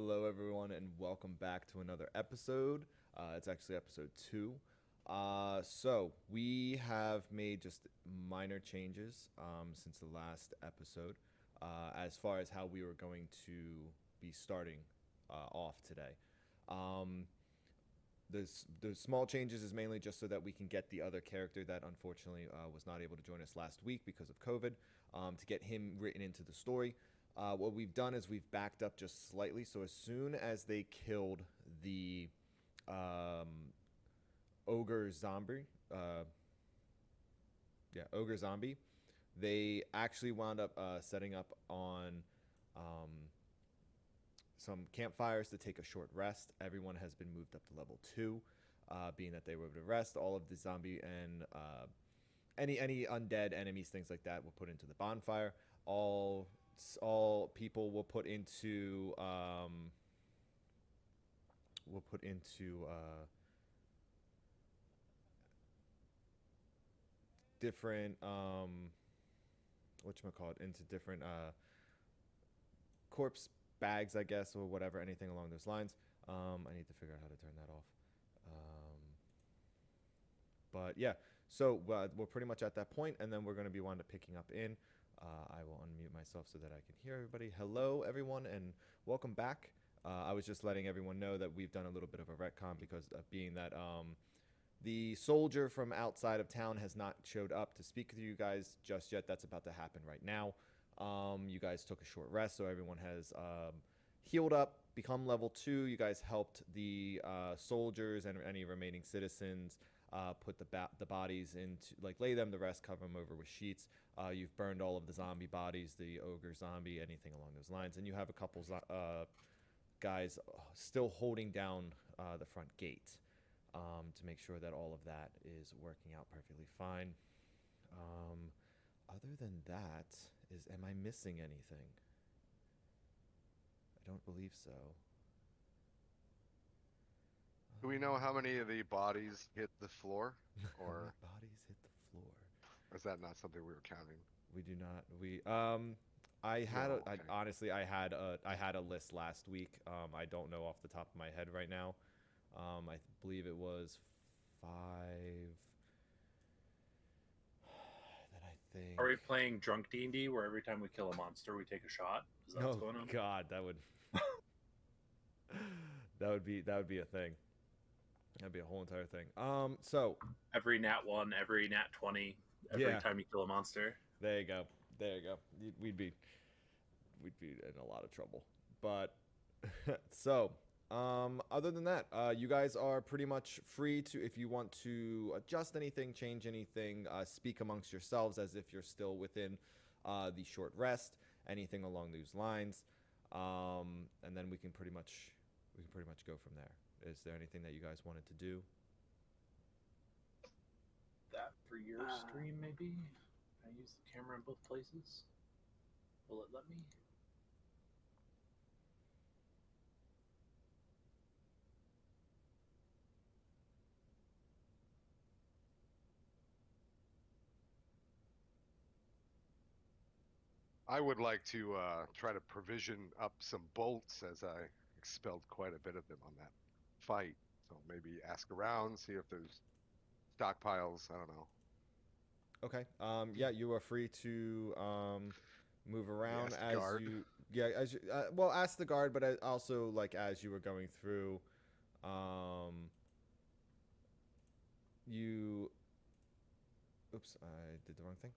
Hello, everyone, and welcome back to another episode. It's actually episode 2. So, we have made just minor changes since the last episode as far as how we were going to be starting off today. Um, the small changes is mainly just so that we can get the other character that unfortunately was not able to join us last week because of COVID to get him written into the story. What we've done is we've backed up just slightly. So as soon as they killed the um, ogre zombie, uh, ogre zombie, they actually wound up setting up on um, some campfires to take a short rest. Everyone has been moved up to level 2, being that they were able to rest. All of the zombie and any undead enemies, things like that, were put into the bonfire. All people will put into will put into different whatchamacallit, into different corpse bags, I guess, or whatever, anything along those lines. I need to figure out how to turn that off. But yeah, so we're pretty much at that point, and then we're going to be wound up picking up in. I will unmute myself so that I can hear everybody. Hello, everyone, and welcome back. I was just letting everyone know that we've done a little bit of a retcon because being that the soldier from outside of town has not showed up to speak to you guys just yet. That's about to happen right now. You guys took a short rest, so everyone has healed up, become level 2. You guys helped the soldiers and any remaining citizens put the bodies into, like, lay them to rest, cover them over with sheets. You've burned all of the zombie bodies, the ogre zombie, anything along those lines, and you have a couple guys still holding down the front gate to make sure that all of that is working out perfectly fine. Other than that, am I missing anything? I don't believe so. Do we know how many of the bodies hit the floor, How many or bodies hit the floor? is that not something we were counting? We do not. I had No, okay. honestly, I had a list last week. I don't know off the top of my head right now. I believe it was 5. That I think. Are we playing drunk D&D where every time we kill a monster we take a shot? Is that what's Oh going on? God, that would that would be a thing. That'd be a whole entire thing. So Every nat 1, every nat 20, every yeah, time you kill a monster. there you go, there you go. We'd be in a lot of trouble. But so, other than that, you guys are pretty much free to, if you want to adjust anything, change anything, speak amongst yourselves as if you're still within the short rest, anything along those lines, and then we can pretty much go from there. Is there anything that you guys wanted to do? That for your stream, maybe? Can I use the camera in both places? Will it let me? I would like to try to provision up some bolts, as I expelled quite a bit of them on that fight. So maybe ask around, see if there's stockpiles. I don't know. Okay. Yeah, you are free to move around Ask the as guard. you. Yeah, as you. Well, ask the guard, but also, like, as you were going through, um, you. Oops, I did the wrong thing.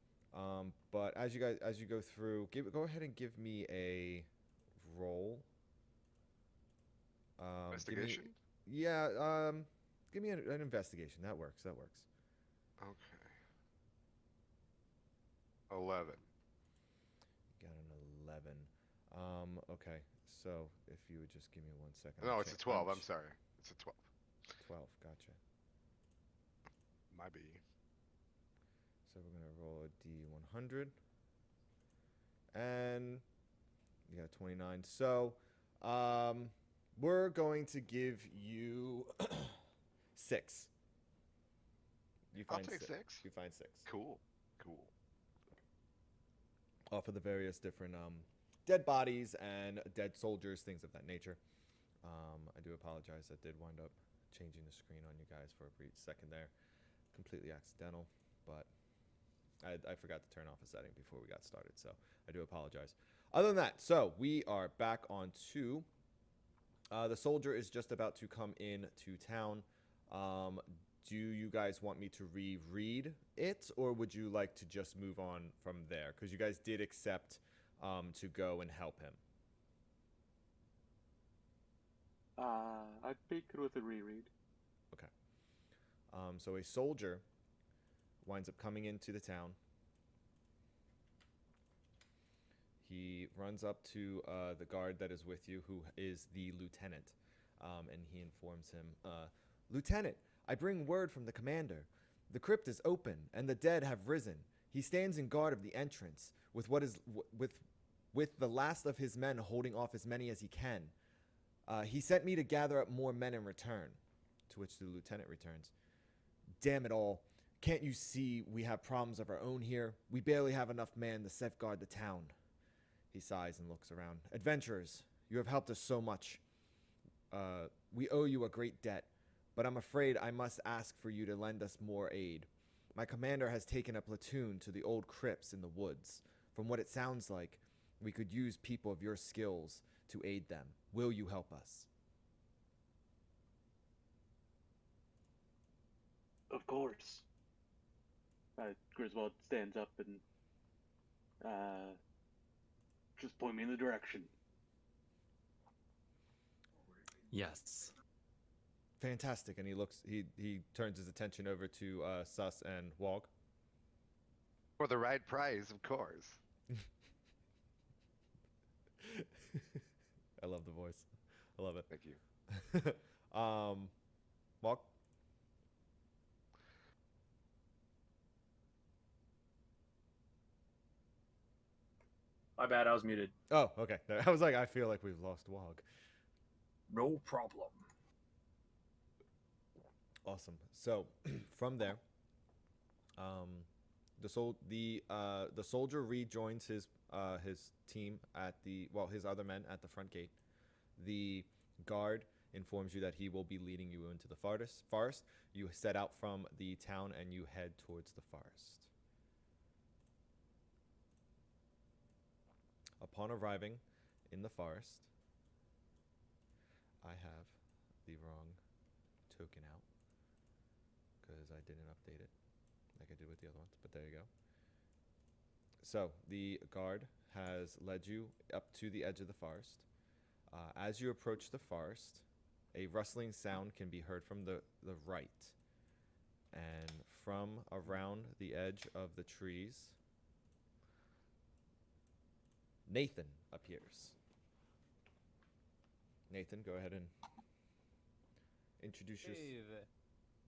But as you go through, go ahead and give me a roll. Give me. Investigation? Yeah. Give me an investigation. That works. That works. Okay. 11. Got an 11. Okay. So if you would just give me 1 second. No, it's a 12. I'm sorry. It's a 12. 12. Gotcha. My B. So we're gonna roll a D100, and you got 29. So, we're going to give you 6. You I'll find take 6. 6. You find 6 Cool. Cool. off of the various different dead bodies and dead soldiers, things of that nature. I do apologize. That did wind up changing the screen on you guys for a brief second there. Completely accidental, but I forgot to turn off a setting before we got started, so I do apologize. Other than that, so we are back on to the soldier is just about to come in to town. Do you guys want me to reread it, or would you like to just move on from there? Because you guys did accept to go and help him. I'd be good with a reread. Okay. So a soldier winds up coming into the town. He runs up to the guard that is with you, who is the lieutenant, and he informs him, Lieutenant, I bring word from the commander. The crypt is open, and the dead have risen. He stands in guard of the entrance, with the last of his men holding off as many as he can. He sent me to gather up more men in return. To which the lieutenant returns, Damn it all. Can't you see we have problems of our own here? We barely have enough men to safeguard the town. He sighs and looks around. Adventurers, you have helped us so much. We owe you a great debt, but I'm afraid I must ask for you to lend us more aid. My commander has taken a platoon to the old crypts in the woods. From what it sounds like, we could use people of your skills to aid them. Will you help us? Of course. Griswold stands up and just point me in the direction. Yes. Fantastic. And he turns his attention over to Sus and Wog. For the right price, of course. I love the voice. I love it. Thank you. Wog? My bad, I was muted. Oh, okay. I was like, I feel like we've lost Wog. No problem. Awesome. So, from there, the soldier rejoins his team at his other men at the front gate. The guard informs you that he will be leading you into the forest. You set out from the town and you head towards the forest. Upon arriving in the forest, I have the wrong token out because I didn't update it like I did with the other ones, but there you go. So the guard has led you up to the edge of the forest. As you approach the forest, a rustling sound can be heard from the right, and from around the edge of the trees, Nathan appears. Nathan, go ahead and introduce yourself.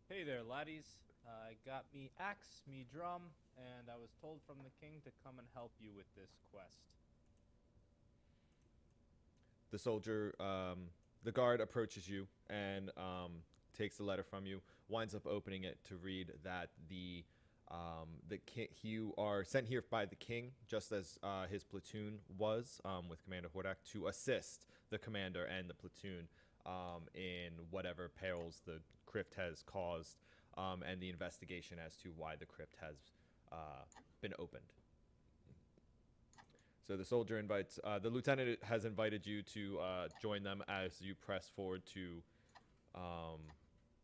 Hey there, laddies. I got me axe, me drum, and I was told from the king to come and help you with this quest. The soldier, the guard approaches you and takes the letter from you, winds up opening it to read that you are sent here by the king, just as his platoon was with Commander Hordak, to assist the commander and the platoon in whatever perils the crypt has caused, and the investigation as to why the crypt has been opened. So the soldier invites, the lieutenant has invited you to join them as you press forward to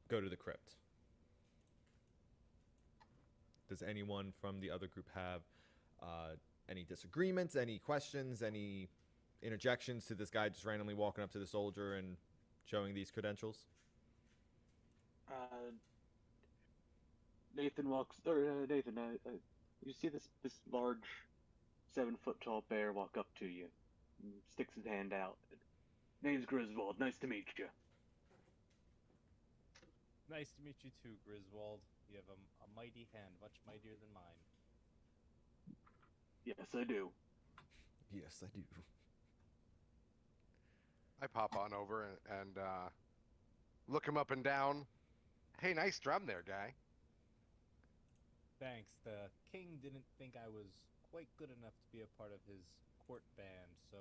go to the crypt. Does anyone from the other group have any disagreements, any questions, any interjections to this guy just randomly walking up to the soldier and showing these credentials? Nathan, you see this large 7-foot-tall bear walk up to you and sticks his hand out. Name's Griswold. Nice to meet you. Nice to meet you too, Griswold. You have a mighty hand, much mightier than mine. Yes, I do. Yes, I do. I pop on over and look him up and down. Hey, nice drum there, guy. Thanks. The king didn't think I was quite good enough to be a part of his support band, so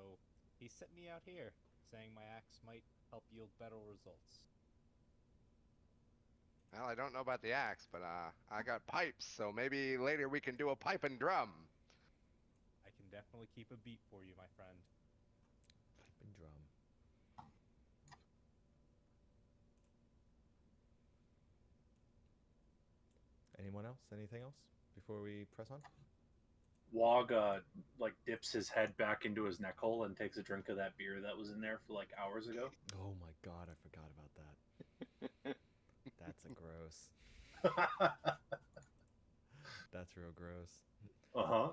he sent me out here, saying my axe might help yield better results. Well, I don't know about the axe, but I got pipes, so maybe later we can do a pipe and drum. I can definitely keep a beat for you, my friend. Pipe and drum. Anyone else? Anything else before we press on? Wog like dips his head back into his neck hole and takes a drink of that beer that was in there for like hours ago. Oh my god, I forgot about that. That's a gross. That's real gross. Uh-huh.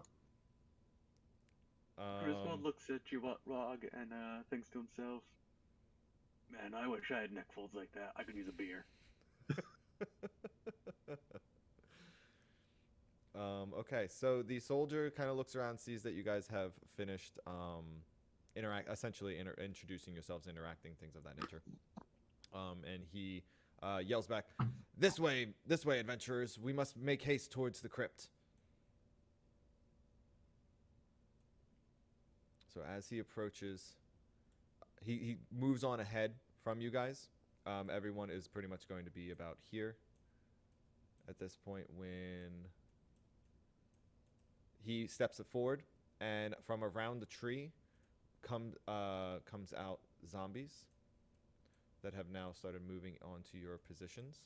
Griswold looks at you, Rog, and thinks to himself, "Man, I wish I had neck folds like that. I could use a beer." Okay, so the soldier kind of looks around, sees that you guys have finished essentially introducing yourselves, interacting, things of that nature. And he yells back, this way, adventurers. We must make haste towards the crypt." So as he approaches, he moves on ahead from you guys. Everyone is pretty much going to be about here at this point when he steps forward, and from around the tree comes out zombies that have now started moving onto your positions.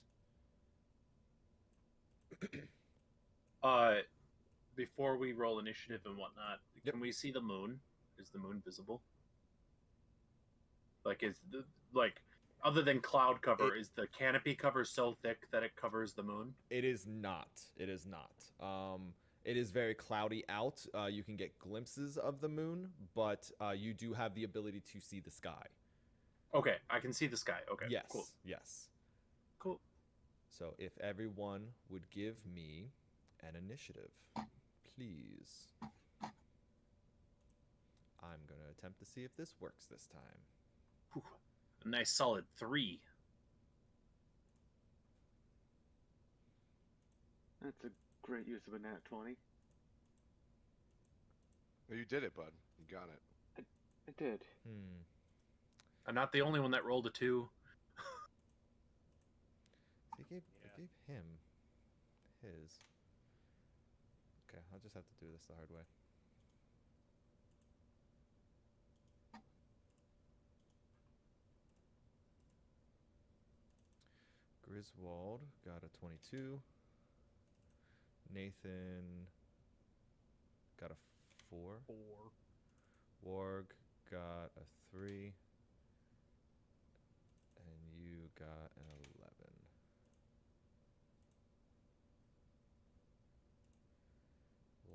Before we roll initiative and whatnot, Yep. can we see the moon? Is the moon visible? Like, other than cloud cover, is the canopy cover so thick that it covers the moon? It is not. It is not. It is very cloudy out. You can get glimpses of the moon, but you do have the ability to see the sky. Okay, I can see the sky. Okay, Yes. cool. Yes. Cool. So if everyone would give me an initiative, please. I'm going to attempt to see if this works this time. Whew. A nice solid 3. That's a great use of a nat 20. You did it, bud. You got it. I did. I'm not the only one that rolled a 2. I gave him his. Okay, I'll just have to do this the hard way. Griswold got a 22. Nathan got a 4. 4. Warg got a 3. And you got an 11.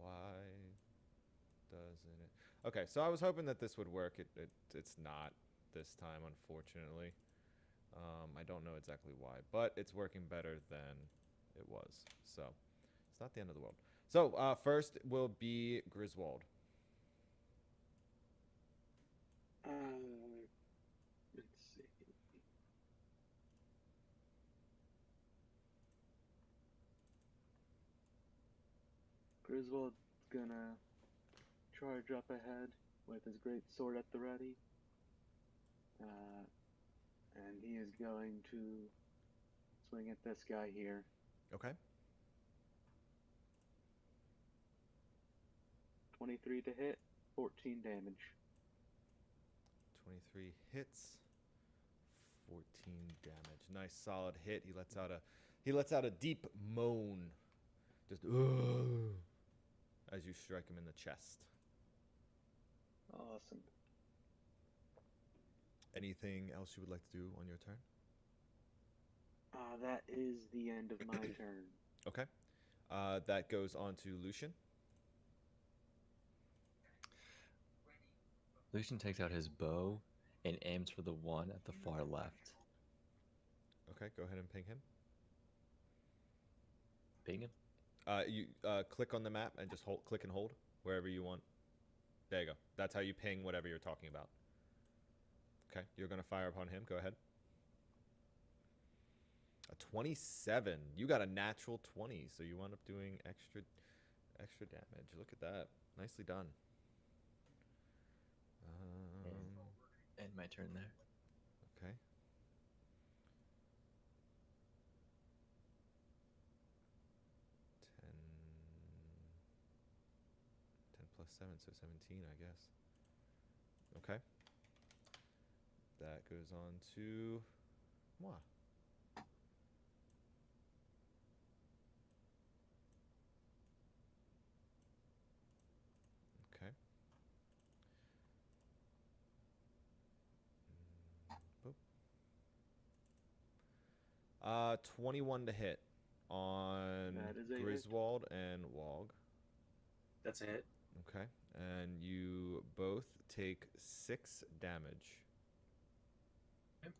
Why doesn't it? Okay, so I was hoping that this would work. It's not this time, unfortunately. I don't know exactly why, but it's working better than it was. So it's not the end of the world. So first will be Griswold. Let's see. Griswold's gonna charge up ahead with his great sword at the ready. And he is going to swing at this guy here. Okay. 23 to hit, 14 damage. 23 hits, 14 damage. Nice solid hit. He lets out a deep moan. Just as you strike him in the chest. Awesome. Anything else you would like to do on your turn? That is the end of my turn. Okay. That goes on to Lucian. Lucian takes out his bow and aims for the one at the far left. Okay, go ahead and ping him. Ping him? You click on the map and just click and hold wherever you want. There you go. That's how you ping whatever you're talking about. Okay, you're going to fire upon him. Go ahead. A 27. You got a natural 20, so you wound up doing extra damage. Look at that. Nicely done. my turn there. Okay. Ten plus 7, so 17, I guess. Okay. That goes on to moi. Okay. Boop. 21 to hit on That is a hit. Griswold and Wog. That's a hit. Okay. And you both take 6 damage. Okay.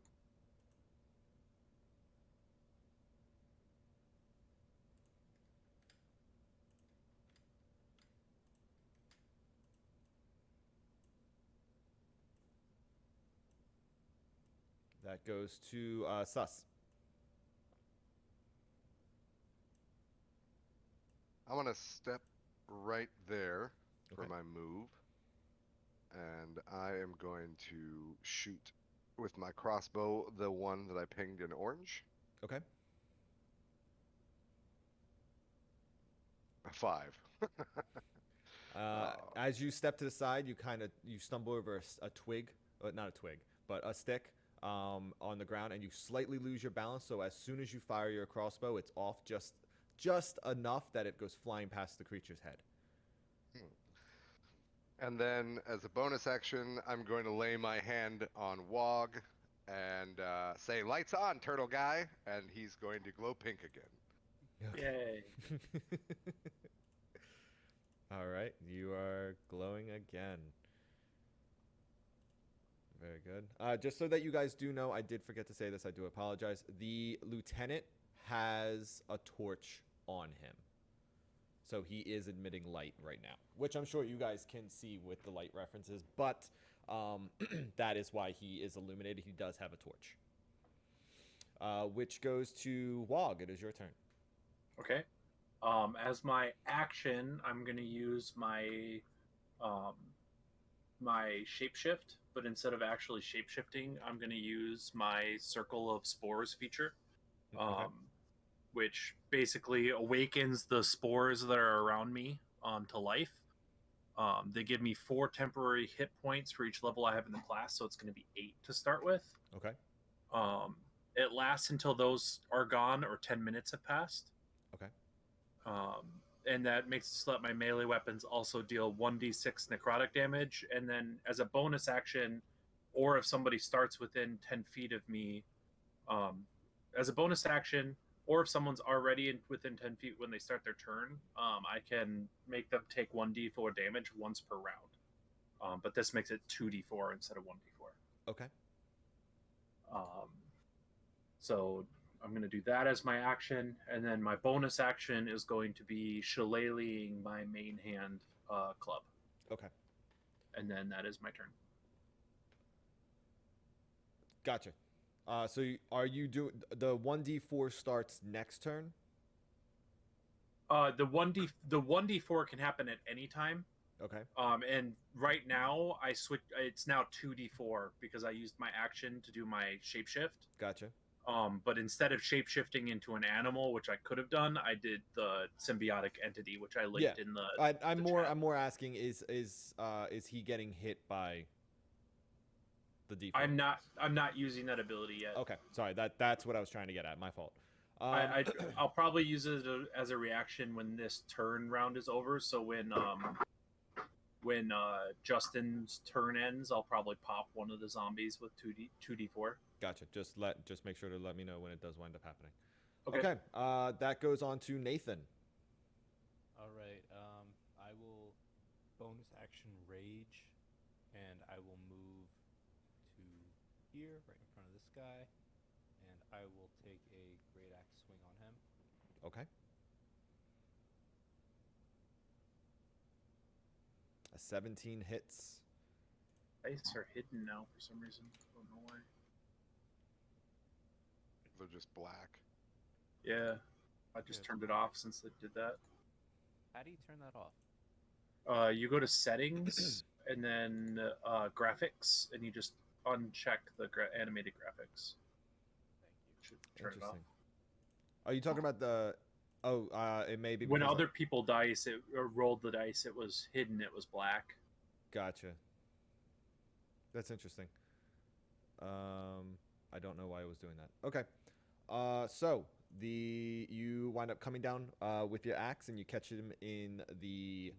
That goes to Sus. I'm going to step right there for Okay. my move. And I am going to shoot with my crossbow the one that I pinged in orange. Okay. A 5. As you step to the side, you stumble over a twig, not a twig, but a stick on the ground, and you slightly lose your balance. So as soon as you fire your crossbow, it's off just enough that it goes flying past the creature's head. And then, as a bonus action, I'm going to lay my hand on Wog and say, "Lights on, turtle guy," and he's going to glow pink again. Yay. All right, you are glowing again. Very good. Just so that you guys do know, I did forget to say this. I do apologize. The lieutenant has a torch on him. So he is emitting light right now, which I'm sure you guys can see with the light references. But that is why he is illuminated. He does have a torch. Which goes to Wog. It is your turn. Okay. As my action, I'm gonna use my my shapeshift, but instead of actually shapeshifting, I'm gonna use my Circle of Spores feature, Okay. which basically awakens the spores that are around me to life. They give me 4 temporary hit points for each level I have in the class, so it's going to be 8 to start with. Okay. It lasts until those are gone or 10 minutes have passed. Okay. And that makes it so that my melee weapons also deal 1d6 necrotic damage. And then as a bonus action, or if somebody starts within 10 feet of me, as a bonus action, or if someone's already within 10 feet when they start their turn, I can make them take 1d4 damage once per round. But this makes it 2d4 instead of 1d4. Okay. So I'm going to do that as my action, and then my bonus action is going to be shillelaghing my main hand club. Okay. And then that is my turn. Gotcha. So are you doing the 1d4 starts next turn? The 1d4 can happen at any time. Okay. And right now I switch. It's now 2d4 because I used my action to do my shapeshift. Gotcha. But instead of shapeshifting into an animal, which I could have done, I did the symbiotic entity, which I linked in the. I'm chat. more asking is he getting hit by the D4? I'm not using that ability yet. Okay, sorry. That's what I was trying to get at. My fault. I'll probably use it as a reaction when this turn round is over. So when Justin's turn ends, I'll probably pop one of the zombies with 2d4. Gotcha. Just make sure to let me know when it does wind up happening. Okay. That goes on to Nathan. All right. I will bonus action rage, and I will move to here, right in front of this guy, and I will take a great axe swing on him. Okay. A 17 hits. Dice are hidden now for some reason. I don't know why. They're just black. Yeah, I just turned it off since it did that. How do you turn that off? You go to settings and then graphics, and you just uncheck the animated graphics. Should turn it off. Interesting. Are you talking about the? Oh, it may be When because other people dice, it or rolled the dice, it was hidden. It was black. Gotcha. That's interesting. I don't know why I was doing that. Okay. So you wind up coming down with your axe and you catch him in the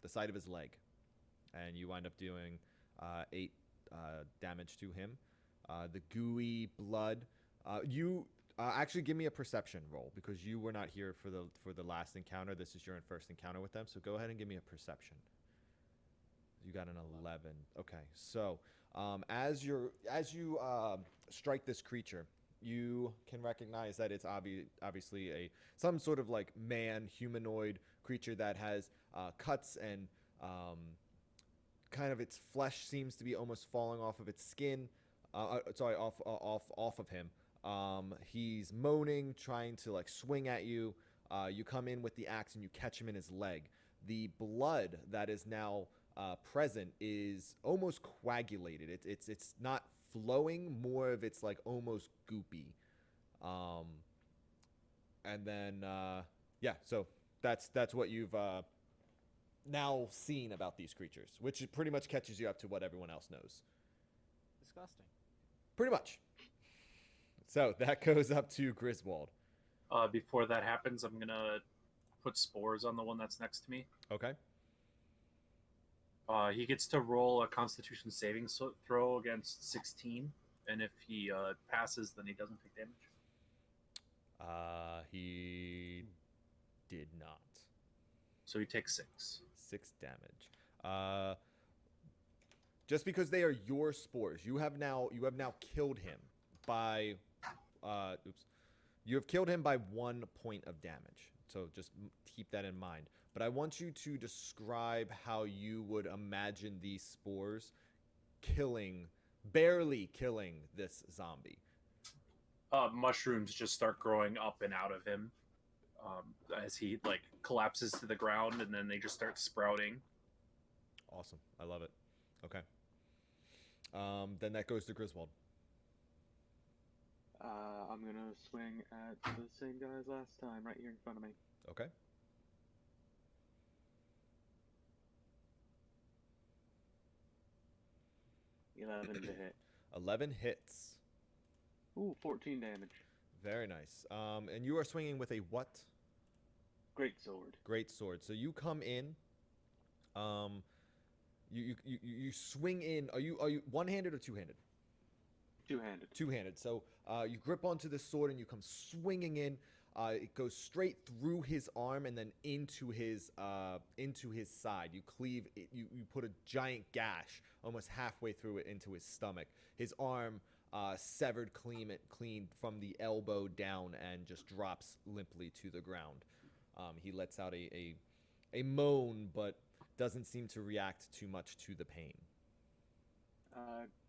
side of his leg, and you wind up doing 8 damage to him. The gooey blood. You actually give me a perception roll because you were not here for the last encounter. This is your first encounter with them, so go ahead and give me a perception. You got an 11. Okay, so as you strike this creature, you can recognize that it's obviously some sort of like man humanoid creature that has cuts and kind of its flesh seems to be almost falling off of its skin. Off of him. He's moaning, trying to like swing at you. You come in with the axe and you catch him in his leg. The blood that is now present is almost coagulated. It's not flowing, more of it's like almost goopy. And then yeah, so that's what you've now seen about these creatures, which pretty much catches you up to what everyone else knows. Disgusting. Pretty much. So that goes up to Griswold. Before that happens, I'm gonna put spores on the one that's next to me. Okay. He gets to roll a Constitution saving throw against 16, and if he passes, then he doesn't take damage. He did not. So he takes 6. 6 damage. Just because they are your spores, you have now killed him by you have killed him by 1 point of damage. So just keep that in mind. But I want you to describe how you would imagine these spores barely killing this zombie. Mushrooms just start growing up and out of him as he like collapses to the ground, and then they just start sprouting. Awesome. I love it. Okay. Then that goes to Griswold. I'm gonna swing at the same guy as last time, right here in front of me. Okay. $11 to hit. 11 hits. Ooh, 14 damage. Very nice. And you are swinging with a what? Great sword. Great sword. So you come in. You swing in. Are you one-handed or two-handed? Two-handed. Two-handed. So you grip onto the sword and you come swinging in. It goes straight through his arm and then into his side. You cleave it, you put a giant gash almost halfway through it into his stomach. His arm severed clean from the elbow down and just drops limply to the ground. He lets out a moan, but doesn't seem to react too much to the pain.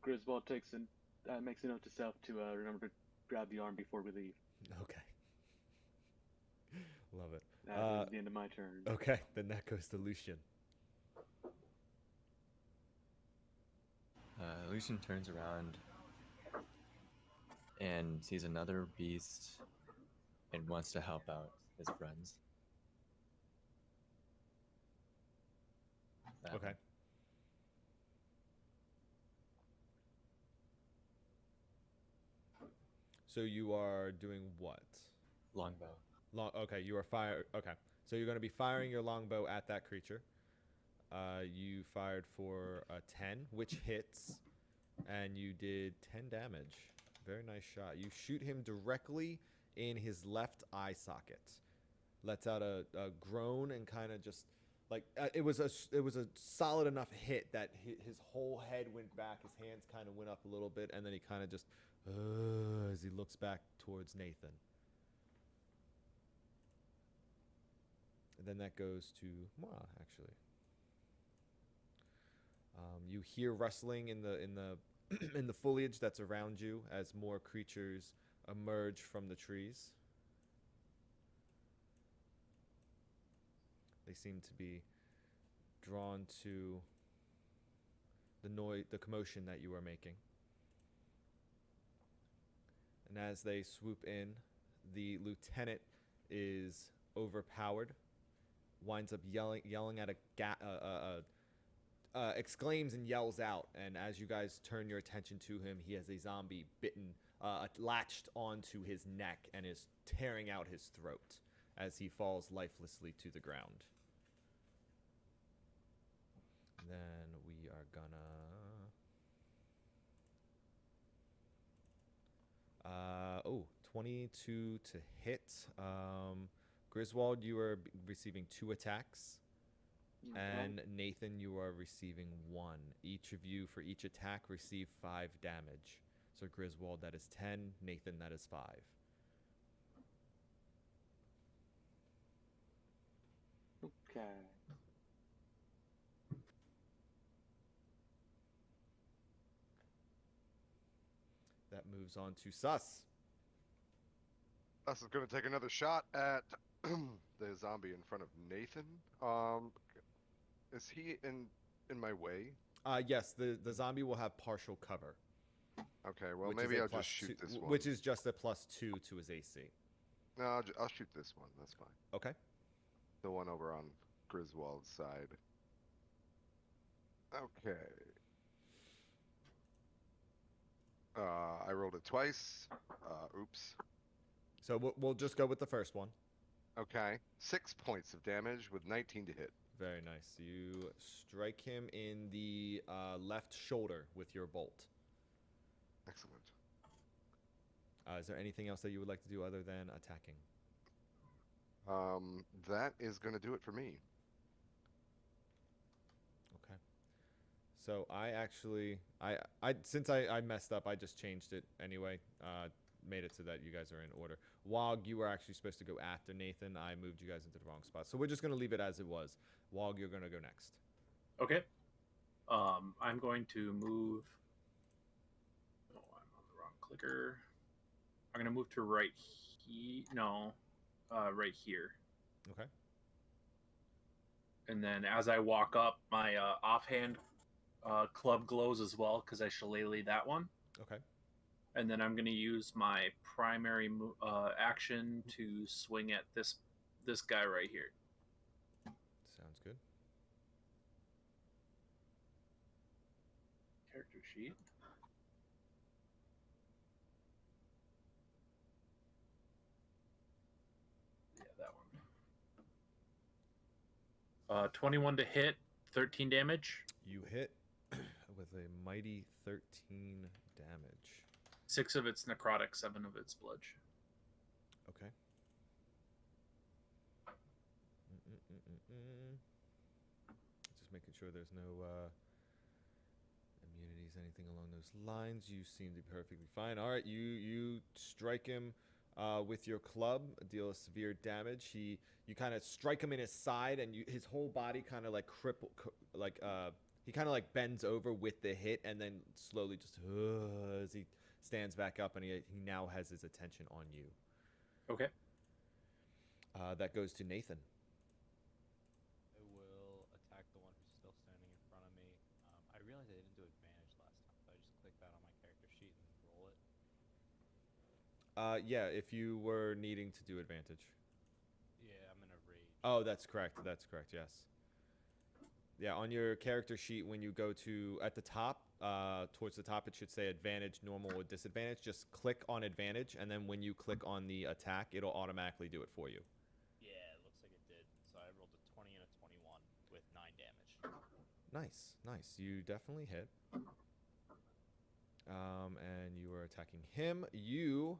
Griswold makes a note to self to remember to grab the arm before we leave. Okay. Love it. That is the end of my turn. Okay, then that goes to Lucian. Lucian turns around and sees another beast and wants to help out his friends. Okay. So you are doing what? Longbow. Okay, you are fire. Okay, so you're going to be firing your longbow at that creature. You fired for a 10, which hits, and you did 10 damage. Very nice shot. You shoot him directly in his left eye socket. Lets out a groan and kind of just like it was a solid enough hit that his whole head went back. His hands kind of went up a little bit, and then he kind of just as he looks back towards Nathan. And then that goes to moi, actually. You hear rustling in the in the foliage that's around you as more creatures emerge from the trees. They seem to be drawn to the commotion that you are making. And as they swoop in, the lieutenant is overpowered, winds up yelling at exclaims and yells out. And as you guys turn your attention to him, he has a zombie latched onto his neck and is tearing out his throat as he falls lifelessly to the ground. Then we are gonna 22 to hit. Griswold, you are receiving 2 attacks. Okay. And Nathan, you are receiving 1. Each of you, for each attack, receive 5 damage. So Griswold, that is 10. Nathan, that is 5. Okay. That moves on to Sus. Us is going to take another shot at the zombie in front of Nathan. Is he in my way? Yes, the zombie will have partial cover. Okay, well, which maybe is a I'll plus just shoot 2 this one. Which is just a +2 to his AC. No, I'll shoot this one. That's fine. Okay. The one over on Griswold's side. Okay. I rolled it twice. Oops. So we'll just go with the first one. Okay. 6 points of damage with 19 to hit. Very nice. You strike him in the left shoulder with your bolt. Excellent. Is there anything else that you would like to do other than attacking? That is going to do it for me. Okay. So since I messed up, I just changed it anyway. Made it so that you guys are in order. Wog, you were actually supposed to go after Nathan. I moved you guys into the wrong spot. So we're just going to leave it as it was. Wog, you're going to go next. Okay. I'm going to move. Oh, I'm on the wrong clicker. I'm going to move to right here. No, right here. Okay. And then as I walk up, my offhand club glows as well because I shillelagh that one. Okay. And then I'm going to use my primary action to swing at this guy right here. Sounds good. Character sheet. Yeah, that one. 21 to hit, 13 damage. You hit with a mighty 13 damage. 6 of it's necrotic, 7 of it's bludge. Okay. Just making sure there's no immunities, anything along those lines. You seem to be perfectly fine. All right, you strike him with your club, deal a severe damage. You kind of strike him in his side, and his whole body kind of like he kind of like bends over with the hit, and then slowly just as he stands back up, and he now has his attention on you. Okay. That goes to Nathan. I will attack the one who's still standing in front of me. I realized I didn't do advantage last time, so I just click that on my character sheet and roll it. Yeah, if you were needing to do advantage. Yeah, I'm in a rage. Oh, that's correct. That's correct, yes. Yeah, on your character sheet, when you go to, at the top, towards the top, it should say advantage, normal, or disadvantage. Just click on advantage, and then when you click on the attack, it'll automatically do it for you. Yeah, it looks like it did. So I rolled a 20 and a 21 with 9 damage. Nice, nice. You definitely hit. And you are attacking him. You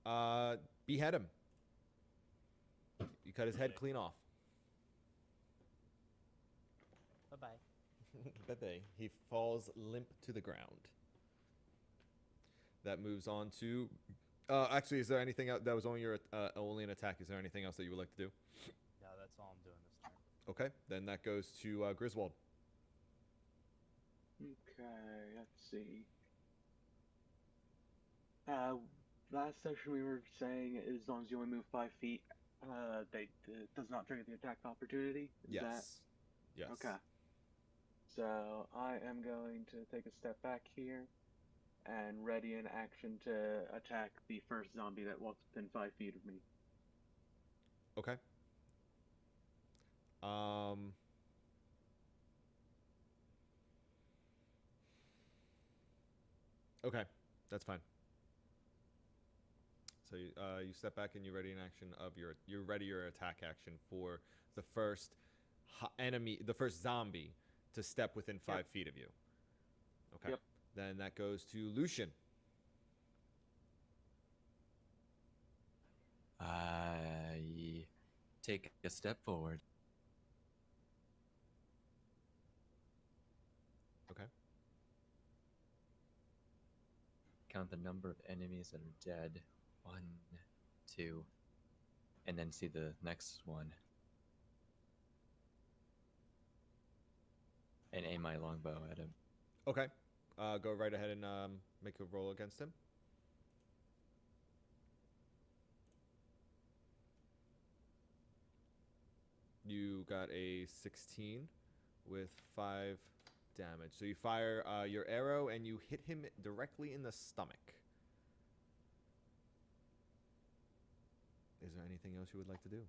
behead him. You cut his head clean off. Bye-bye. Bye-bye. He falls limp to the ground. That moves on to... actually, is there anything else that was only an attack? Is there anything else that you would like to do? No, that's all I'm doing this time. Okay, then that goes to Griswold. Okay, let's see. Last session we were saying as long as you only move 5 feet, it does not trigger the attack of opportunity. Is Yes. that... Yes. Okay. So I am going to take a step back here and ready an action to attack the first zombie that walks within 5 feet of me. Okay. Okay, that's fine. So you step back and you ready an action of you ready your attack action for the first enemy, the first zombie to step within 5 feet of you. Okay. Yep. Then that goes to Lucian. I take a step forward. Okay. Count the number of enemies that are dead. 1, 2, and then see the next one. And aim my longbow at him. Okay. Go right ahead and make a roll against him. You got a 16 with 5 damage. So you fire your arrow and you hit him directly in the stomach. Is there anything else you would like to do?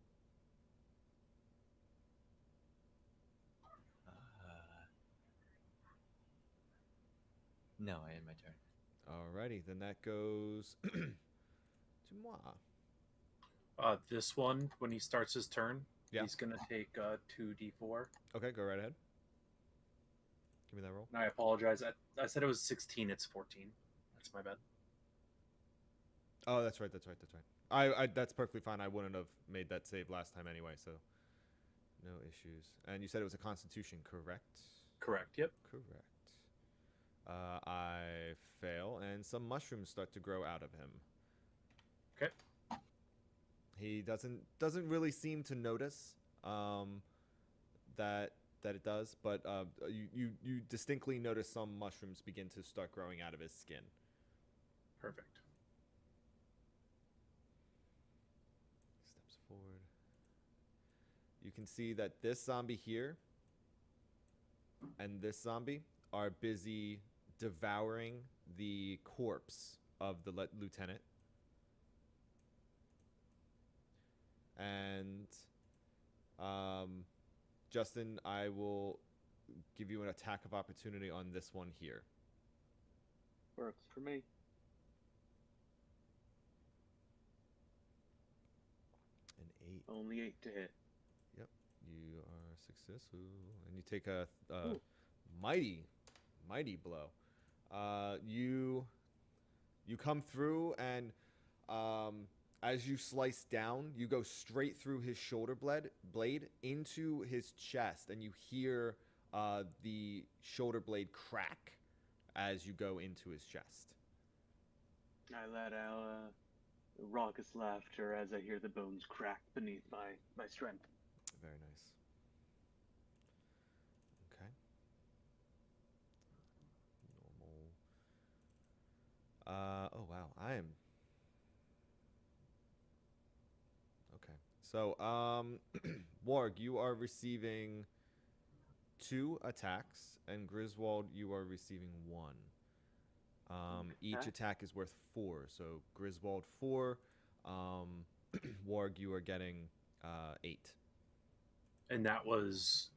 No, I end my turn. Alrighty, then that goes to moi. This one, when he starts his turn, Yeah. he's gonna take 2d4. Okay, go right ahead. Give me that roll. And I apologize. I said it was 16. It's 14. That's my bad. Oh, that's right. I that's perfectly fine. I wouldn't have made that save last time anyway, so no issues. And you said it was a Constitution, correct? Correct. Yep. Correct. I fail, and some mushrooms start to grow out of him. Okay. He doesn't really seem to notice that it does, but you distinctly notice some mushrooms begin to start growing out of his skin. Perfect. Steps forward. You can see that this zombie here and this zombie are busy devouring the corpse of the lieutenant. And Justin, I will give you an attack of opportunity on this one here. Works for me. An 8. Only 8 to hit. Yep, you are successful, and you take a mighty blow. You come through, and as you slice down, you go straight through his shoulder blade into his chest, and you hear the shoulder blade crack as you go into his chest. I let out raucous laughter as I hear the bones crack beneath my strength. Very nice. Okay. Normal. Oh wow, I am. Okay. So, Warg, you are receiving 2 attacks, and Griswold, you are receiving 1. Each attack is worth 4. So Griswold 4, Warg, you are getting 8. And that was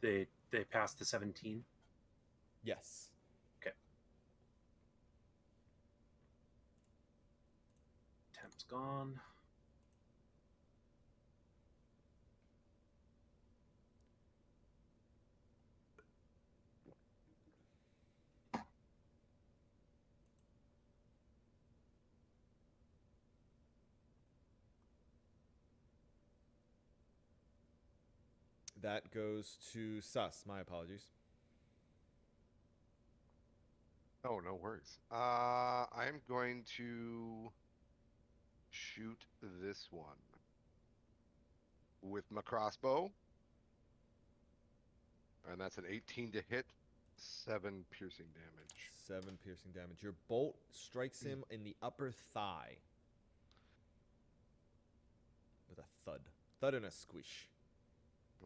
they passed the 17. Yes. Okay. Temp's gone. That goes to Sus. My apologies. Oh, no worries. I am going to shoot this one with my crossbow. And that's an 18 to hit, 7 piercing damage. 7 piercing damage. Your bolt strikes him in the upper thigh with a thud. Thud and a squish.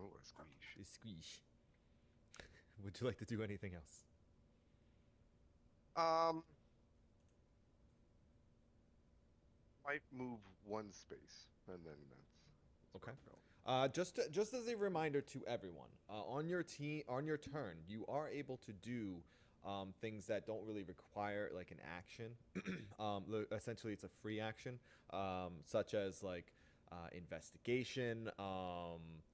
Oh, a squeeze. A squish. Would you like to do anything else? Might move one space, and then that's where Okay. I'm going. Just as a reminder to everyone, on your turn, you are able to do things that don't really require like an action. Essentially, it's a free action, such as like investigation,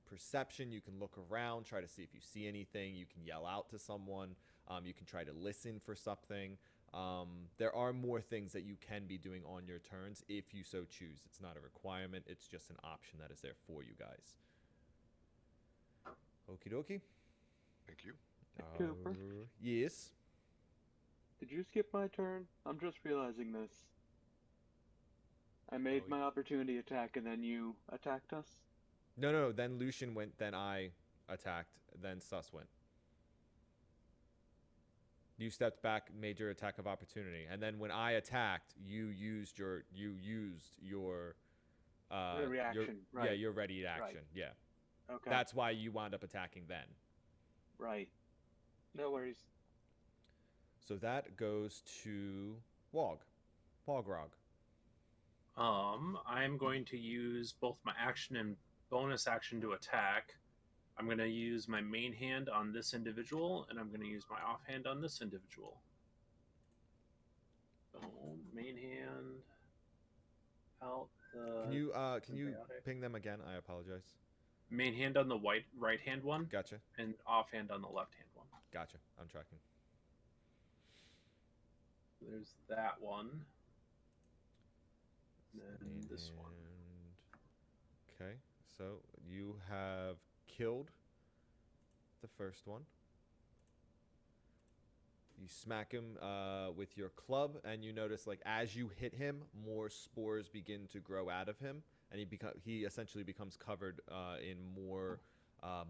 perception. You can look around, try to see if you see anything. You can yell out to someone. You can try to listen for something. There are more things that you can be doing on your turns if you so choose. It's not a requirement. It's just an option that is there for you guys. Okie dokie. Thank you. Cooper? Yes. Did you skip my turn? I'm just realizing this. I made Oh, my opportunity attack and then you attacked us? No. Then Lucian went. Then I attacked. Then Sus went. You stepped back, made your attack of opportunity, and then when I attacked, you used your reaction, right. yeah, your ready action. Right. Yeah. Okay. That's why you wound up attacking then. right. No worries. So that goes to Wogrog. I'm going to use both my action and bonus action to attack. I'm going to use my main hand on this individual, and I'm going to use my offhand on this individual. So, main hand out the. Can you symbiotic. ping them again? I apologize. Main hand on the right hand one, Gotcha. and offhand on the left hand one. Gotcha. I'm tracking. There's that one. And then Main this one. hand. Okay, so you have killed the first one. You smack him with your club, and you notice, like, as you hit him, more spores begin to grow out of him, and he essentially becomes covered in more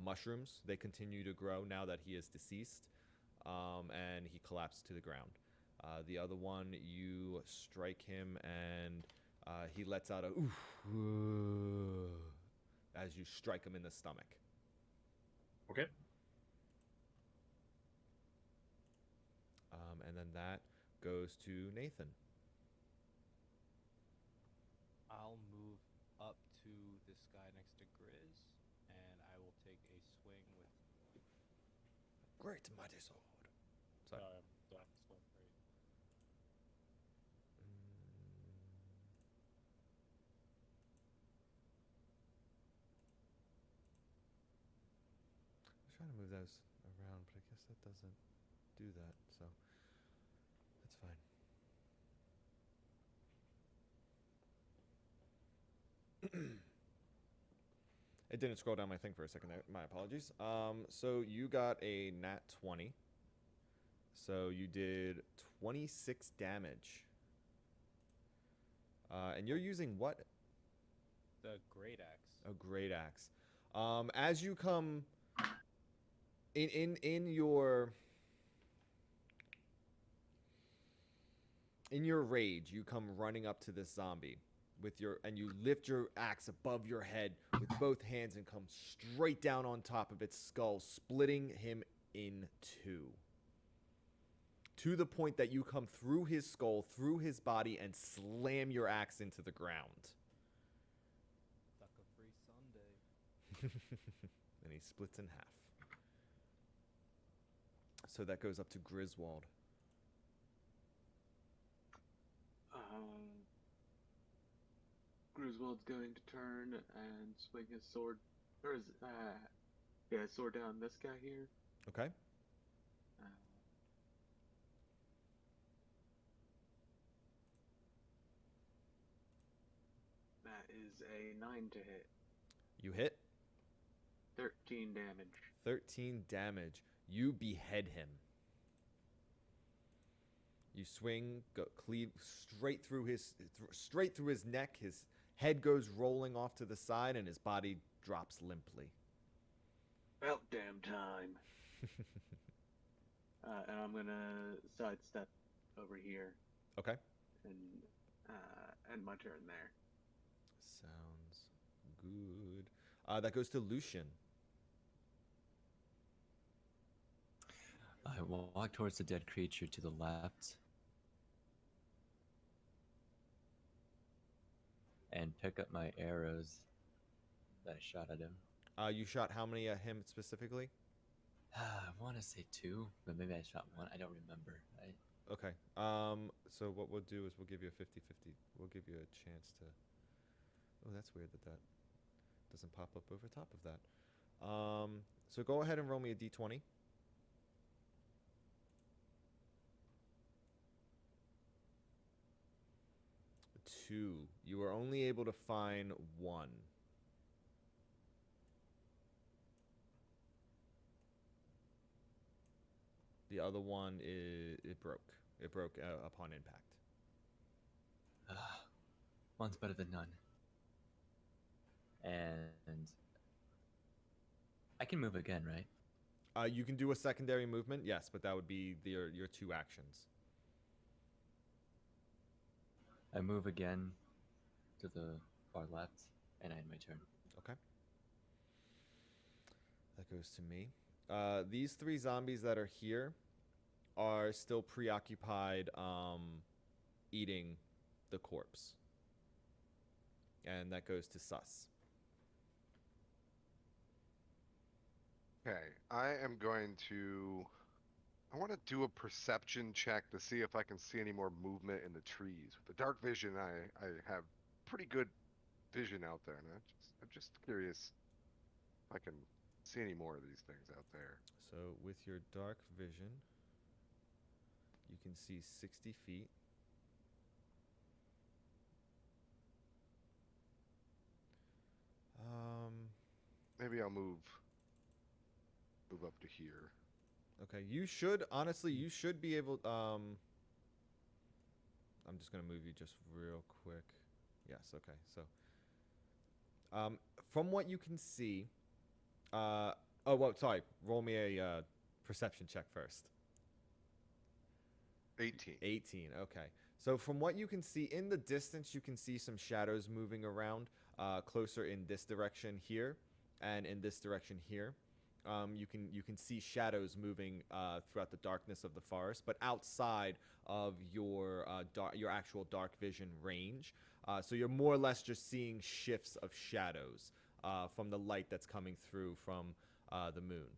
mushrooms. They continue to grow now that he is deceased, and he collapses to the ground. The other one, you strike him, and he lets out a oof as you strike him in the stomach. Okay. And then that goes to Nathan. I'll move up to this guy next to Grizz, and I will take a swing with. Great mighty sword. Sorry. Black sword, right? I was trying to move those around, but I guess that doesn't do that, so that's fine. It didn't scroll down my thing for a second there. My apologies. So you got a nat 20. So you did 26 damage. And you're using what? The great axe. A great axe. As you come in your rage, you come running up to this zombie and you lift your axe above your head with both hands and come straight down on top of its skull, splitting him in two. To the point that you come through his skull, through his body, and slam your axe into the ground. Sucker-free Sunday. And he splits in half. So that goes up to Griswold. Griswold's going to turn and swing his sword, or his sword down this guy here. Okay. That is a 9 to hit. You hit. 13 damage. 13 damage. You behead him. You swing, cleave straight through his neck. His head goes rolling off to the side, and his body drops limply. About damn time. And I'm gonna sidestep over here. Okay. And end my turn there. Sounds good. That goes to Lucian. I walk towards the dead creature to the left and pick up my arrows that I shot at him. You shot how many at him specifically? I want to say 2, but maybe I shot 1. I don't remember. Okay. So what we'll do is we'll give you a 50-50. We'll give you a chance to. Oh, that's weird that that doesn't pop up over top of that. So go ahead and roll me a d20. Two. You were only able to find one. The other one it broke. It broke upon impact. One's better than none. And I can move again, right? You can do a secondary movement, yes, but that would be your 2 actions. I move again to the far left, and I end my turn. Okay. That goes to me. These 3 zombies that are here are still preoccupied eating the corpse. And that goes to Sus. Okay, I want to do a perception check to see if I can see any more movement in the trees. With the dark vision, I have pretty good vision out there, and I'm just curious if I can see any more of these things out there. So with your dark vision, you can see 60 feet. Maybe I'll move up to here. Okay, you should be able. I'm just gonna move you just real quick. Yes. Okay. So, from what you can see, oh well, sorry. Roll me a perception check first. 18. 18. Okay. So from what you can see in the distance, you can see some shadows moving around, closer in this direction here, and in this direction here. You can see shadows moving throughout the darkness of the forest, but outside of your actual dark vision range. So you're more or less just seeing shifts of shadows from the light that's coming through from the moon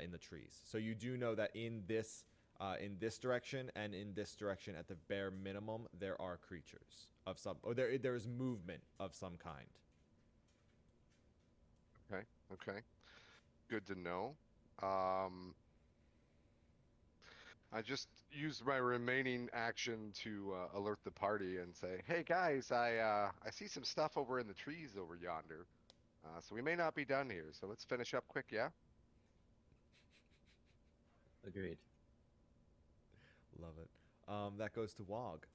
in the trees. So you do know that in this direction and in this direction, at the bare minimum, there are creatures of some, or there is movement of some kind. Okay. Good to know. I just used my remaining action to alert the party and say, "Hey guys, I see some stuff over in the trees over yonder. So we may not be done here. So let's finish up quick, yeah?" Agreed. Love it. That goes to Wog.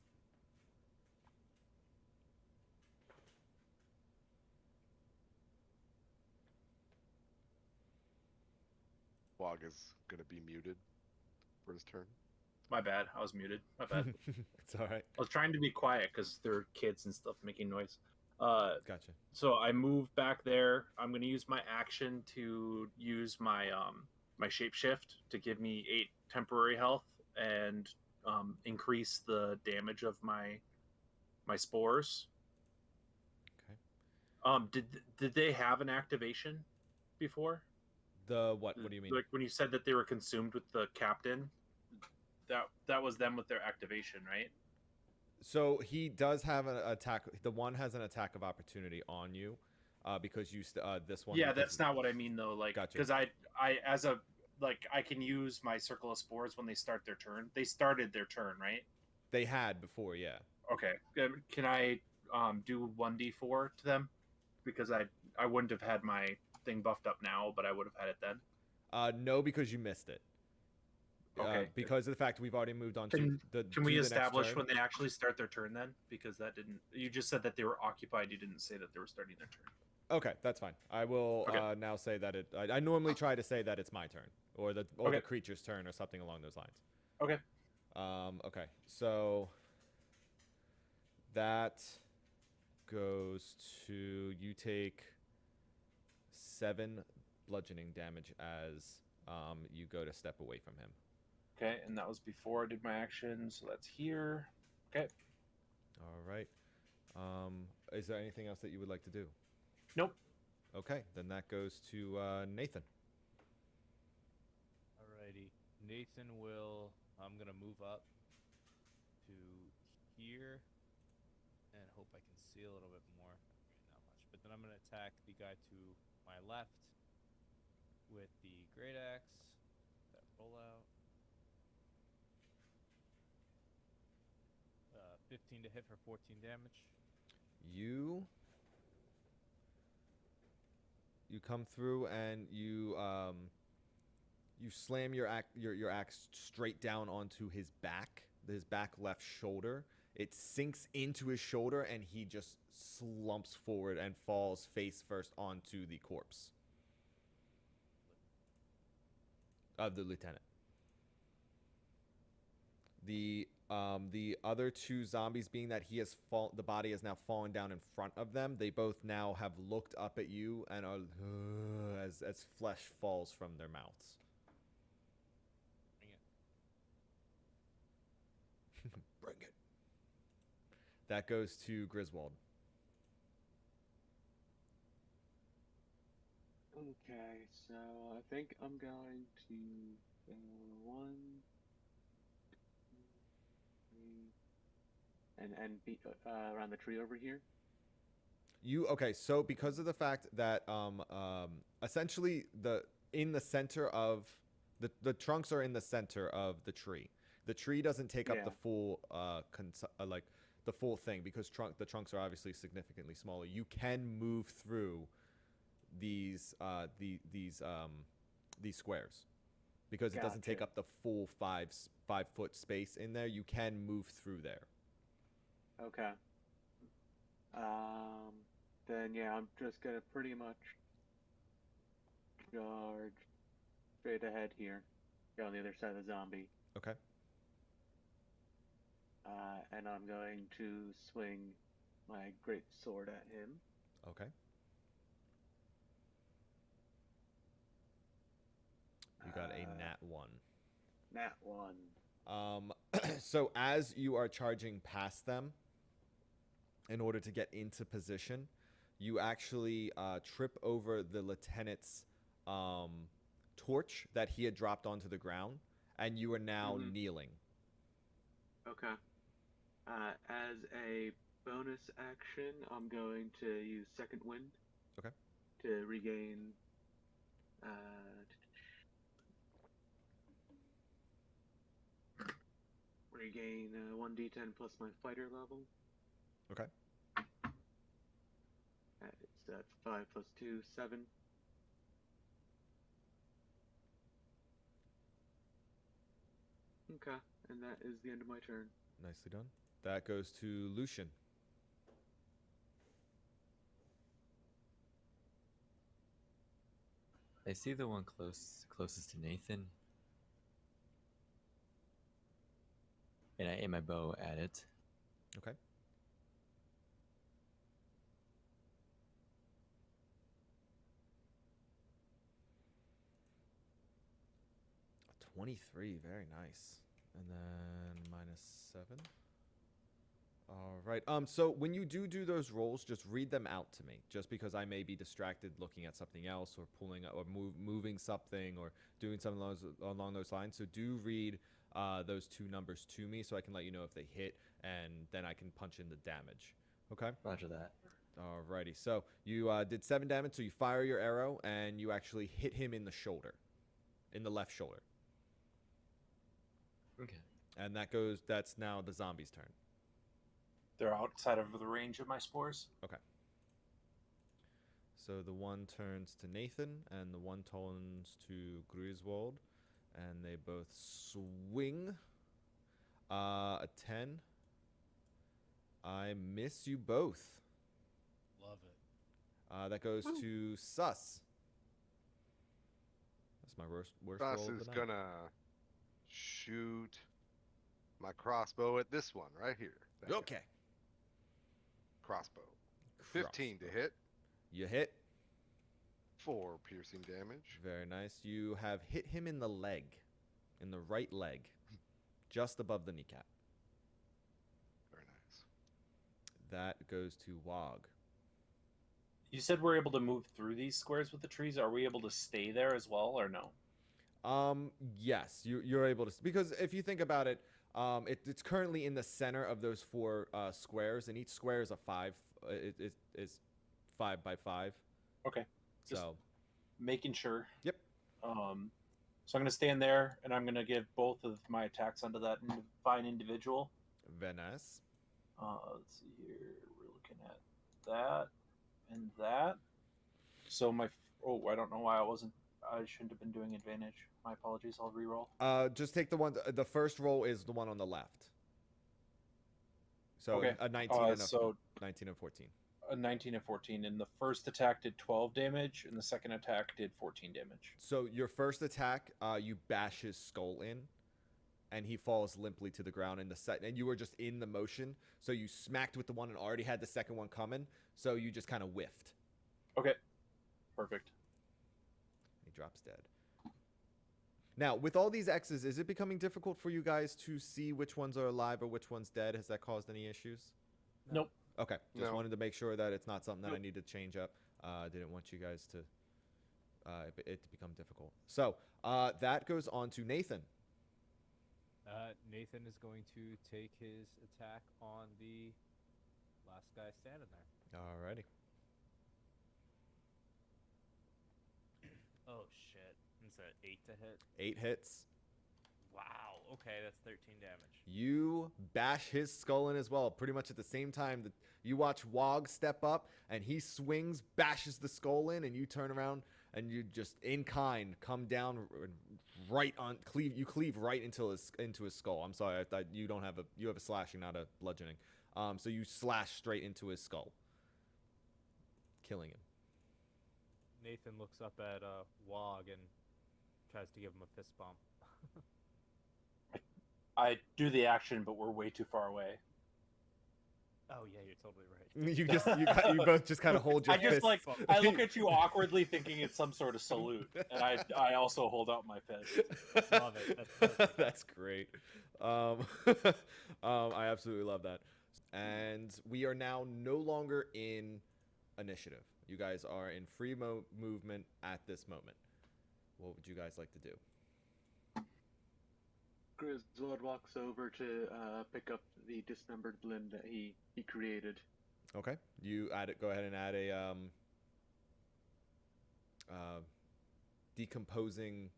Wog is gonna be muted for his turn. My bad. I was muted. My bad. It's all right. I was trying to be quiet because there are kids and stuff making noise. Gotcha. So I move back there. I'm going to use my action to use my my shapeshift to give me 8 temporary health and increase the damage of my spores. Okay. Did they have an activation before? The what? What do you mean? Like when you said that they were consumed with the captain, that was them with their activation, right? So he does have an attack. The one has an attack of opportunity on you, because you this one. Yeah, that's not what I mean though. Like, Gotcha. because I as a I can use my circle of spores when they start their turn. They started their turn, right? They had before, yeah. Okay. Can I do 1d4 to them? Because I wouldn't have had my thing buffed up now, but I would have had it then. No, because you missed it. Okay. Because of the fact we've already moved on to the. Can we to the next establish turn. when they actually start their turn then? Because that didn't. You just said that they were occupied. You didn't say that they were starting their turn. Okay, that's fine. I will now say that it. I normally try to say that it's my turn, or the creature's turn, or something along those lines. Okay. Okay. So that goes to you take 7 bludgeoning damage as you go to step away from him. Okay, and that was before I did my action, so that's here. Okay. All right. Is there anything else that you would like to do? Nope. Okay, then that goes to Nathan. Alrighty. Nathan will. I'm gonna move up to here and hope I can see a little bit more. Not much, but then I'm gonna attack the guy to my left with the great axe. That roll out. 15 to hit for 14 damage. You come through and you slam your axe straight down onto his back left shoulder. It sinks into his shoulder and he just slumps forward and falls face first onto the corpse of the lieutenant. The other two zombies, being that the body has now fallen down in front of them, they both now have looked up at you and are as flesh falls from their mouths. Bring it. Bring it. That goes to Griswold. Okay, so I think I'm going to go 1, 2, 3, and be around the tree over here. Okay, so because of the fact that essentially in the center of the trunks are in the center of the tree. The tree doesn't take up the full the full thing because the trunks are obviously significantly smaller. You can move through these squares because it doesn't take Gotcha. up the full 5-foot space in there. You can move through there. Okay. Then yeah, I'm just gonna pretty much charge straight ahead here. Go on the other side of the zombie. Okay. And I'm going to swing my great sword at him. Okay. You got a nat 1. Nat 1. So as you are charging past them, in order to get into position, you actually trip over the lieutenant's torch that he had dropped onto the ground, and you are now kneeling. Okay. As a bonus action, I'm going to use Second Wind. Okay. To regain. Regain 1d10 plus my fighter level. Okay. It's 5 plus 2, 7. Okay, and that is the end of my turn. Nicely done. That goes to Lucian. I see the one closest to Nathan. And I aim my bow at it. Okay. A 23, very nice. And then -7. All right. So when you do those rolls, just read them out to me. Just because I may be distracted looking at something else, or pulling or moving something, or doing something along those lines. So do read those two numbers to me, so I can let you know if they hit, and then I can punch in the damage. Okay. Roger that. Alrighty. So you did 7 damage. So you fire your arrow, and you actually hit him in the shoulder, in the left shoulder. Okay. And that's now the zombie's turn. They're outside of the range of my spores. Okay. So the one turns to Nathan, and the one turns to Griswold, and they both swing. A 10. I miss you both. Love it. That goes to Sus. That's my worst roll Sus of is the night. gonna shoot my crossbow at this one right here. That guy. Okay. Crossbow. 15 to hit. You hit. 4 piercing damage. Very nice. You have hit him in the leg, in the right leg, just above the kneecap. Very nice. That goes to Wog. You said we're able to move through these squares with the trees. Are we able to stay there as well, or no? Yes, you're able to, because if you think about it, it's currently in the center of those 4 squares, and each square is a 5. It is 5 by 5. Okay. Just So making sure. Yep. So I'm gonna stand there, and I'm gonna give both of my attacks onto that fine individual. Venice. Let's see here. We're looking at that and that. So I don't know why I shouldn't have been doing advantage. My apologies. I'll re-roll. Just take the one. The first roll is the one on the left. So Okay. a 19 and a So 19 and 14. a 19 and 14, and the first attack did 12 damage, and the second attack did 14 damage. So your first attack, you bash his skull in, and he falls limply to the ground. And you were just in the motion, so you smacked with the one and already had the second one coming. So you just kind of whiffed. Okay. Perfect. He drops dead. Now, with all these X's, is it becoming difficult for you guys to see which ones are alive or which one's dead? Has that caused any issues? Nope. Okay. Just No. wanted to make sure that it's not something that I Nope. need to change up. Didn't want you guys to it to become difficult. So that goes on to Nathan. Nathan is going to take his attack on the last guy standing there. Alrighty. Oh shit! Is that 8 to hit? 8 hits. Wow. Okay, that's 13 damage. You bash his skull in as well. Pretty much at the same time that you watch Wog step up and he swings, bashes the skull in, and you turn around and you just in kind come down right on cleave right into his skull. I'm sorry, I thought you have a slashing, not a bludgeoning. So you slash straight into his skull, killing him. Nathan looks up at Wog and tries to give him a fist bump. I do the action, but we're way too far away. Oh yeah, you're totally right. You both just kind of hold your I just fists. I look at you awkwardly, thinking it's some sort of salute, and I also hold out my fist. Love it. That's perfect. That's great. I absolutely love that. And we are now no longer in initiative. You guys are in free movement at this moment. What would you guys like to do? Griswold walks over to pick up the dismembered limb that he created. Okay. You add it. Go ahead and add a decomposing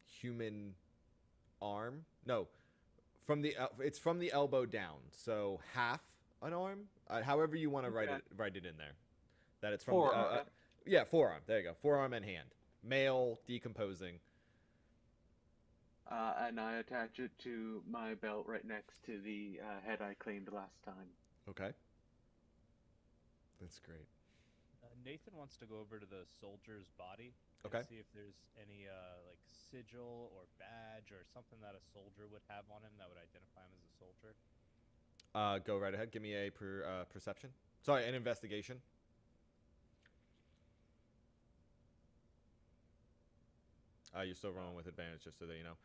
human arm. No, it's from the elbow down. So half an arm. However you want to write it in there. That it's from Forearm. yeah, forearm. There you go. Forearm and hand. Male decomposing. And I attach it to my belt right next to the head I claimed last time. Okay. That's great. Nathan wants to go over to the soldier's body and Okay. see if there's any like sigil or badge or something that a soldier would have on him that would identify him as a soldier. Go right ahead. Give me a perception. Sorry, an investigation. You're still rolling with advantage, just so that you know.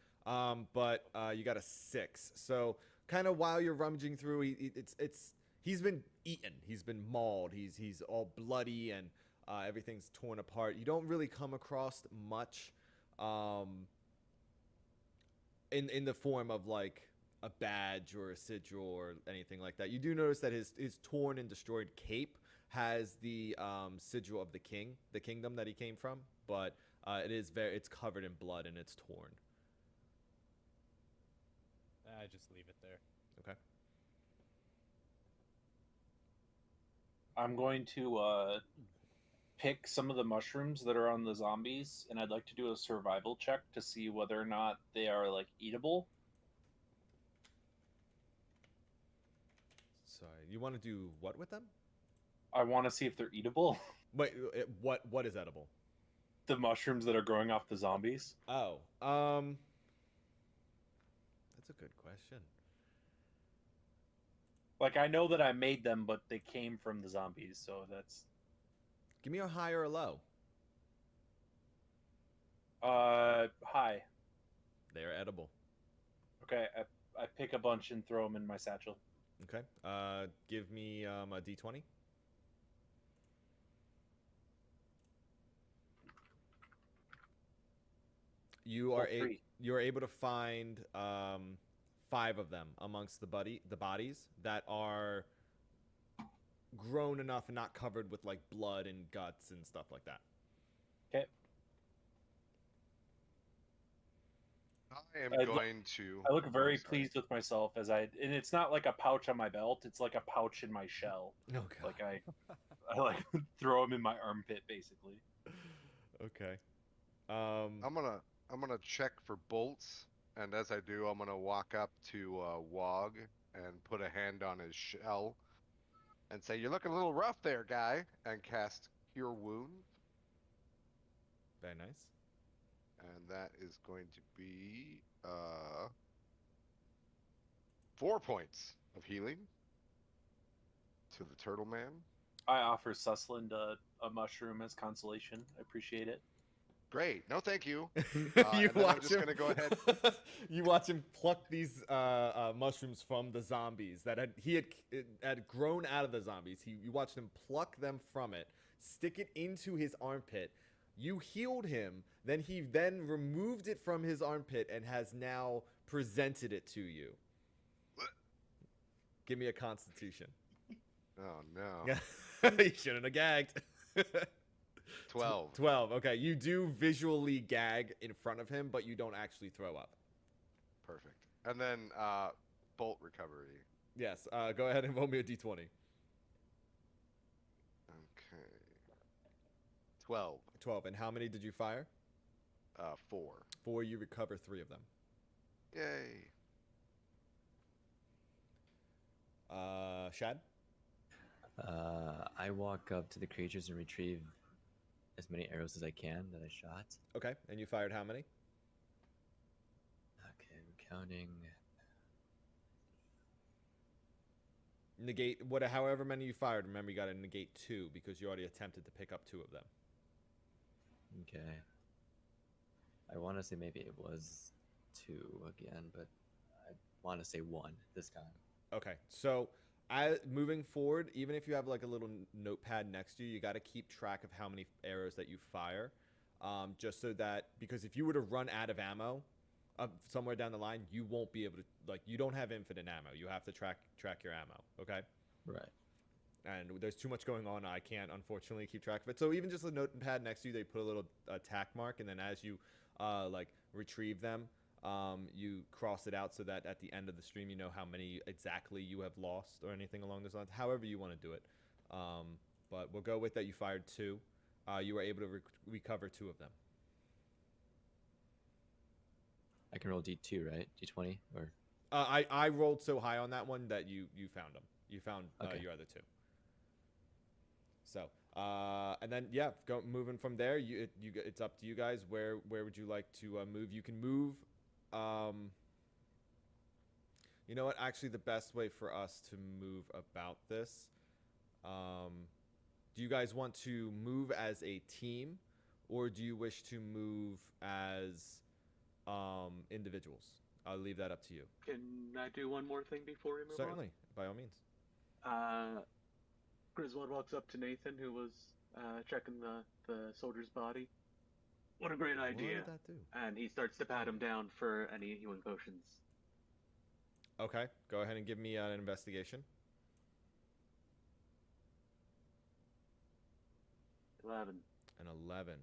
But you got a 6. So kind of while you're rummaging through, he's been eaten. He's been mauled. He's all bloody and everything's torn apart. You don't really come across much in the form of like a badge or a sigil or anything like that. You do notice that his torn and destroyed cape has the sigil of the kingdom that he came from, but it's covered in blood and it's torn. I just leave it there. Okay. I'm going to pick some of the mushrooms that are on the zombies, and I'd like to do a survival check to see whether or not they are like eatable. Sorry, you want to do what with them? I want to see if they're eatable. Wait, what is edible? The mushrooms that are growing off the zombies. Oh, that's a good question. Like, I know that I made them, but they came from the zombies, so that's... Give me a high or a low. Hi. They are edible. Okay, I pick a bunch and throw them in my satchel. Okay. Give me a d20. You Pull are three. able to find 5 of them amongst the bodies that are grown enough and not covered with like blood and guts and stuff like that. Okay. I am I look- going to. I look very sorry. pleased with myself and it's not like a pouch on my belt. It's like a pouch in my shell. Oh god. Like I like throw them in my armpit, basically. Okay. I'm gonna check for bolts, and as I do, I'm gonna walk up to Wog and put a hand on his shell, and say, "You're looking a little rough there, guy," and cast Cure Wound, Very nice. and that is going to be 4 points of healing to the Turtle Man. I offer Sussland a mushroom as consolation. I appreciate it. Great. No, thank you. You and then I'm watch just him. gonna go ahead. You watch him pluck these mushrooms from the zombies that had grown out of the zombies. You watched him pluck them from it, stick it into his armpit. You healed him. Then he removed it from his armpit and has now presented it to you. Give me a Constitution. Oh no. You shouldn't have gagged. 12. 12. Okay, you do visually gag in front of him, but you don't actually throw up. Perfect. And then bolt recovery. Yes. Go ahead and roll me a d20. Okay. 12. 12. And how many did you fire? 4. 4. You recover 3 of them. Yay. Shad? I walk up to the creatures and retrieve as many arrows as I can that I shot. Okay. And you fired how many? Okay, I'm counting. Negate however many you fired. Remember, you got to negate 2 because you already attempted to pick up 2 of them. Okay. I want to say maybe it was 2 again, but I want to say 1 this time. Okay. So, moving forward, even if you have like a little notepad next to you, you got to keep track of how many arrows that you fire, just so that, because if you were to run out of ammo somewhere down the line, you won't be able to, like, you don't have infinite ammo. You have to track your ammo. Okay. Right. And there's too much going on. I can't, unfortunately, keep track of it. So even just a notepad next to you, they put a little tack mark, and then as you like retrieve them, you cross it out so that at the end of the stream, you know how many exactly you have lost or anything along those lines. However you want to do it. But we'll go with that. You fired 2. You were able to recover 2 of them. I can roll D2, right? D20 or. I rolled so high on that one that you found them. You found Okay. your other 2. So, and then yeah, moving from there. It's up to you guys. Where would you like to move? You can move. You know what? Actually, the best way for us to move about this. Do you guys want to move as a team, or do you wish to move as individuals? I'll leave that up to you. Can I do one more thing before we move Certainly, by all means. on? Griswold walks up to Nathan, who was checking the soldier's body. What a great idea! What did that do? And he starts to pat him down for any healing potions. Okay, go ahead and give me an investigation. 11. An 11.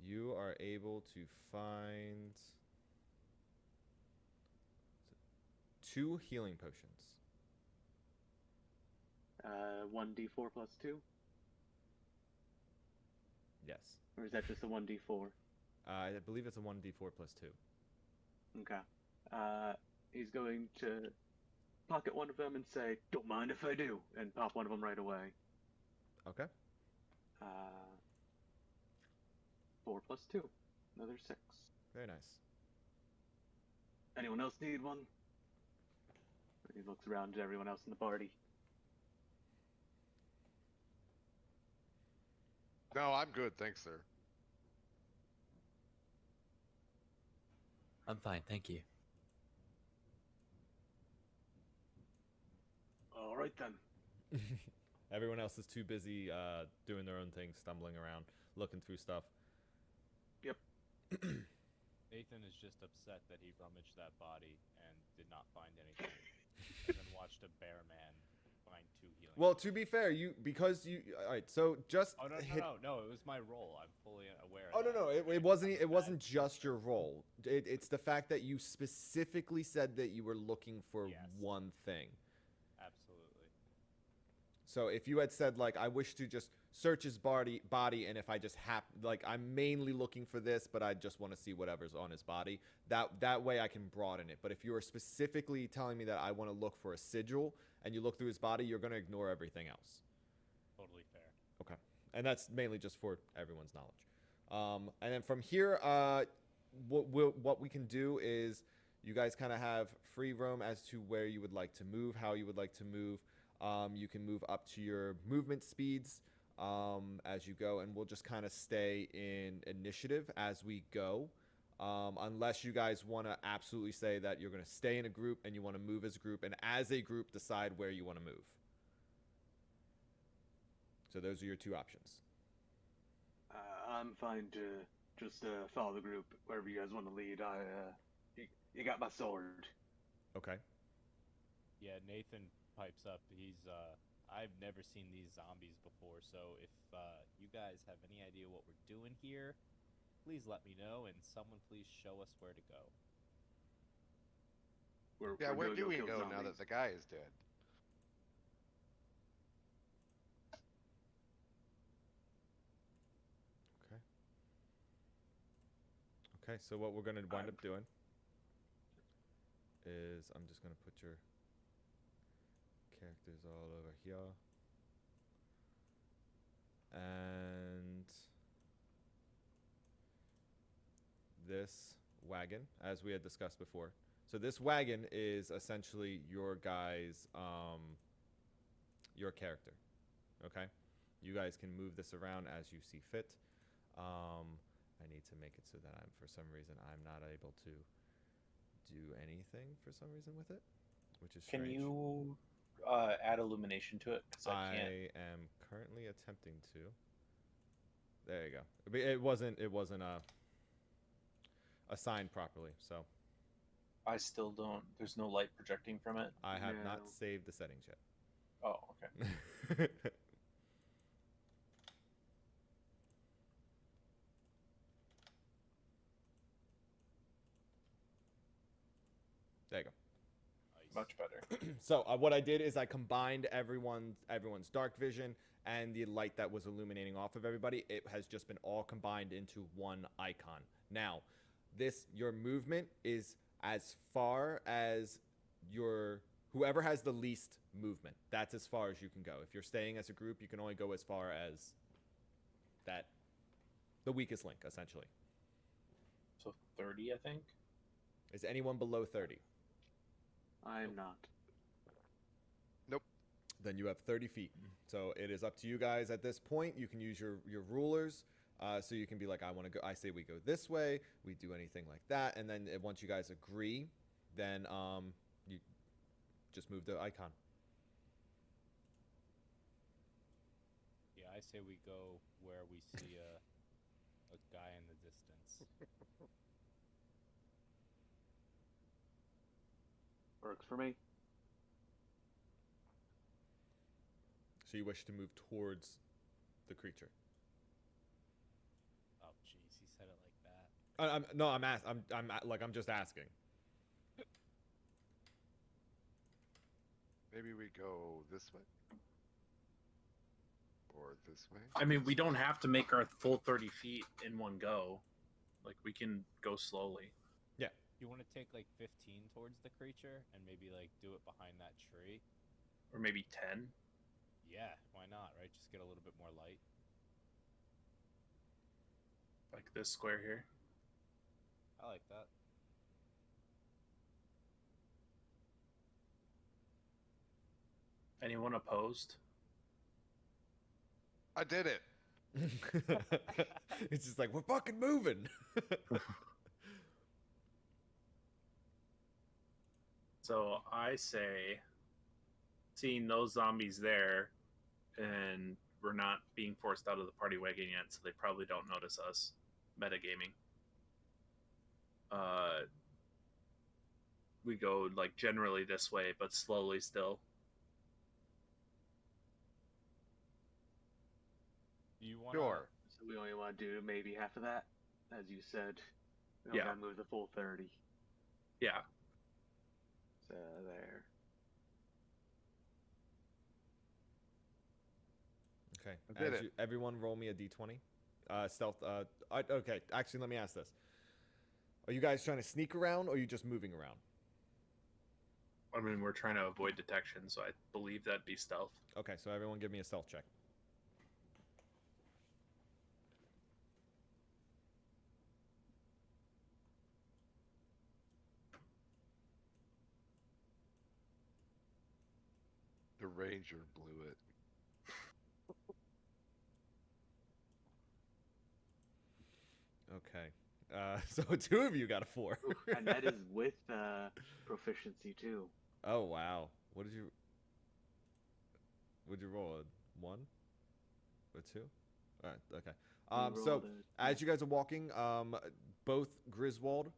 You are able to find 2 healing potions. 1d4 plus 2? Yes. Or is that just a 1d4? I believe it's a 1d4 plus 2. Okay. He's going to pocket one of them and say, "Don't mind if I do," and pop one of them right away. Okay. 4 plus 2. Another 6. Very nice. Anyone else need one? He looks around at everyone else in the party. No, I'm good, thanks, sir. I'm fine, thank you. All right then. Everyone else is too busy doing their own thing, stumbling around, looking through stuff. Yep. Nathan is just upset that he rummaged that body and did not find anything, and then watched a bear man find 2 healing. Well, to be fair, all right. So just Oh no, hit. no! It was my role. I'm fully aware. Oh of no, that. no, it wasn't. It wasn't just your role. It's the fact that you specifically said that you were looking for Yes. one thing. Absolutely. So if you had said like, I wish to just search his body, and if I just I'm mainly looking for this, but I just want to see whatever's on his body. That way I can broaden it. But if you are specifically telling me that I want to look for a sigil, and you look through his body, you're going to ignore everything else. Totally fair. Okay, and that's mainly just for everyone's knowledge. And then from here, what we can do is you guys kind of have free roam as to where you would like to move, how you would like to move. You can move up to your movement speeds as you go, and we'll just kind of stay in initiative as we go. Unless you guys want to absolutely say that you're going to stay in a group and you want to move as a group, and as a group decide where you want to move. So those are your two options. I'm fine to just follow the group wherever you guys want to lead. You got my sword. Okay. Yeah, Nathan pipes up. I've never seen these zombies before, so if you guys have any idea what we're doing here, please let me know, and someone please show us where to go. Where gonna do we kill go now zombies. that the guy is dead? Okay, so what we're going to wind up doing is I'm just going to put your characters all over here. And this wagon, as we had discussed before. So this wagon is essentially your guys' your character. Okay? You guys can move this around as you see fit. I need to make it so that for some reason, I'm not able to do anything for some reason with it, which is strange. Can you add illumination to it? Because I can't. I am currently attempting to. There you go. It wasn't assigned properly, so I still don't. There's no light projecting from it. I have not No. saved the settings yet. Oh, okay. There you go. Much better. So what I did is I combined everyone's dark vision and the light that was illuminating off of everybody. It has just been all combined into one icon. Now, your movement is as far as whoever has the least movement. That's as far as you can go. If you're staying as a group, you can only go as far as the weakest link, essentially. So 30, I think. Is anyone below 30? I'm not. Nope. Then you have 30 feet. So it is up to you guys at this point. You can use your rulers. So you can be like, I want to go. I say we go this way. We do anything like that. And then once you guys agree, then you just move the icon. Yeah, I say we go where we see a guy in the distance. Works for me. So you wish to move towards the creature. Oh, jeez, he said it like that. I'm just asking. Maybe we go this way? Or this way? I mean, we don't have to make our full 30 feet in one go. Like, we can go slowly. You want to take like 15 towards the creature and maybe like do it behind that tree? Or maybe 10. Yeah, why not, right? Just get a little bit more light. Like this square here. I like that. Anyone opposed? I did it. It's just like, we're fucking moving. So I say, seeing those zombies there, and we're not being forced out of the party wagon yet, so they probably don't notice us. Metagaming. We go like generally this way, but slowly still. Do you want to? Sure. So we only want to do maybe half of that, as you said. We don't Yeah. gotta move the full 30. Yeah. So there. Okay. I did it. Everyone roll me a d20. Stealth. Okay. Actually, let me ask this. Are you guys trying to sneak around, or are you just moving around? I mean, we're trying to avoid detection, so I believe that'd be stealth. Okay, so everyone give me a stealth check. The ranger blew it. Okay. So 2 of you got a 4. And that is with proficiency too. Oh wow. What did you roll? A 1? A 2? All right. Okay. You So rolled a- as you guys are walking, both Griswold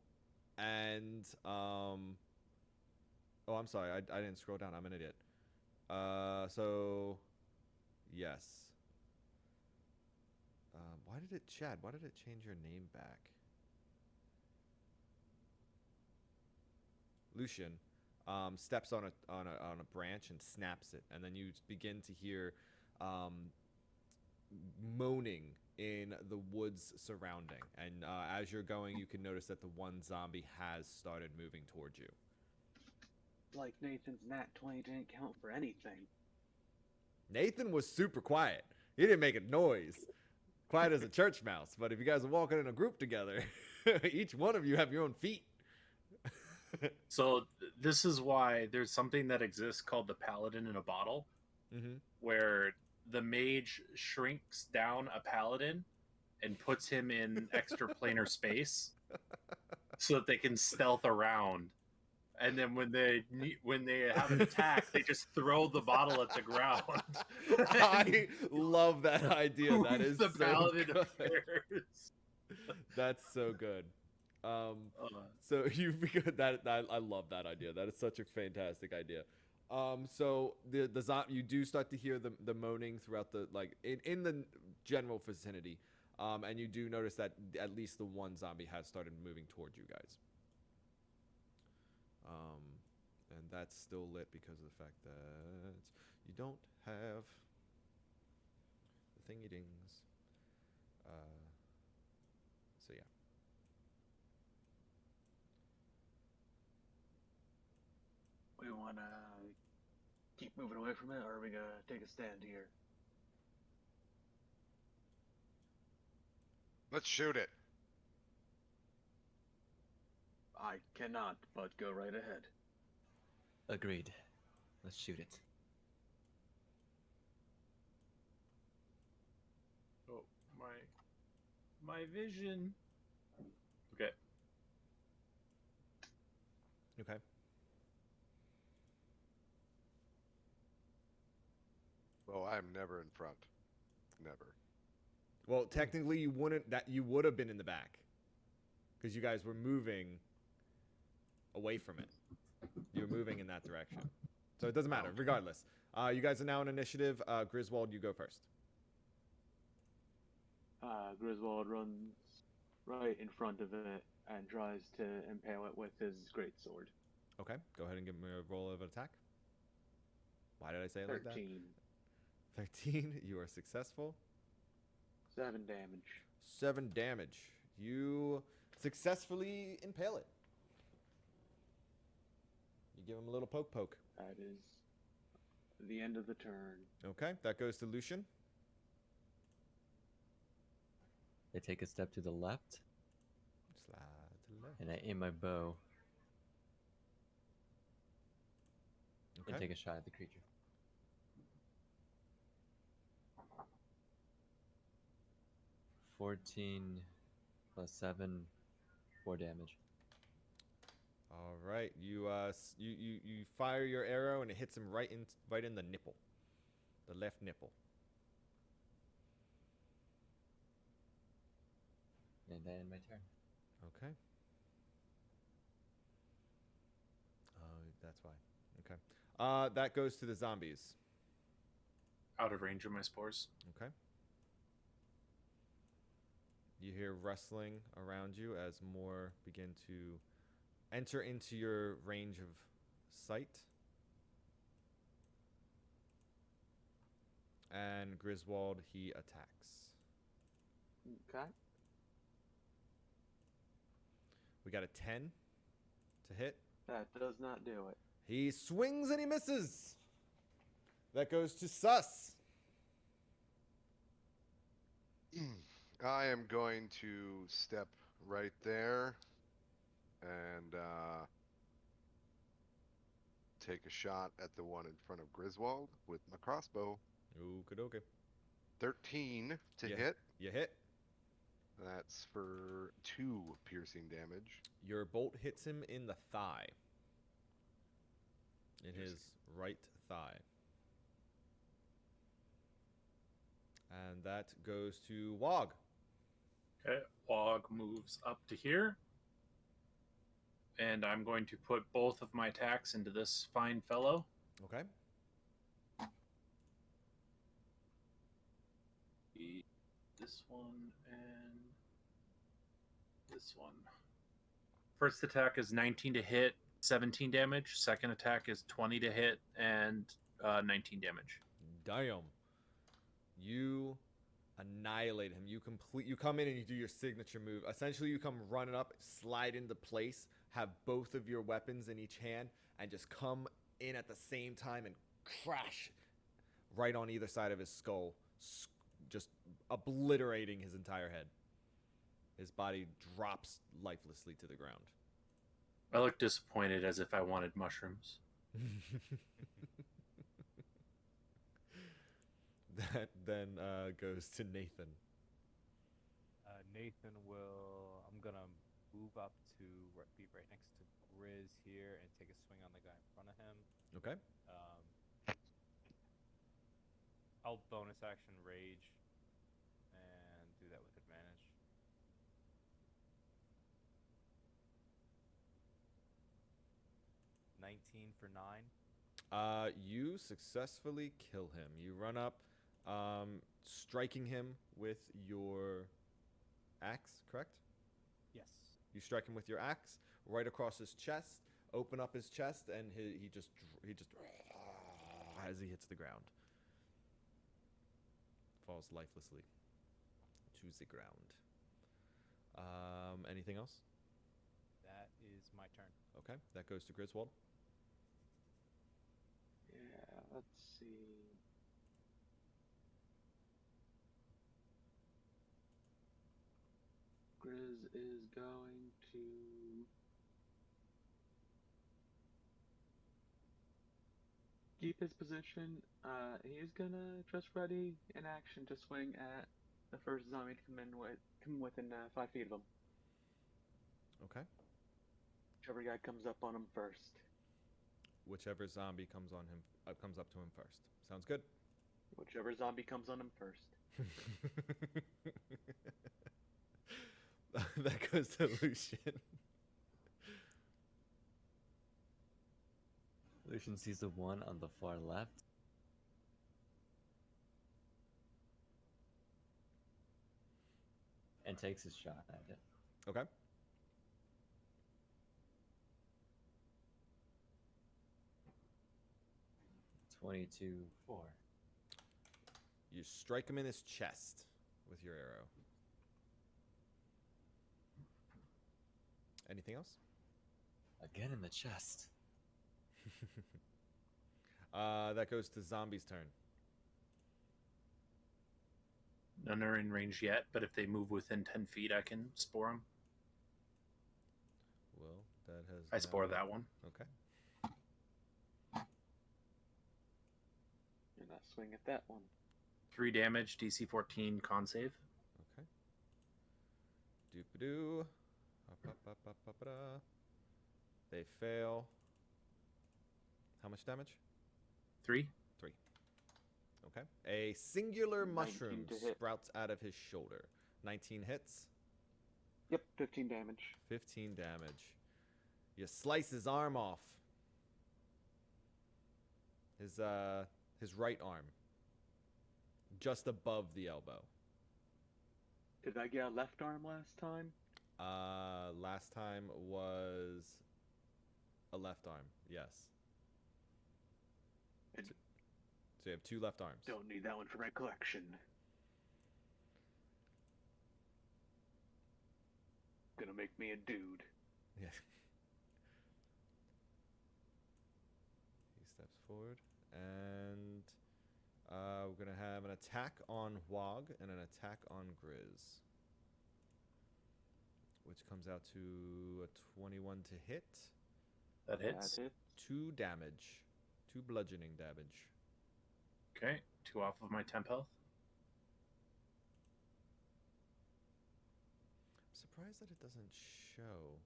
and oh, I'm sorry. I didn't scroll down. I'm an idiot. So yes. Why did it, Chad? Why did it change your name back? Lucian steps on a branch and snaps it, and then you begin to hear moaning in the woods surrounding. And as you're going, you can notice that the one zombie has started moving towards you. Like Nathan's nat 20 didn't count for anything. Nathan was super quiet. He didn't make a noise. Quiet as a church mouse. But if you guys are walking in a group together, each one of you have your own feet. So this is why there's something that exists called the paladin in a bottle, where the mage shrinks down a paladin and puts him in extraplanar space so that they can stealth around. And then when they have an attack, they just throw the bottle at the ground. I love that idea. That is the so paladin good. affairs. That's so good. So you that I love that idea. That is such a fantastic idea. So the you do start to hear the moaning throughout the in the general vicinity, and you do notice that at least the one zombie has started moving towards you guys. And that's still lit because of the fact that you don't have the thingy dings. So yeah. We want to keep moving away from it, or are we going to take a stand here? Let's shoot it. I cannot, but go right ahead. Agreed. Let's shoot it. Oh, my vision. Okay. Okay. Well, I'm never in front. Never. Well, technically, you would have been in the back, because you guys were moving away from it. You were moving in that direction, so it doesn't matter. Regardless, you guys are now in initiative. Griswold, you go first. Griswold runs right in front of it and tries to impale it with his greatsword. Okay, go ahead and give me a roll of attack. Why did I say it like that? 13. 13. You are successful. 7 damage. 7 damage. You successfully impale it. You give him a little poke. That is the end of the turn. Okay, that goes to Lucian. I take a step to the left, Slide to the left. and I aim my bow and Okay. take a shot at the creature. 14 plus 7, 4 damage. All right, you fire your arrow and it hits him right in the nipple, the left nipple. And then my turn. Okay. That's why. Okay. That goes to the zombies. Out of range of my spores. Okay. You hear rustling around you as more begin to enter into your range of sight. And Griswold, he attacks. Okay. We got a 10 to hit. That does not do it. He swings and he misses. That goes to Sus. I am going to step right there and take a shot at the one in front of Griswold with my crossbow. Okie 13 to Yeah. hit. You hit. That's for 2 piercing damage. Your bolt hits him in the thigh. In Piercing. his right thigh. And that goes to Wog. Okay, Wog moves up to here. And I'm going to put both of my attacks into this fine fellow. Okay. This one and this one. First attack is 19 to hit, 17 damage. Second attack is 20 to hit and 19 damage. Damn. You annihilate him. You come in and you do your signature move. Essentially, you come running up, slide into place, have both of your weapons in each hand, and just come in at the same time and crash right on either side of his skull, just obliterating his entire head. His body drops lifelessly to the ground. I look disappointed as if I wanted mushrooms. That then goes to Nathan. Nathan will. I'm gonna move up to be right next to Grizz here and take a swing on the guy in front of him. Okay. I'll bonus action rage and do that with advantage. $19 for 9. You successfully kill him. You run up, striking him with your axe, correct? Yes. You strike him with your axe right across his chest, open up his chest, and he just as he hits the ground, falls lifelessly to the ground. Anything else? That is my turn. Okay, that goes to Griswold. Yeah, let's see. Grizz is going to keep his position. He's gonna just ready in action to swing at the first zombie to come within 5 feet of him. Okay. Whichever guy comes up on him first. Whichever zombie comes up to him first. Sounds good. Whichever zombie comes on him first. That goes to Lucian. Lucian sees the one on the far left. And takes his shot at it. Okay. $22-4. You strike him in his chest with your arrow. Anything else? Again in the chest. That goes to Zombie's turn. None are in range yet, but if they move within 10 feet, I can spore them. Well, that has. I spore that one. Okay. And I swing at that one. 3 damage, DC 14, con save. Okay. Doop-a-doo. Up-up-up-up-up-da. They fail. How much damage? 3. Okay. A singular 19 mushroom to hit. sprouts out of his shoulder. 19 hits. Yep, 15 damage. 15 damage. You slice his arm off. His right arm. Just above the elbow. Did I get a left arm last time? Last time was a left arm. Yes. And So you have 2 left arms. don't need that one for my collection. Gonna make me a dude. Yeah. He steps forward, and we're gonna have an attack on Wog and an attack on Grizz, which comes out to a 21 to hit. That hits. That hit. 2 damage, 2 bludgeoning damage. Okay, 2 off of my temp health. I'm surprised that it doesn't show.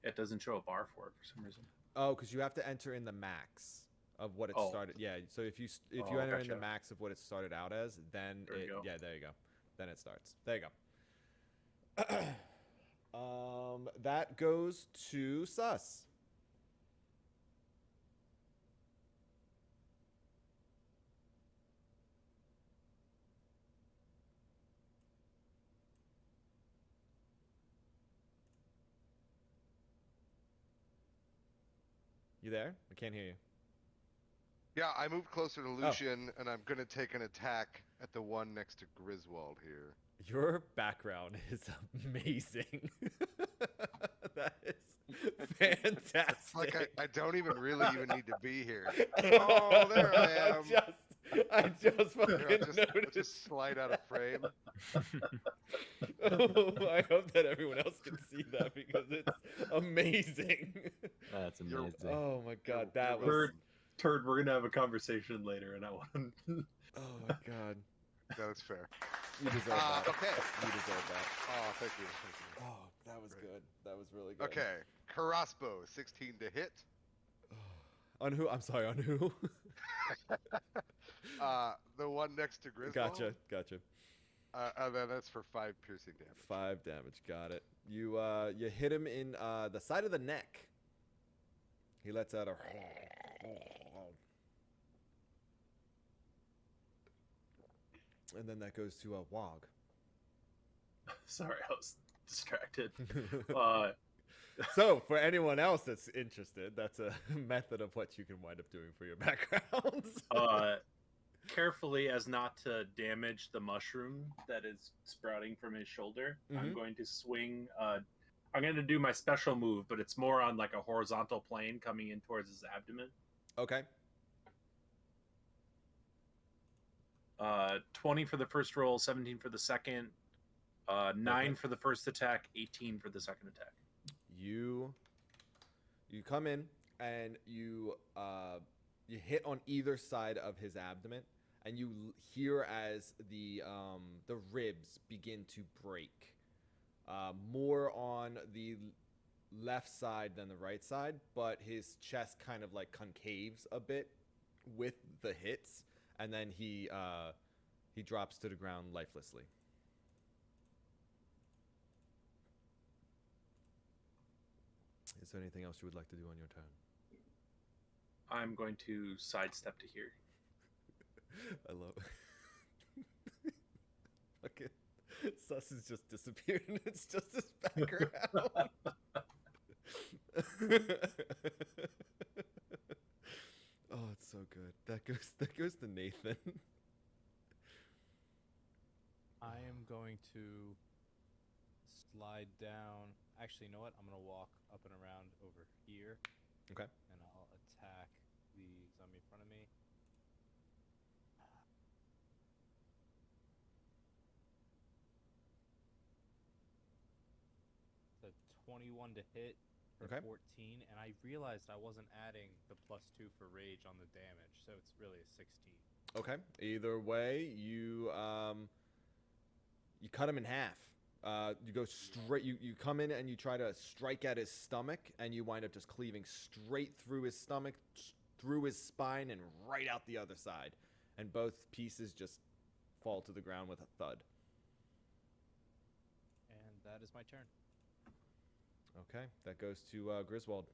It doesn't show a bar for it for some reason. Oh, because you have to enter in the max of what it Oh. started. Yeah, so if you Oh, enter in the gotcha. max of what it started out as, then There you go. yeah, there you go. Then it starts. There you go. That goes to Sus. You there? I can't hear you. Yeah, I moved closer to Lucian, and I'm gonna take an attack at the one next to Griswold here. Your background is amazing. That is fantastic. It's like I don't even really even need to be here. Oh, there I am. I just fucking Here, I'll noticed. just slide out of frame. Oh, I hope that everyone else can see that because it's amazing. That's You're- amazing. Oh my god, You're that was. Turd, Turd, we're gonna have a conversation later, and I want. Oh my god, That's fair. you deserve that. Okay. You deserve that. Oh, thank you. Thank you. Oh, that was Great. good. That was really good. Okay, Carraspo, 16 to hit. On who? I'm sorry. On who? The one next to Griswold. Gotcha. And then that's for 5 piercing damage. 5 damage. Got it. You hit him in the side of the neck. He lets out a. And then that goes to a Wog. Sorry, I was distracted. So, for anyone else that's interested, that's a method of what you can wind up doing for your backgrounds. Carefully as not to damage the mushroom that is sprouting from his shoulder, I'm Mhm. going to swing. I'm going to do my special move, but it's more on like a horizontal plane coming in towards his abdomen. Okay. 20 for the first roll, 17 for the second, 9 Okay. for the first attack, 18 for the second attack. You come in and you hit on either side of his abdomen, and you hear as the ribs begin to break, more on the left side than the right side, but his chest kind of like concaves a bit with the hits, and then he drops to the ground lifelessly. Is there anything else you would like to do on your turn? I'm going to sidestep to here. I love fucking Sus has just disappeared and it's just his background. Oh, it's so good. That goes to Nathan. I am going to slide down. Actually, you know what? I'm going to walk up and around over here. Okay. And I'll attack the zombie in front of me. The 21 to hit for Okay. 14, and I realized I wasn't adding the +2 for rage on the damage, so it's really a 16. Okay. Either way, you cut him in half, You go straight. You come in and you try to strike at his stomach, and you wind up just cleaving straight through his stomach, through his spine, and right out the other side. And both pieces just fall to the ground with a thud. And that is my turn. Okay, that goes to Griswold.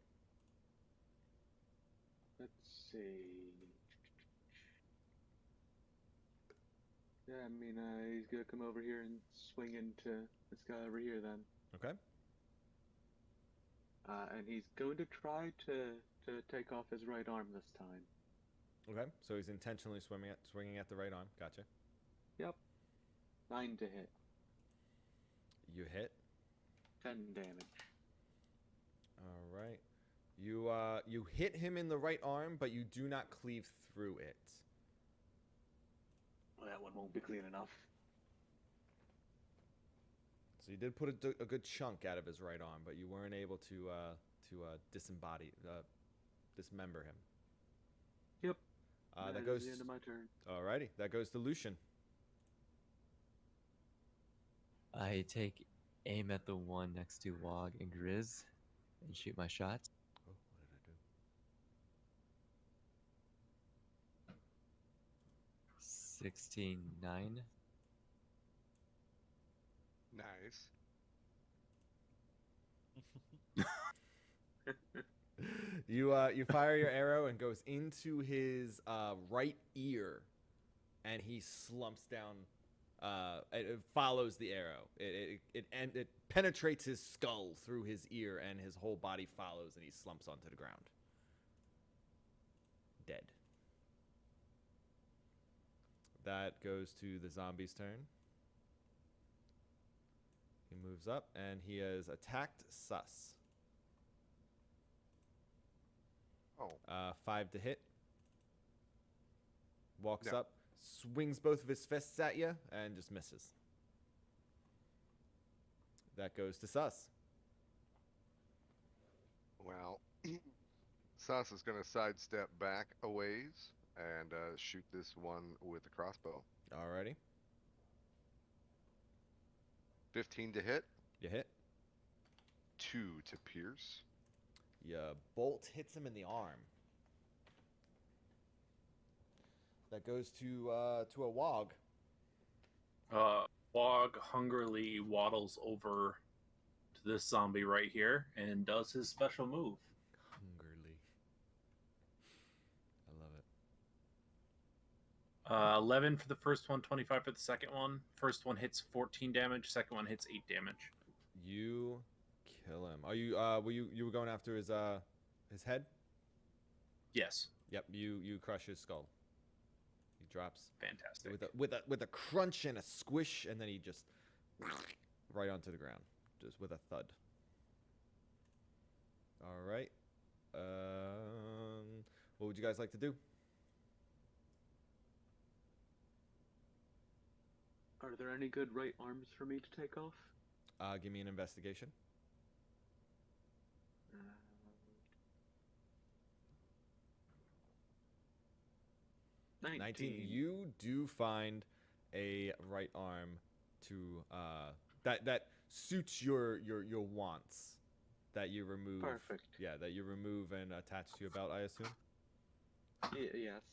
Let's see. Yeah, I mean, he's gonna come over here and swing into this guy over here then. Okay. And he's going to try to take off his right arm this time. Okay, so he's intentionally swinging at the right arm. Gotcha. Yep. 9 to hit. You hit. 10 damage. All right. You hit him in the right arm, but you do not cleave through it. Well, that one won't be clean enough. So you did put a good chunk out of his right arm, but you weren't able to dismember him. Yep. That is goes. the end of my turn. Alrighty, that goes to Lucian. I take aim at the one next to Wog and Grizz and shoot my shot. Oh, what did I do? 16-9. Nice. You fire your arrow and goes into his right ear, and he slumps down. It follows the arrow. It penetrates his skull through his ear, and his whole body follows, and he slumps onto the ground, dead. That goes to the zombie's turn. He moves up, and he has attacked Sus. Oh. 5 to hit. Walks No. up, swings both of his fists at you, and just misses. That goes to Sus. Well, Sas is going to sidestep back a ways and shoot this one with the crossbow. Alrighty. 15 to hit, You hit. 2 to pierce. Your bolt hits him in the arm. That goes to a Wog. Wog hungrily waddles over to this zombie right here and does his special move. Hungrily. I love it. 11 for the first one, 25 for the second one. First one hits 14 damage. Second one hits 8 damage. You kill him. Are you you were going after his head? Yes. Yep. You crush his skull. He drops Fantastic. with a crunch and a squish, and then he just right onto the ground, just with a thud. All right. What would you guys like to do? Are there any good right arms for me to take off? Give me an investigation. 19. You do find a right arm to that suits your wants, that you remove. Perfect. Yeah, that you remove and attach to your belt, I assume. Yes.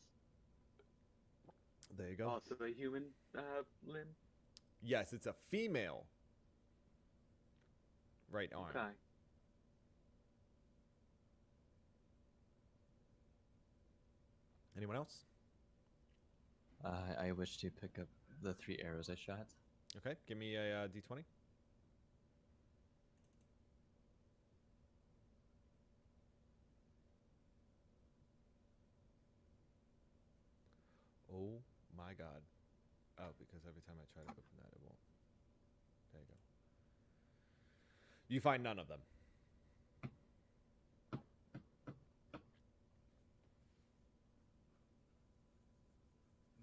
There you go. Also a human limb? Yes, it's a female right arm. Okay. Anyone else? I wish to pick up the 3 arrows I shot. Okay, give me a d20. Oh my god. Oh, because every time I try to open that, it won't. There you go. You find none of them.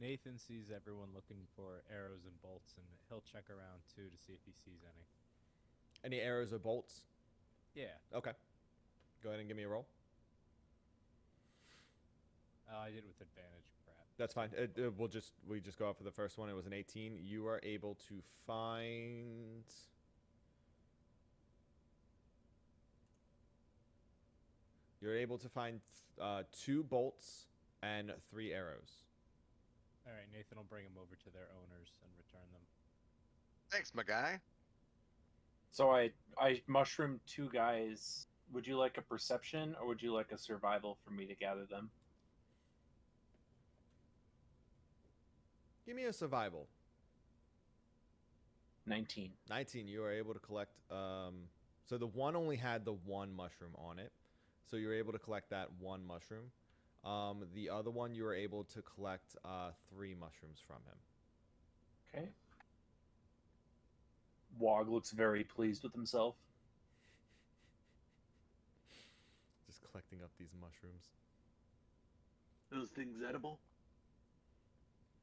Nathan sees everyone looking for arrows and bolts, and he'll check around too to see if he sees any. Any arrows or bolts? Yeah. Okay. Go ahead and give me a roll. I did with advantage, crap. That's fine. We just go out for the first one. It was an 18. You are able to find You're able to find 2 bolts and 3 arrows. All right, Nathan will bring them over to their owners and return them. Thanks, my guy. So I mushroomed 2 guys. Would you like a perception or would you like a survival for me to gather them? Give me a survival. 19. 19. You are able to collect. So the one only had the 1 mushroom on it. So you were able to collect that 1 mushroom. The other one you were able to collect 3 mushrooms from him. Okay. Wog looks very pleased with himself. Just collecting up these mushrooms. Those things edible?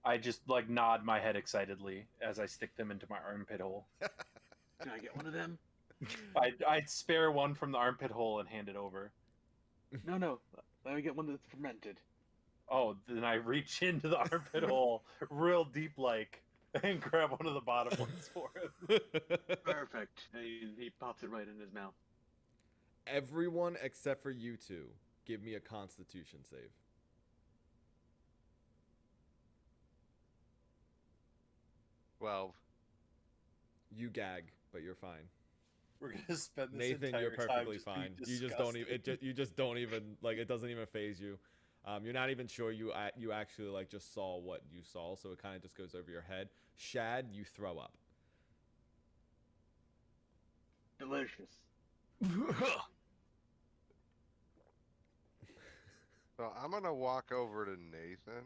I just like nod my head excitedly as I stick them into my armpit hole. Can I get one of them? I'd spare one from the armpit hole and hand it over. No. Let me get one that's fermented. Oh, then I reach into the armpit hole real deep like and grab one of the bottom ones for him. Perfect. And he pops it right in his mouth. Everyone except for you 2, give me a Constitution save. Well, You gag, but you're fine. We're gonna spend this Nathan, entire you're time perfectly just being fine. You just don't even. disgusted. You just don't even like. It doesn't even phase you. You're not even sure you actually like just saw what you saw, so it kind of just goes over your head. Shad, you throw up. Delicious. so I'm gonna walk over to Nathan,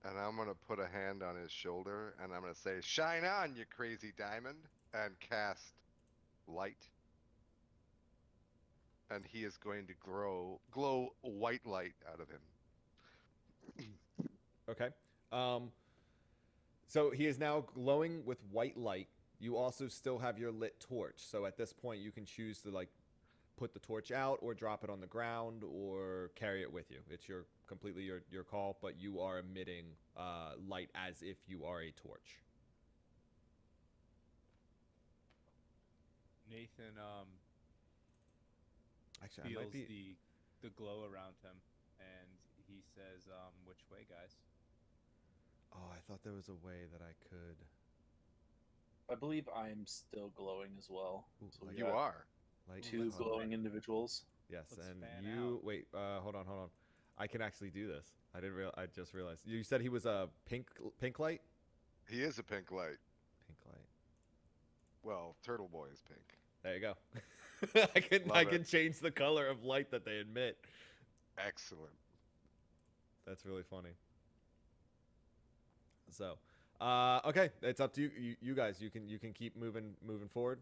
and I'm gonna put a hand on his shoulder, and I'm gonna say, "Shine on, you crazy diamond," and cast light. And he is going to glow white light out of him. Okay. So he is now glowing with white light. You also still have your lit torch. So at this point, you can choose to like put the torch out or drop it on the ground or carry it with you. It's completely your call, but you are emitting light as if you are a torch. Nathan Actually, I feels might be. the glow around him, and he says, "Which way, guys?" Oh, I thought there was a way that I could. I believe I'm still glowing as well. Ooh, So we You got are. Like 2 glowing individuals. Yes, Let's and fan you out. wait. Hold on. I can actually do this. I just realized. You said he was a pink light. He is a pink light. Pink light. Well, Turtle Boy is pink. There you go. I Love can it. change the color of light that they emit. Excellent. That's really funny. So, okay, it's up to you. You guys. You can keep moving forward.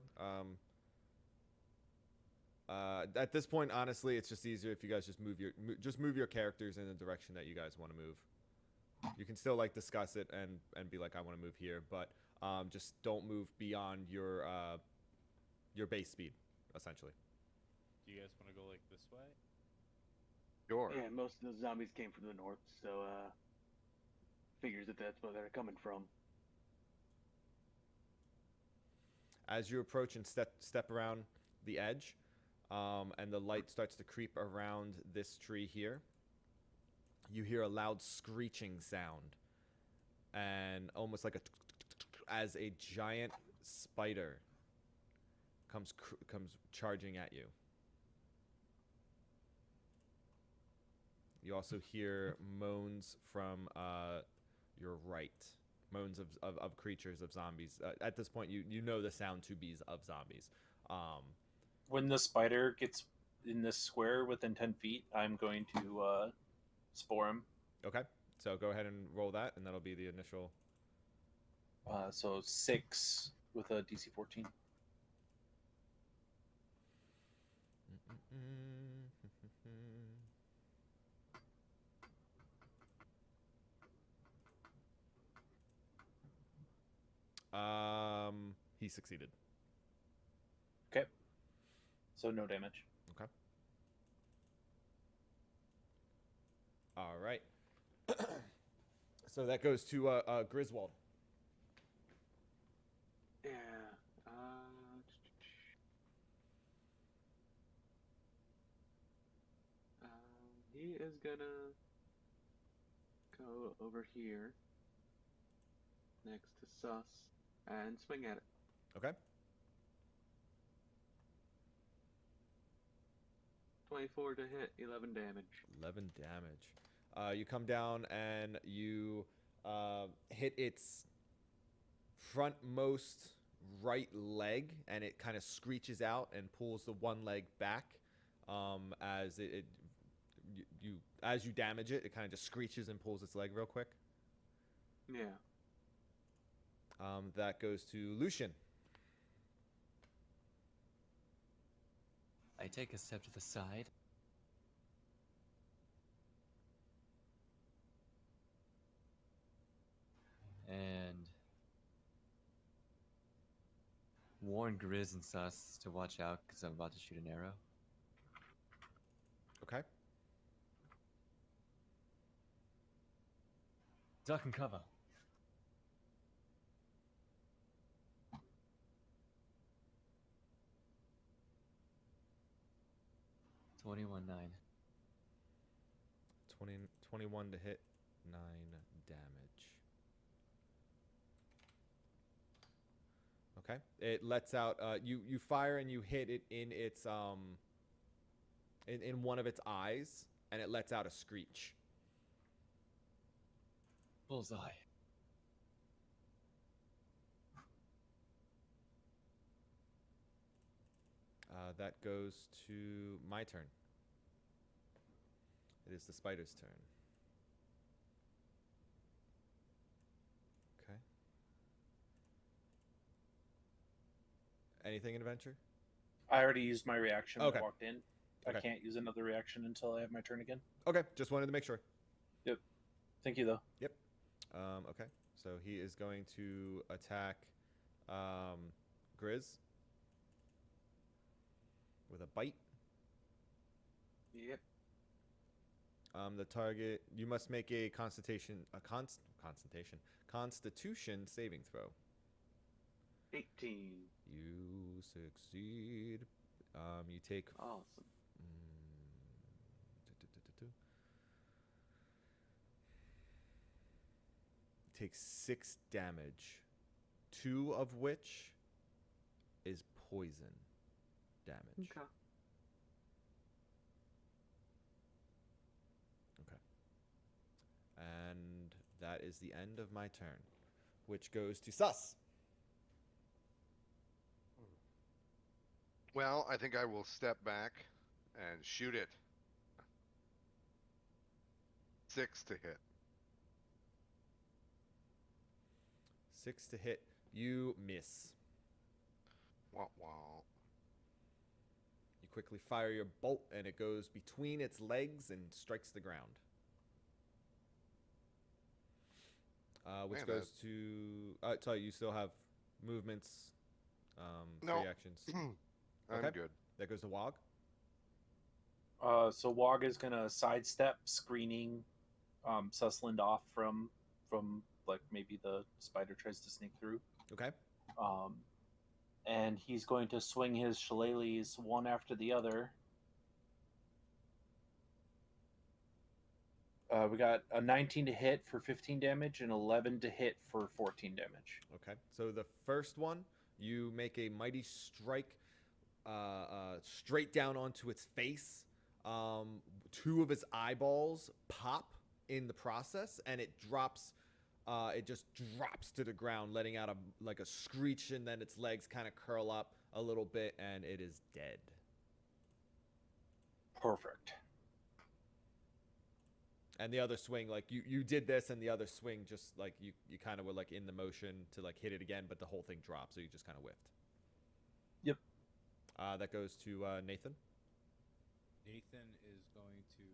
At this point, honestly, it's just easier if you guys just move your characters in the direction that you guys want to move. You can still like discuss it and be like, I want to move here, but just don't move beyond your base speed, essentially. Do you guys want to go like this way? Sure. Yeah, most of the zombies came from the north, so figures that that's where they're coming from. As you approach and step around the edge, and the light starts to creep around this tree here, you hear a loud screeching sound, and almost like as a giant spider comes charging at you. You also hear moans from your right. Moans of creatures, of zombies. At this point, you know the sound to be of zombies. When the spider gets in this square within 10 feet, I'm going to spore him. Okay, so go ahead and roll that, and that'll be the initial. So 6 with a DC 14. He succeeded. Okay. So no damage. Okay. All right. So that goes to Griswold. Yeah. gonna go over here next to Sus and swing at it. Okay. 24 to hit, 11 damage. 11 damage. You come down and you hit its frontmost right leg, and it kind of screeches out and pulls the one leg back. As as you damage it, it kind of just screeches and pulls its leg real quick. Yeah. That goes to Lucian. I take a step to the side. And warn Grizz and Sus to watch out because I'm about to shoot an arrow. Okay. Duck and cover. $21.9. 21 to hit, 9 damage. Okay. It lets out. You fire and you hit it in its in one of its eyes, and it lets out a screech. Bullseye. That goes to my turn. It is the spider's turn. Okay. Anything in adventure? I already used my reaction when Okay. I walked in. I Okay. can't use another reaction until I have my turn again. Okay, just wanted to make sure. Thank you, though. Yep. Okay, so he is going to attack Grizz with a bite. Yep. The target, you must make a Constitution saving throw. 18. You succeed. You take Awesome. Take 6 damage, 2 of which is poison damage. Okay. And that is the end of my turn, which goes to Sus. Well, I think I will step back and shoot it. 6 to hit. 6 to hit. You miss. Wah, wah. You quickly fire your bolt, and it goes between its legs and strikes the ground. Which Man, goes to... sorry, you still have movements, No. 3 actions. I'm Okay. good. That goes to Wog. So Wog is gonna sidestep, screening Susland off from like maybe the spider tries to sneak through. Okay. And he's going to swing his shillelaghs one after the other. We got a 19 to hit for 15 damage and 11 to hit for 14 damage. Okay. So the first one, you make a mighty strike straight down onto its face. 2 of its eyeballs pop in the process, and it drops. It just drops to the ground, letting out a screech, and then its legs kind of curl up a little bit, and it is dead. Perfect. And the other swing, like you did this, and the other swing, just like you kind of were like in the motion to like hit it again, but the whole thing dropped, so you just kind of whiffed. Yep. That goes to Nathan. Nathan is going to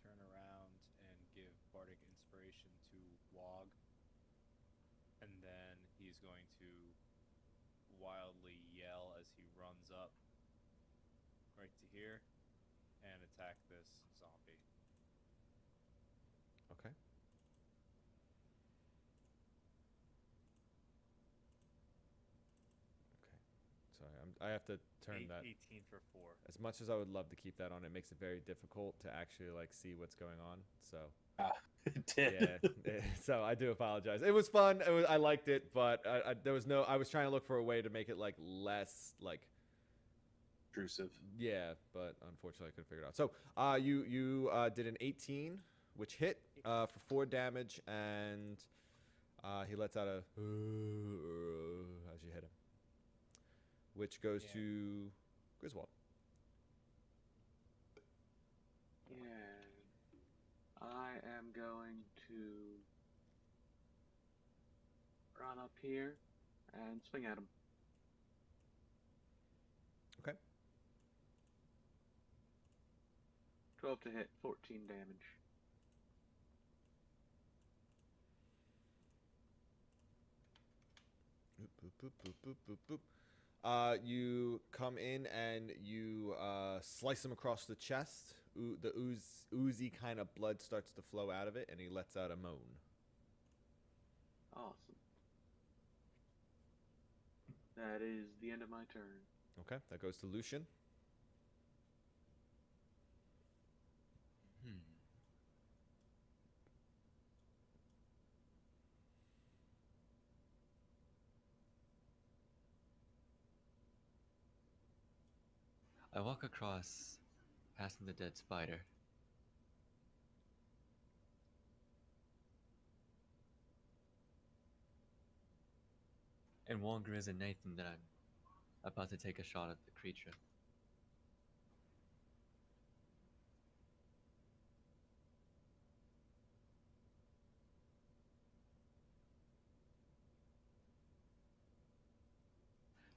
turn around and give Bardic Inspiration to Wog. And then he's going to wildly yell as he runs up right to here and attack this zombie. Okay. Okay. Sorry, I have to turn that. 18 for 4. As much as I would love to keep that on, it makes it very difficult to actually like see what's going on. So It did. yeah, so I do apologize. It was fun. I liked it, but there was no. I was trying to look for a way to make it like less like. Intrusive. Yeah, but unfortunately I couldn't figure it out. So you did an 18, which hit for 4 damage, and he lets out a as you hit him, which goes Yeah. to Griswold. Yeah. I am going to run up here and swing at him. Okay. 12 to hit, 14 damage. Boop, boop, boop, boop, boop, boop, boop. You come in and you slice him across the chest. The oozy kind of blood starts to flow out of it, and he lets out a moan. Awesome. That is the end of my turn. Okay, that goes to Lucian. I walk across, passing the dead spider. And warn Grizz and Nathan that I'm about to take a shot at the creature.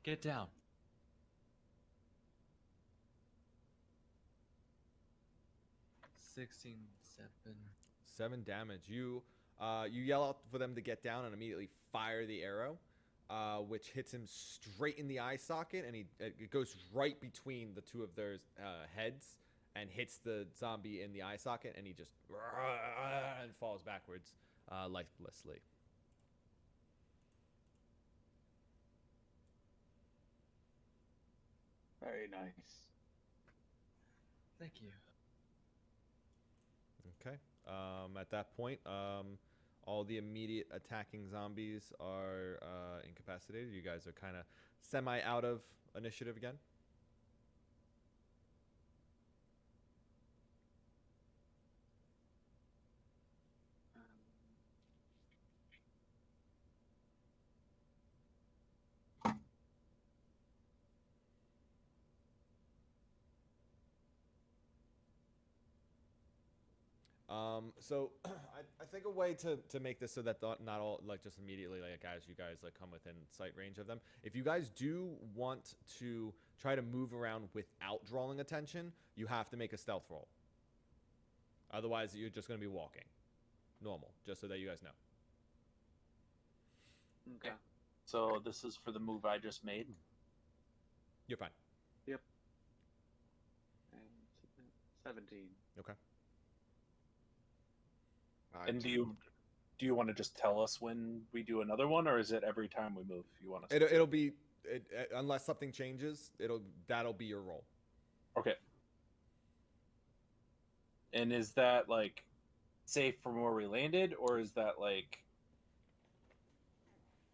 Get down. 16, 7. 7 damage. You yell out for them to get down and immediately fire the arrow, which hits him straight in the eye socket, and it goes right between the two of their heads and hits the zombie in the eye socket, and he just and falls backwards lifelessly. Very nice. Thank you. Okay. At that point, all the immediate attacking zombies are incapacitated. You guys are kind of semi out of initiative again. So I think a way to make this so that not all like just immediately like as you guys like come within sight range of them. If you guys do want to try to move around without drawing attention, you have to make a stealth roll. Otherwise, you're just going to be walking normal, just so that you guys know. Okay. So this is for the move I just made. You're fine. Yep. And 17. Okay. And do you want to just tell us when we do another one, or is it every time we move? You want us? It'll be unless something changes. That'll be your roll. Okay. And is that like safe from where we landed, or is that like?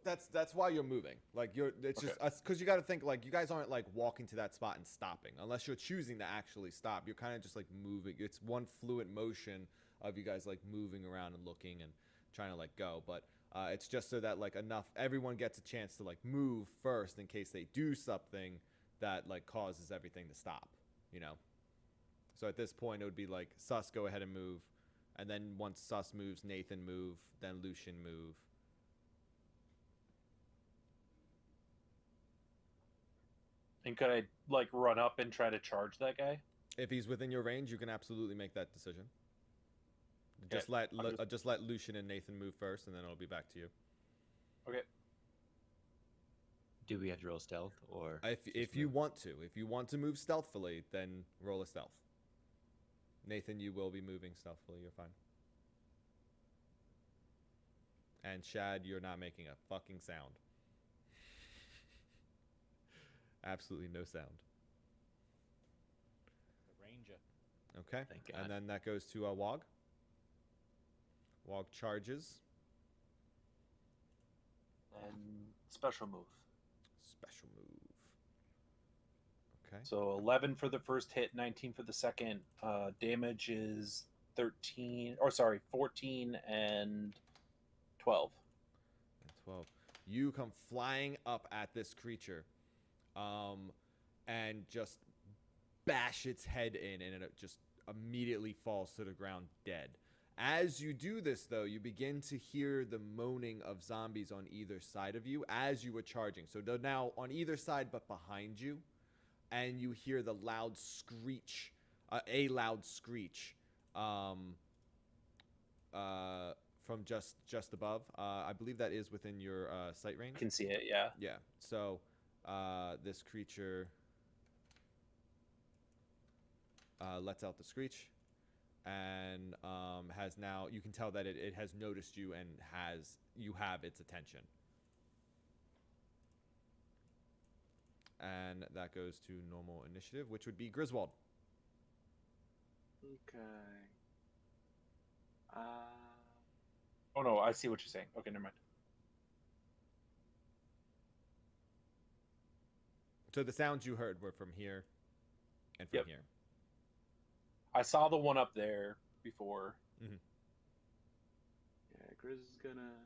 That's why you're moving. Like it's Okay. just because you got to think like you guys aren't like walking to that spot and stopping unless you're choosing to actually stop. You're kind of just like moving. It's one fluid motion of you guys like moving around and looking and trying to like go. But it's just so that like everyone gets a chance to like move first in case they do something that like causes everything to stop. You know. So at this point it would be like Sus go ahead and move, and then once Sus moves, Nathan move, then Lucian move. And could I like run up and try to charge that guy? If he's within your range, you can absolutely make that decision. Okay, Just let Lucian and Nathan move first, and then it'll be back to you. Okay. Do we have to roll stealth or? If you want to move stealthily, then roll a stealth. Nathan, you will be moving stealthily. You're fine. And Shad, you're not making a fucking sound. Absolutely no sound. The ranger. Okay. Thank God. And then that goes to Wog. Wog charges. And special move. Special move. Okay. So 11 for the first hit, 19 for the second. Damage is 14 and 12. And 12. You come flying up at this creature, and just bash its head in, and it just immediately falls to the ground dead. As you do this, though, you begin to hear the moaning of zombies on either side of you as you were charging. So they're now on either side but behind you, and you hear the loud screech, a loud screech, from just above. I believe that is within your sight range. You can see it, yeah. Yeah. So this creature lets out the screech, and has now, you can tell that it has noticed you and you have its attention. And that goes to normal initiative, which would be Griswold. Okay. Oh no, I see what you're saying. Okay, never mind. So the sounds you heard were from here and from Yep. here. I saw the one up there before. Yeah, Grizz is gonna.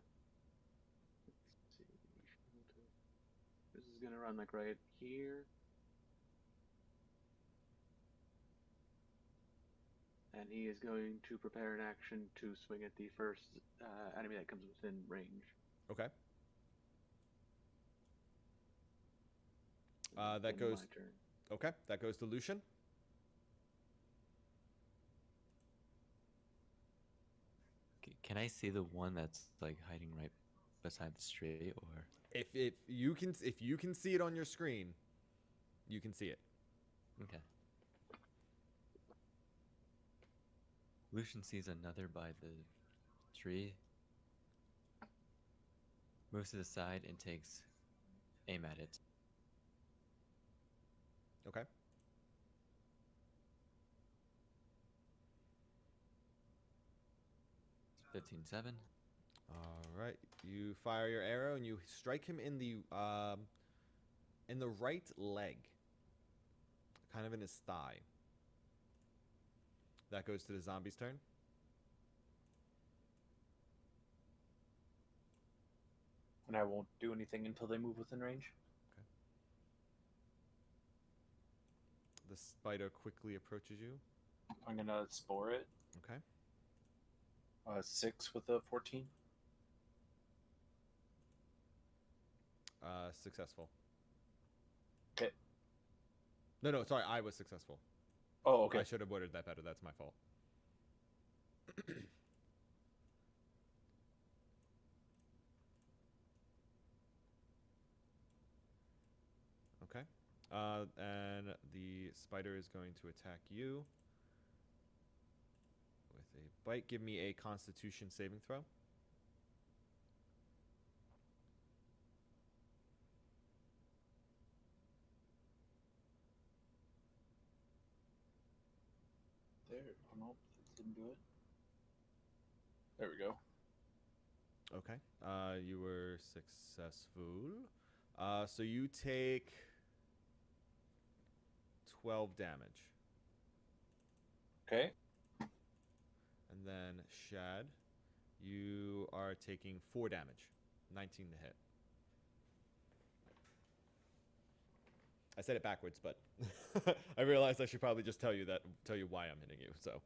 Let's see. Grizz is gonna run like right here. And he is going to prepare an action to swing at the first enemy that comes within range. Okay. And That then goes. my turn. Okay, that goes to Lucian. Can I see the one that's like hiding right beside the street, or? If you can see it on your screen, you can see it. Okay. Lucian sees another by the tree, moves to the side, and takes aim at it. Okay. It's 15-7. All right. You fire your arrow and you strike him in the right leg, kind of in his thigh. That goes to the zombie's turn. And I won't do anything until they move within range. The spider quickly approaches you. I'm gonna spore it. Okay. 6 with a 14. Successful. Okay. No, sorry, I was successful. Oh, okay. I should have worded that better. That's my fault. Okay. And the spider is going to attack you with a bite. Give me a Constitution saving throw. There. Oh, no, that didn't do it. There we go. Okay. You were successful. So you take 12 damage. Okay. And then Shad, you are taking 4 damage. 19 to hit. I said it backwards, but I realized I should probably just tell you why I'm hitting you. So,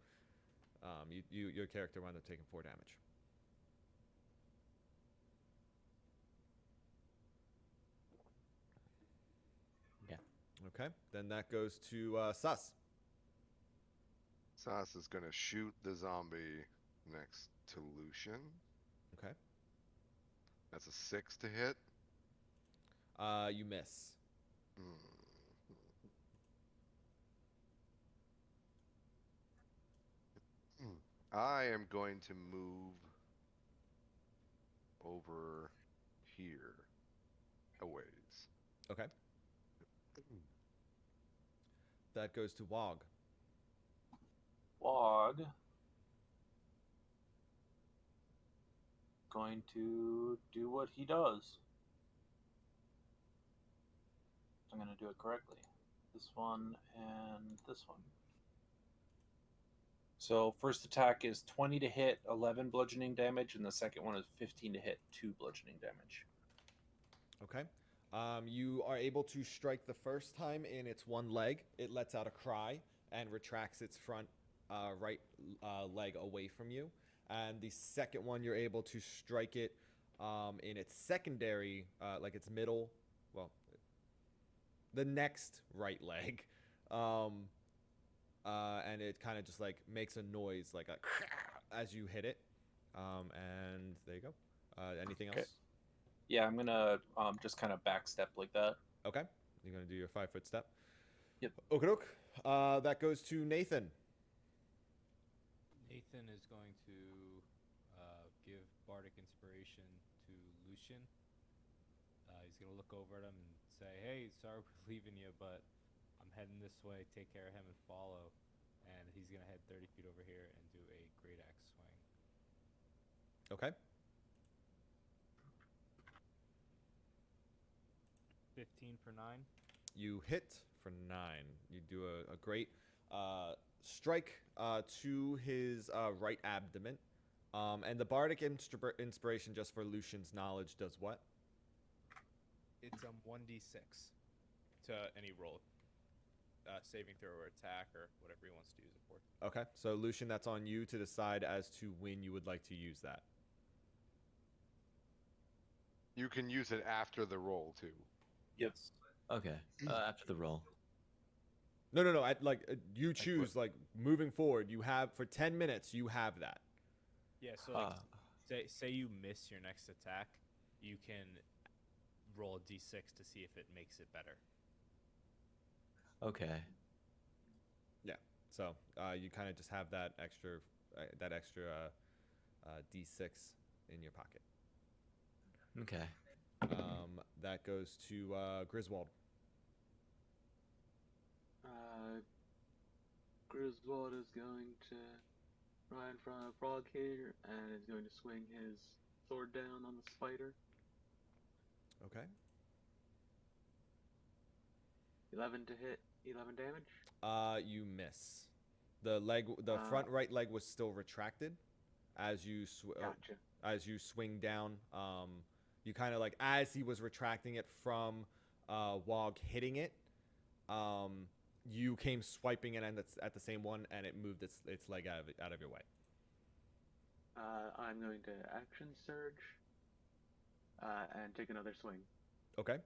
your character wound up taking 4 damage. Yeah. Okay, then that goes to Sus. Sas is gonna shoot the zombie next to Lucian. Okay. That's a 6 to hit. You miss. I am going to move over here a ways. Okay. That goes to Wog. Wog going to do what he does. I'm going to do it correctly. This one and this one. So first attack is 20 to hit, 11 bludgeoning damage, and the second one is 15 to hit, 2 bludgeoning damage. Okay. You are able to strike the first time in its one leg. It lets out a cry and retracts its front right leg away from you. And the second one, you're able to strike it in its secondary, like its middle, well, the next right leg. And it kind of just like makes a noise like a as you hit it. And there you go. Anything else? Okay. Yeah, I'm gonna just kind of backstep like that. Okay. You're gonna do your 5-foot step. Yep. Okey-doke. That goes to Nathan. Nathan is going to give Bardic Inspiration to Lucian. He's going to look over at him and say, hey, sorry we're leaving you, but I'm heading this way. Take care of him and follow. And he's going to head 30 feet over here and do a Great Axe swing. Okay. 15 for 9. You hit for 9. You do a great strike to his right abdomen. And the Bardic Inspiration, just for Lucian's knowledge, does what? It's 1d6 to any roll, saving throw or attack or whatever he wants to use it for. Okay, so Lucian, that's on you to decide as to when you would like to use that. You can use it after the roll too. Yep. Okay. After the roll. No. You choose. Like moving forward, you have for 10 minutes. You have that. Yeah, so like, say you miss your next attack, you can roll a d6 to see if it makes it better. Okay. Yeah. So you kind of just have that extra d6 in your pocket. Okay. That goes to Griswold. Griswold is going to run in front of Frog here and is going to swing his sword down on the spider. Okay. 11 to hit, 11 damage. You miss. The front right leg was still retracted as you Gotcha. as you swing down. You kind of like as he was retracting it from Wog hitting it. You came swiping it at the same one, and it moved its leg out of your way. I'm going to action surge and take another swing. Okay.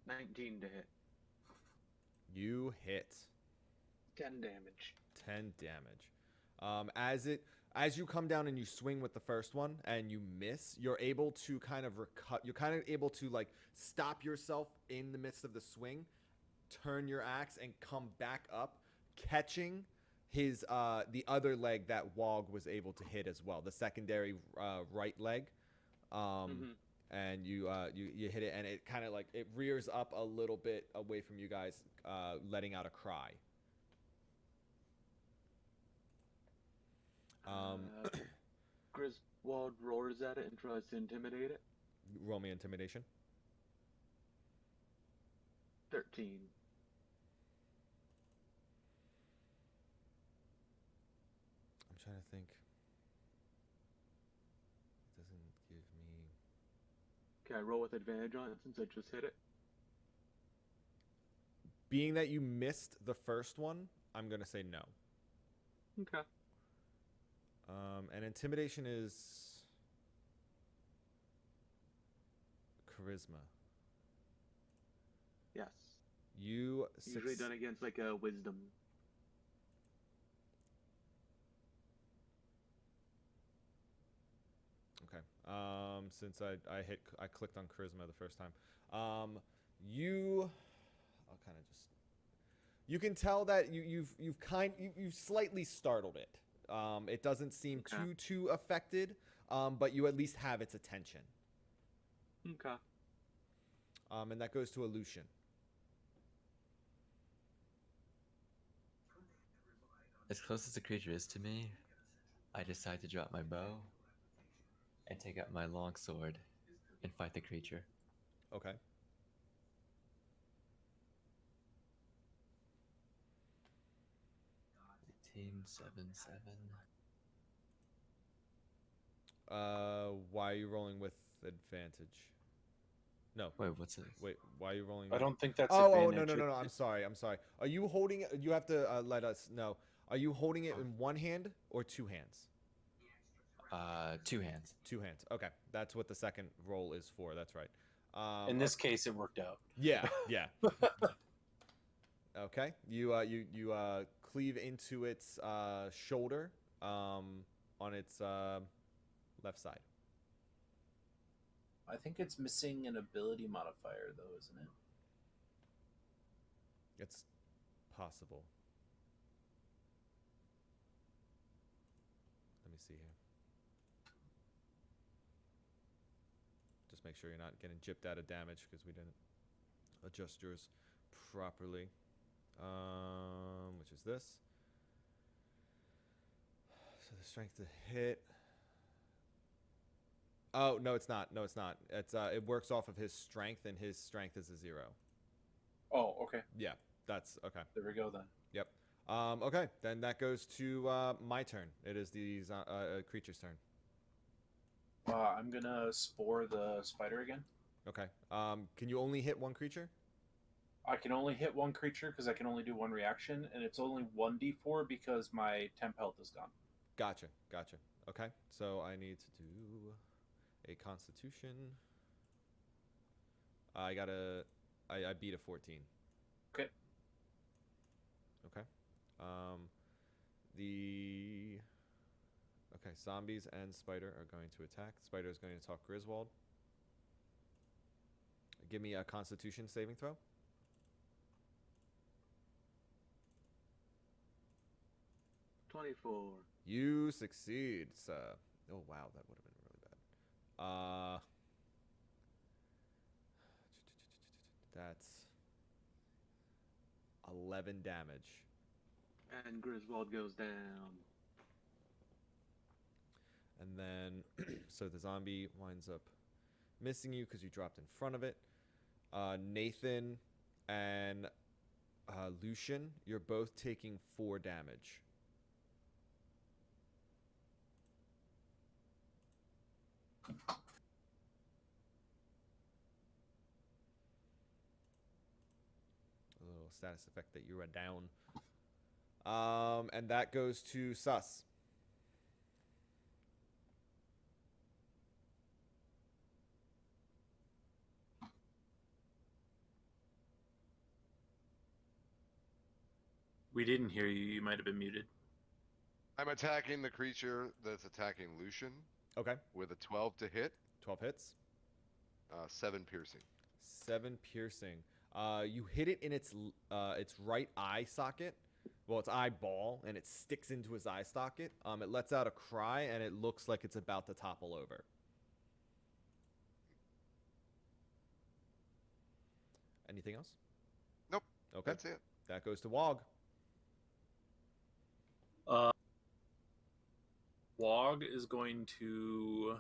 $19 to hit. You hit. 10 damage. 10 damage. As you come down and you swing with the first one and you miss, you're able to kind of you're kind of able to like stop yourself in the midst of the swing, turn your axe and come back up, catching his the other leg that Wog was able to hit as well, the secondary right leg. And you hit it and it kind of like it rears up a little bit away from you guys, letting out a cry. Griswold roars at it and tries to intimidate it. Roll me intimidation. 13. I'm trying to think. It doesn't give me. Can I roll with advantage on it since I just hit it? Being that you missed the first one, I'm gonna say no. Okay. And intimidation is charisma. Yes. You Usually done against like a wisdom. Okay. Since I clicked on charisma the first time. I'll kind of just. You can tell that you've slightly startled it. It doesn't seem too affected, but you at least have its attention. Okay. And that goes to Aleutian. As close as the creature is to me, I decide to drop my bow and take out my longsword and fight the creature. Okay. Team 7-7. Why are you rolling with advantage? No. Wait, what's it? Wait, why are you rolling? I don't think that's Oh, advantage. no. I'm sorry. Are you holding it? You have to let us know. Are you holding it in one hand or two hands? 2 hands. Two hands. Okay, that's what the second roll is for. That's right. In this case, it worked out. Yeah. Okay. You cleave into its shoulder on its left side. I think it's missing an ability modifier, though, isn't it? It's possible. Let me see here. Just make sure you're not getting gypped out of damage because we didn't adjust yours properly. Which is this. So the strength to hit. Oh, no, it's not. It's it works off of his strength, and his strength is a 0. Oh, okay. Yeah, that's okay. There we go then. Yep. Okay, then that goes to my turn. It is the creature's turn. I'm gonna spore the spider again. Okay. Can you only hit one creature? I can only hit one creature because I can only do one reaction, and it's only 1d4 because my temp health is gone. Gotcha. Okay, so I need to do a Constitution. I beat a 14. Okay. Okay. Zombies and Spider are going to attack. Spider is going to talk Griswold. Give me a Constitution saving throw. $24. You succeed, sir. Oh wow, that would have been really bad. That's 11 damage. And Griswold goes down. And then, so the zombie winds up missing you because you dropped in front of it. Nathan and Lucian, you're both taking 4 damage. A little status effect that you are down. And that goes to Sus. We didn't hear you. You might have been muted. I'm attacking the creature that's attacking Lucian Okay. with a 12 to hit, 12 hits. 7 piercing. 7 piercing. You hit it in its right eye socket. Well, its eyeball, and it sticks into his eye socket. It lets out a cry, and it looks like it's about to topple over. Anything else? Nope. Okay. That's it. That goes to Wog. Wog is going to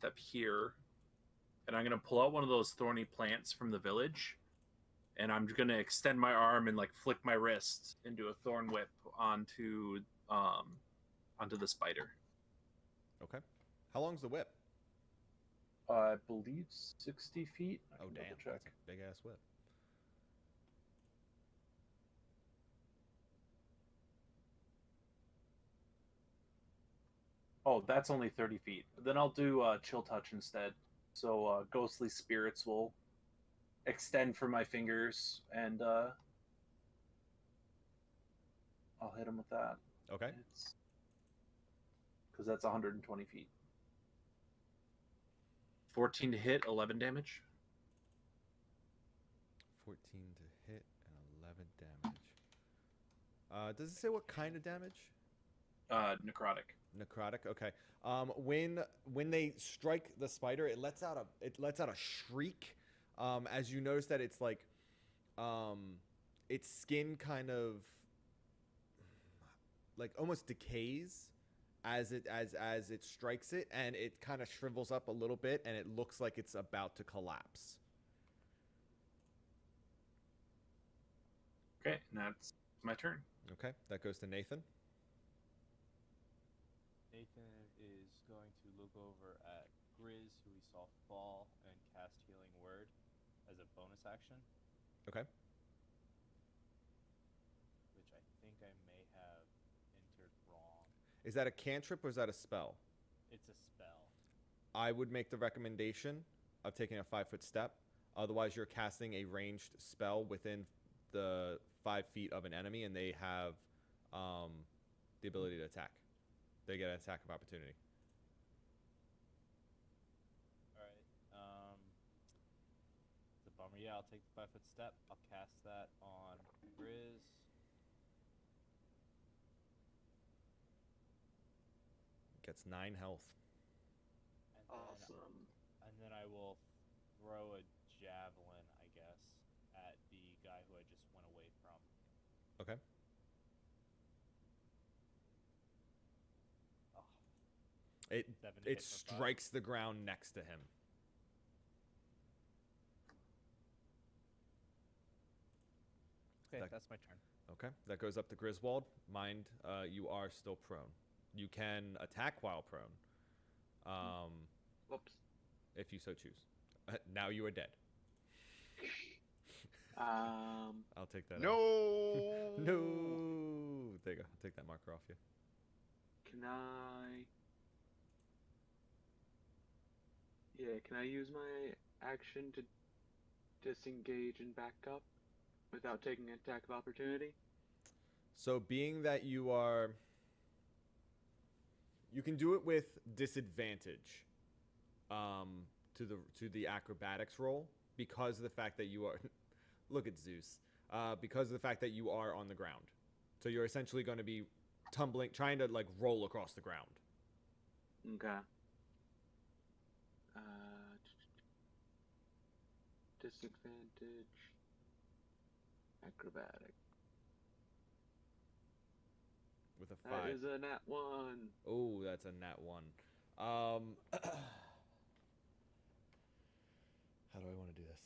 up here, and I'm gonna pull out one of those thorny plants from the village, and I'm gonna extend my arm and like flick my wrist into a thorn whip onto the spider. Okay. How long's the whip? I believe 60 feet. I Oh, can damn. double That's check. a big-ass whip. Oh, that's only 30 feet. Then I'll do chill touch instead. So ghostly spirits will extend from my fingers, and I'll hit him with that. Okay. Because that's 120 feet. 14 to hit, 11 damage. 14 to hit and 11 damage. Does it say what kind of damage? Necrotic. Necrotic. Okay. When they strike the spider, it lets out a shriek. As you notice that it's like, its skin kind of like almost decays as it strikes it, and it kind of shrivels up a little bit, and it looks like it's about to collapse. Okay, and that's my turn. Okay, that goes to Nathan. Nathan is going to look over at Grizz, who we saw fall, and cast Healing Word as a bonus action. Okay. Which I think I may have entered wrong. Is that a cantrip or is that a spell? It's a spell. I would make the recommendation of taking a 5-foot step. Otherwise, you're casting a ranged spell within the 5 feet of an enemy, and they have the ability to attack. They get an attack of opportunity. Alright. It's a bummer. Yeah, I'll take the 5-foot step. I'll cast that on Grizz. Gets 9 health. And then I will throw a javelin, I guess, at the guy who I just went away from. Okay. Oh, It 7 to hit for 5. strikes the ground next to him. Okay, That- that's my turn. Okay, that goes up to Griswold. Mind, you are still prone. You can attack while prone, Whoops. if you so choose. Now you are dead. I'll take that. No. No. There you go. I'll take that marker off you. Can I? Yeah, can I use my action to disengage and back up without taking an attack of opportunity? So, being that you are, you can do it with disadvantage, to the acrobatics roll, because of the fact that you are. Look at Zeus. Because of the fact that you are on the ground, so you're essentially going to be tumbling, trying to like roll across the ground. Okay. Disadvantage. Acrobatic. With a That 5. is a nat 1. Oh, that's a nat 1. How do I want to do this?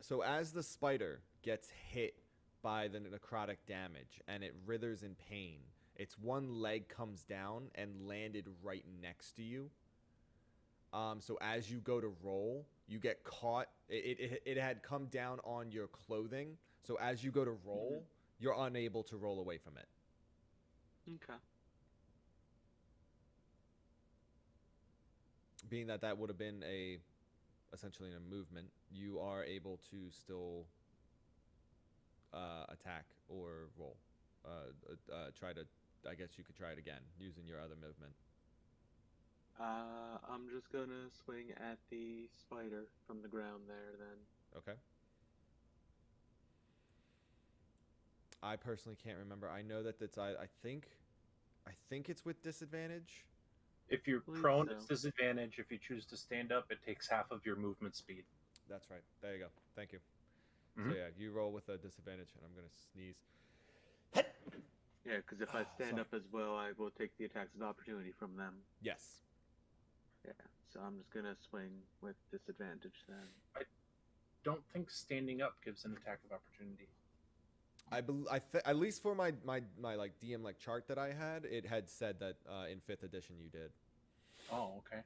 So as the spider gets hit by the necrotic damage and it writhers in pain, its one leg comes down and landed right next to you. So as you go to roll, you get caught. It had come down on your clothing. So as you go to roll, you're unable to roll away from it. Okay. Being that that would have been essentially a movement, you are able to still attack or roll. Try to, I guess you could try it again using your other movement. I'm just gonna swing at the spider from the ground there then. Okay. I personally can't remember. I know that I think it's with disadvantage. If you're Believe prone, so. it's disadvantage. If you choose to stand up, it takes half of your movement speed. That's right. There you go. Thank you. Mhm. So yeah, you roll with a disadvantage, and I'm gonna sneeze. Yeah, because if I stand Sorry. up as well, I will take the attacks of opportunity from them. Yes. Yeah, so I'm just gonna swing with disadvantage then. Don't think standing up gives an attack of opportunity. At least for my like DM like chart that I had, it had said that in 5th edition you did. Oh, okay.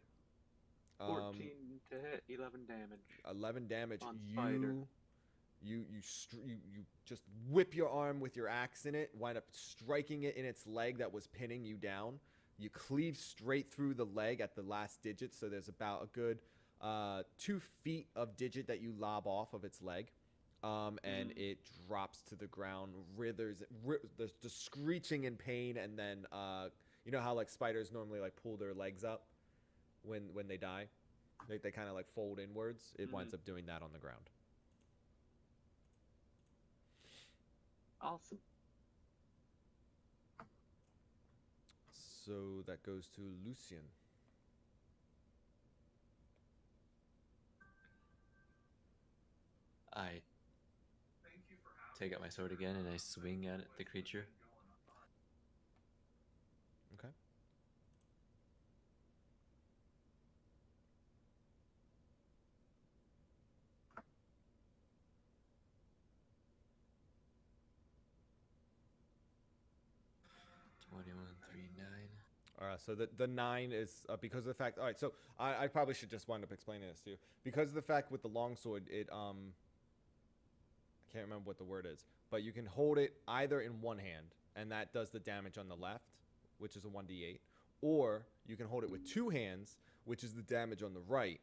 14 to hit, 11 damage. 11 damage. On spider. You just whip your arm with your axe in it, wind up striking it in its leg that was pinning you down. You cleave straight through the leg at the last digit, so there's about a good 2 feet of digit that you lob off of its leg. and it drops to the ground. There's just screeching in pain, and then you know how like spiders normally like pull their legs up when they die, they kind of like fold inwards. It winds up doing that on the ground. Awesome. So that goes to Lucian. I take out my sword again and I swing at the creature. Okay. So the 9 is because of the fact. All right, so I probably should just wind up explaining this to you. Because of the fact with the longsword, I can't remember what the word is, but you can hold it either in one hand, and that does the damage on the left, which is a 1d8, or you can hold it with two hands, which is the damage on the right,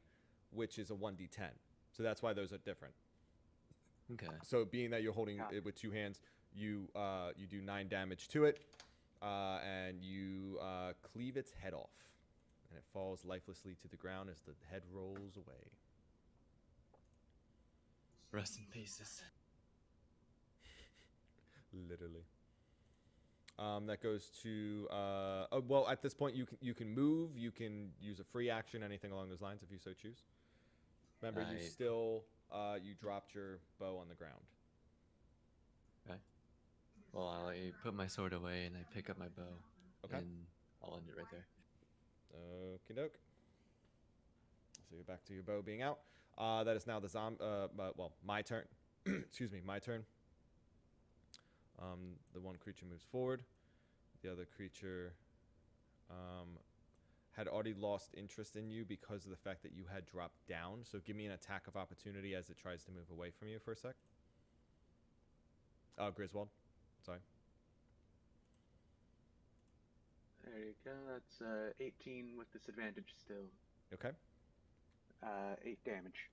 which is a 1d10. So that's why those are different. Okay. So being that you're holding it with two hands, you do 9 damage to it. And you cleave its head off, and it falls lifelessly to the ground as the head rolls away. Rest in pieces. Literally. That goes to well, at this point you can move, you can use a free action, anything along those lines if you so choose. Remember, you still you dropped your bow on the ground. Okay. Well, I put my sword away and I pick up my bow. Okay. And I'll end it right there. Okie doke. So you're back to your bow being out. That is now the well, my turn. Excuse me, my turn. The one creature moves forward. The other creature had already lost interest in you because of the fact that you had dropped down. So give me an attack of opportunity as it tries to move away from you for a sec. Griswold. Sorry. There you go. That's 18 with disadvantage still. Okay. 8 damage.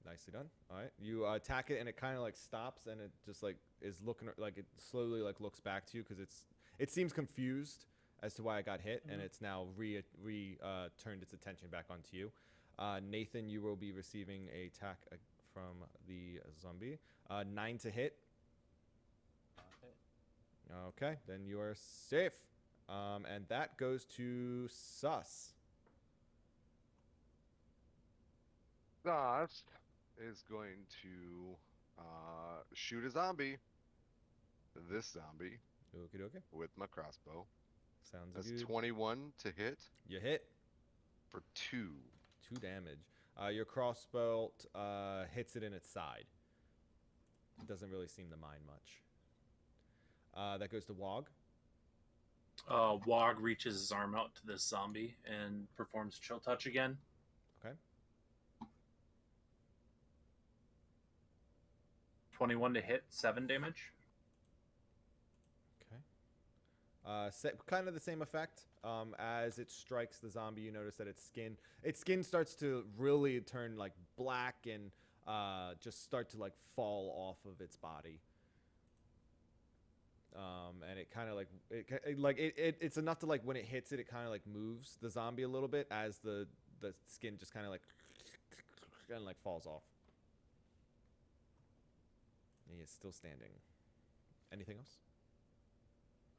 Nicely done. All right. You attack it, and it kind of like stops, and it just like is looking like it slowly like looks back to you because it seems confused as to why I got hit, and it's now turned its attention back onto you. Nathan, you will be receiving a attack from the zombie. 9 to hit. Okay, then you are safe. And that goes to Sus. Sus is going to shoot a zombie. This zombie. Okie dokie. With my crossbow. Sounds That's good. 21 to hit. You hit. For 2. 2 damage. Your crossbow hits it in its side. It doesn't really seem to mind much. That goes to Wog. Wog reaches his arm out to this zombie and performs Chill Touch again. Okay. 21 to hit, 7 damage. Okay. Kind of the same effect. As it strikes the zombie, you notice that its skin starts to really turn like black and just start to like fall off of its body. And it kind of like it's enough to like when it hits it, it kind of like moves the zombie a little bit as the skin just kind of like falls off. He is still standing. Anything else?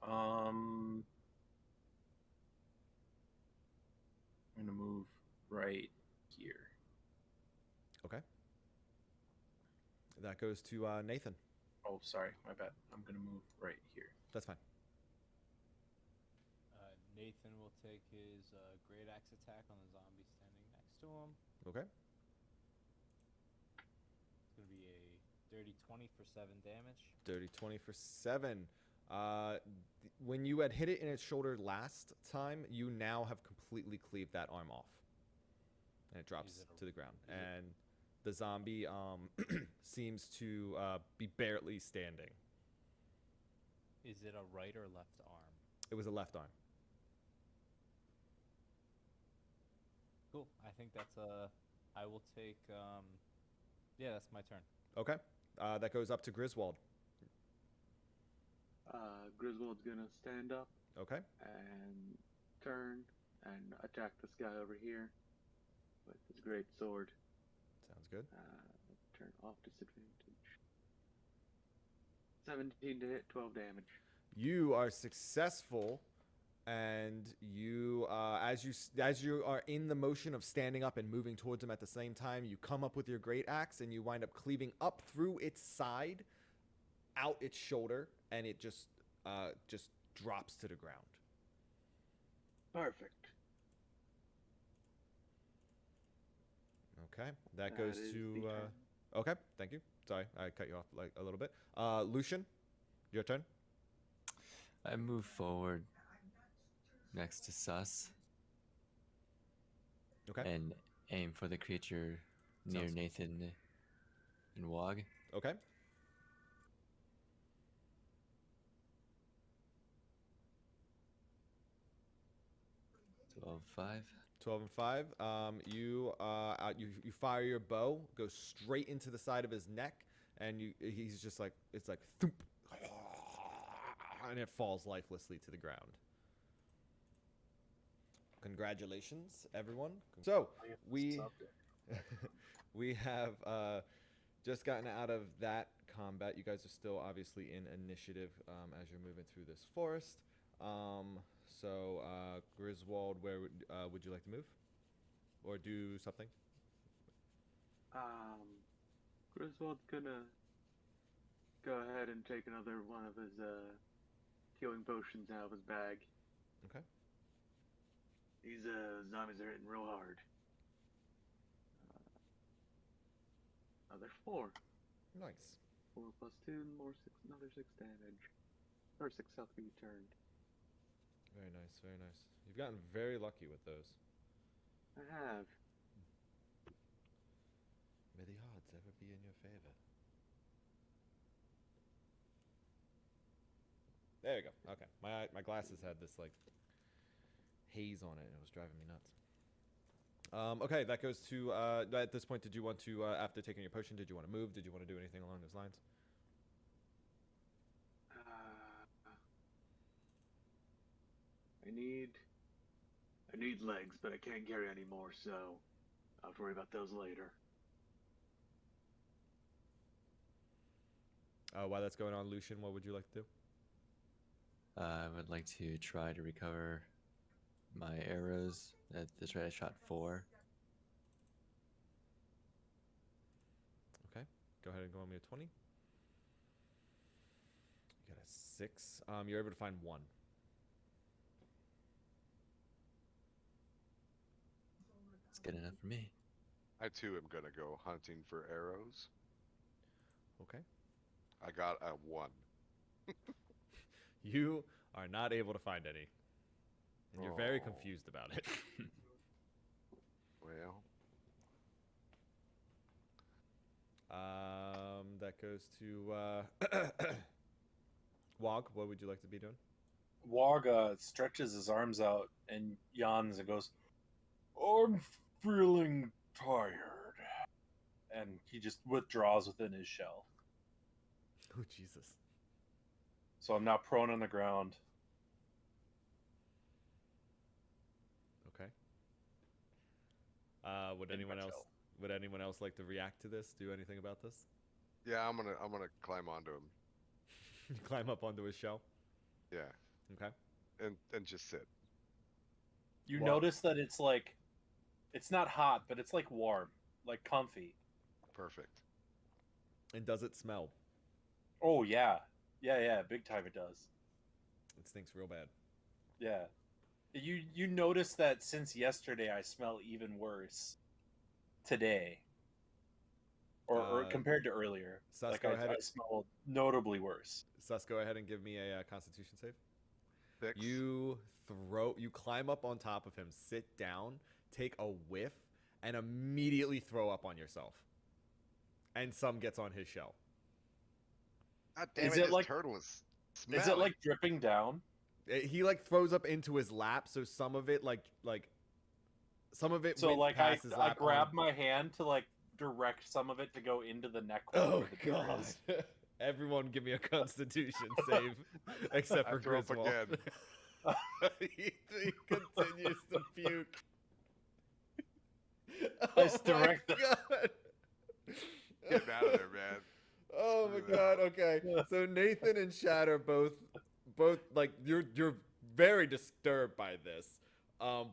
I'm gonna move right here. Okay. That goes to Nathan. Oh, sorry, my bad. I'm gonna move right here. That's fine. Nathan will take his great axe attack on the zombie standing next to him. Okay. It's gonna be a dirty 20 for 7 damage. Dirty 20 for 7. When you had hit it in its shoulder last time, you now have completely cleaved that arm off, and it drops to the ground. And the zombie seems to be barely standing. Is it a right or left arm? It was a left arm. Cool. I think that's I will take Yeah, that's my turn. Okay. That goes up to Griswold. Griswold's gonna stand up Okay. and turn and attack this guy over here with his great sword. Sounds good. Turn off disadvantage. 17 to hit, 12 damage. You are successful, and you, as you are in the motion of standing up and moving towards him at the same time, you come up with your great axe, and you wind up cleaving up through its side, out its shoulder, and it just drops to the ground. Perfect. Okay, that goes is to. the turn. Okay, thank you. Sorry, I cut you off like a little bit. Lucian, your turn. I move forward next to Sus Okay. and aim for the creature near Sounds- Nathan and Wog. Okay. Twelve 5. 12 and 5. You fire your bow, goes straight into the side of his neck, and he's just like, it's like thump, and it falls lifelessly to the ground. Congratulations, everyone. So we we have just gotten out of that combat. You guys are still obviously in initiative as you're moving through this forest. So, Griswold, where would you like to move? Or do something? Griswold's gonna go ahead and take another one of his healing potions out of his bag. Okay. These zombies are hitting real hard. Another 4. Nice. 4 plus 2, another 6 damage. Or 6 health be returned. Very nice, very nice. You've gotten very lucky with those. I have. May the odds ever be in your favor. There we go. Okay. My glasses had this, like, haze on it, and it was driving me nuts. Okay, that goes to, at this point, did you want to, after taking your potion, did you want to move? Did you want to do anything along those lines? I need legs, but I can't carry any more, so I'll have to worry about those later. While that's going on, Lucian, what would you like to do? I would like to try to recover my arrows. That's right, I shot 4. Okay. Go ahead and go on me a 20. You got a 6. You're able to find 1. It's good enough for me. I too am gonna go hunting for arrows. Okay. I got a 1. You are not able to find any. And you're very Oh. confused about it. Well, That goes to Wog. What would you like to be doing? Wog stretches his arms out and yawns and goes, "I'm feeling tired," and he just withdraws within his shell. Oh, Jesus. So I'm now prone on the ground. Okay. Would In anyone my else? shell. Would anyone else like to react to this? Do anything about this? yeah, I'm gonna climb onto him. You climb up onto his shell. Yeah, Okay. and just sit. You Well- notice that it's like, it's not hot, but it's like warm, like comfy. Perfect. And does it smell? Oh yeah, yeah, big time it does. It stinks real bad. Yeah, you notice that since yesterday I smell even worse today, or compared to earlier. Sus, Like go I ahead. I smell notably worse. Sus, go ahead and give me a Constitution save. 6. You climb up on top of him, sit down, take a whiff, and immediately throw up on yourself. And some gets on his shell. God damn Is it! it This like- turtle is Is smelly. it like dripping down? He like throws up into his lap, so some of it like some of it So went like past his I lap. grab my hand to like direct some of it to go into the neck. Oh where the bear god. is. Everyone give me a constitution save except I for throw up Griswold. again. he continues to puke. Let's Oh my direct the- god. Get out of there, man. Oh my god. Okay. So Nathan and Shatter both like you're very disturbed by this.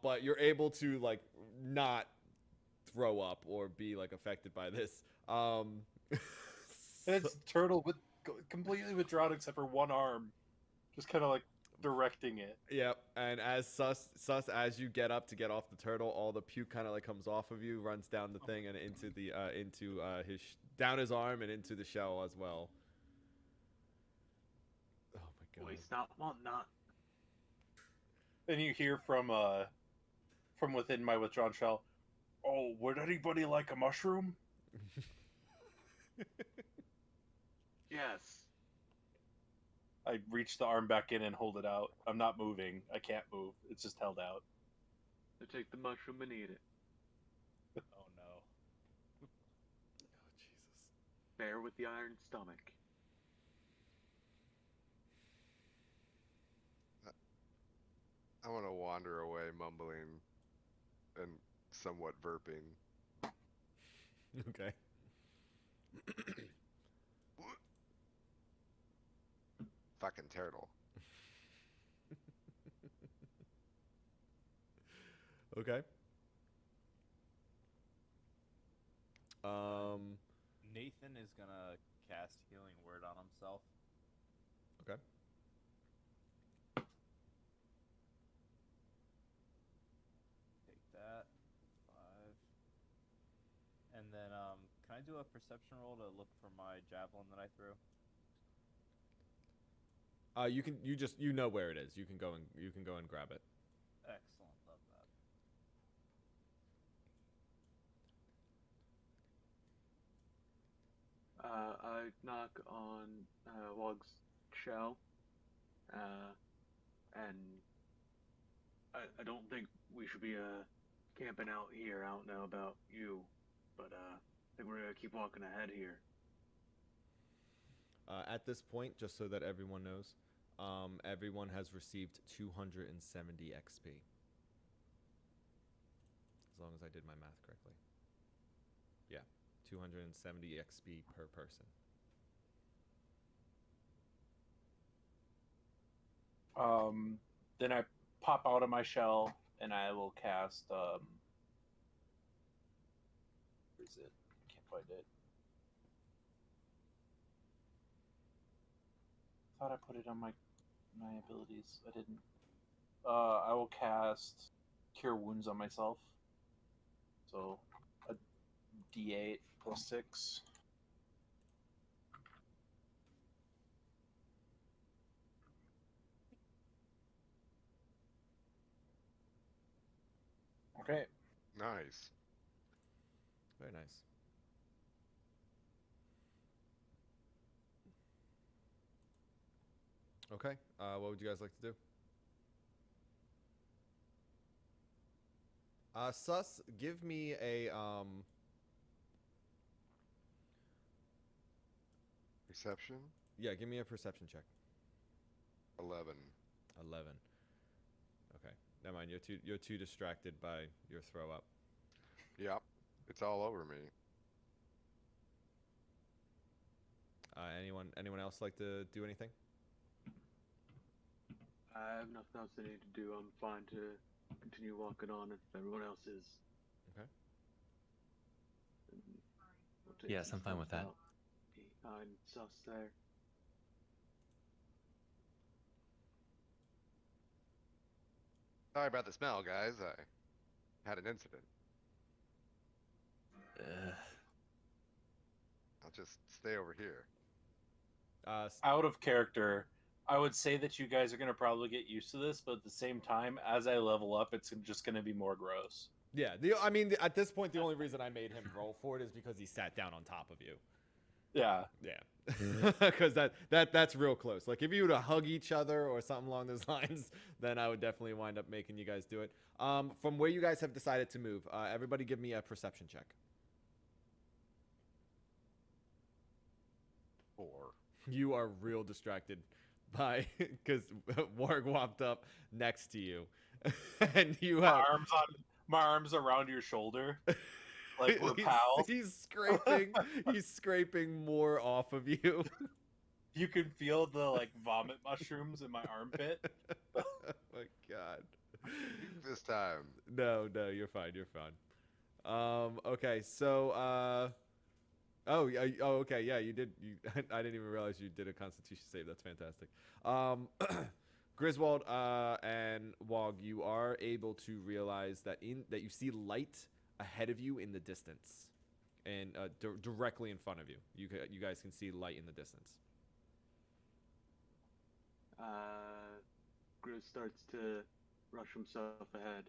But you're able to like not throw up or be like affected by this. And it's the turtle with completely withdrawn except for one arm, just kind of like directing it. Yep, and as sus as you get up to get off the turtle, all the puke kind of like comes off of you, runs down the thing and into the his down his arm and into the shell as well. Oh my god. Boy, stop wanting that. And you hear from within my withdrawn shell, "Oh, would anybody like a mushroom?" Yes. I reach the arm back in and hold it out. I'm not moving. I can't move. It's just held out. So take the mushroom and eat it. Oh no. Oh Jesus. Bear with the iron stomach. I want to wander away, mumbling and somewhat burping. Okay. Fucking turtle. Okay. Nathan is gonna cast Healing Word on himself. Okay. Take that. 5. And then, can I do a perception roll to look for my javelin that I threw? You know where it is. You can go and grab it. Excellent, love that. I knock on Wog's shell, and I don't think we should be camping out here. I don't know about you, but I think we're gonna keep walking ahead here. At this point, just so that everyone knows, everyone has received 270 XP. As long as I did my math correctly. Yeah, 270 XP per person. Then I pop out of my shell and I will cast. Where is it? Can't find it. Thought I put it on my abilities. I didn't. I will cast Cure Wounds on myself. So a D8 plus 6. Okay. Nice. Very nice. Okay. What would you guys like to do? Sus, give me a Perception? yeah, give me a perception check. 11. 11. Okay. Never mind. You're too distracted by your throw up. Yep. It's all over me. Anyone else like to do anything? I have nothing else I need to do. I'm fine to continue walking on if everyone else is. Okay. And we'll take Yes, some I'm fine with stuff that. out behind Sus there. Sorry about the smell, guys. I had an incident. I'll just stay over here. Out of character, I would say that you guys are going to probably get used to this, but at the same time, as I level up, it's just going to be more gross. Yeah. At this point, the only reason I made him roll for it is because he sat down on top of you. Yeah. Yeah. Because that's real close. Like if you were to hug each other or something along those lines, then I would definitely wind up making you guys do it. From where you guys have decided to move, everybody give me a perception check. You are real distracted by because Warg walked up next to you, and you have My arms around your shoulder, like we're he's, pals. he's scraping he's scraping more off of you. You can feel the like vomit mushrooms in my armpit. Oh my god. This time. No, you're fine. You're fine. Okay, so oh, yeah, oh, okay, yeah, you did. I didn't even realize you did a Constitution save. That's fantastic. Griswold and Wog, you are able to realize that you see light ahead of you in the distance, and directly in front of you. You guys can see light in the distance. Grizz starts to rush himself ahead.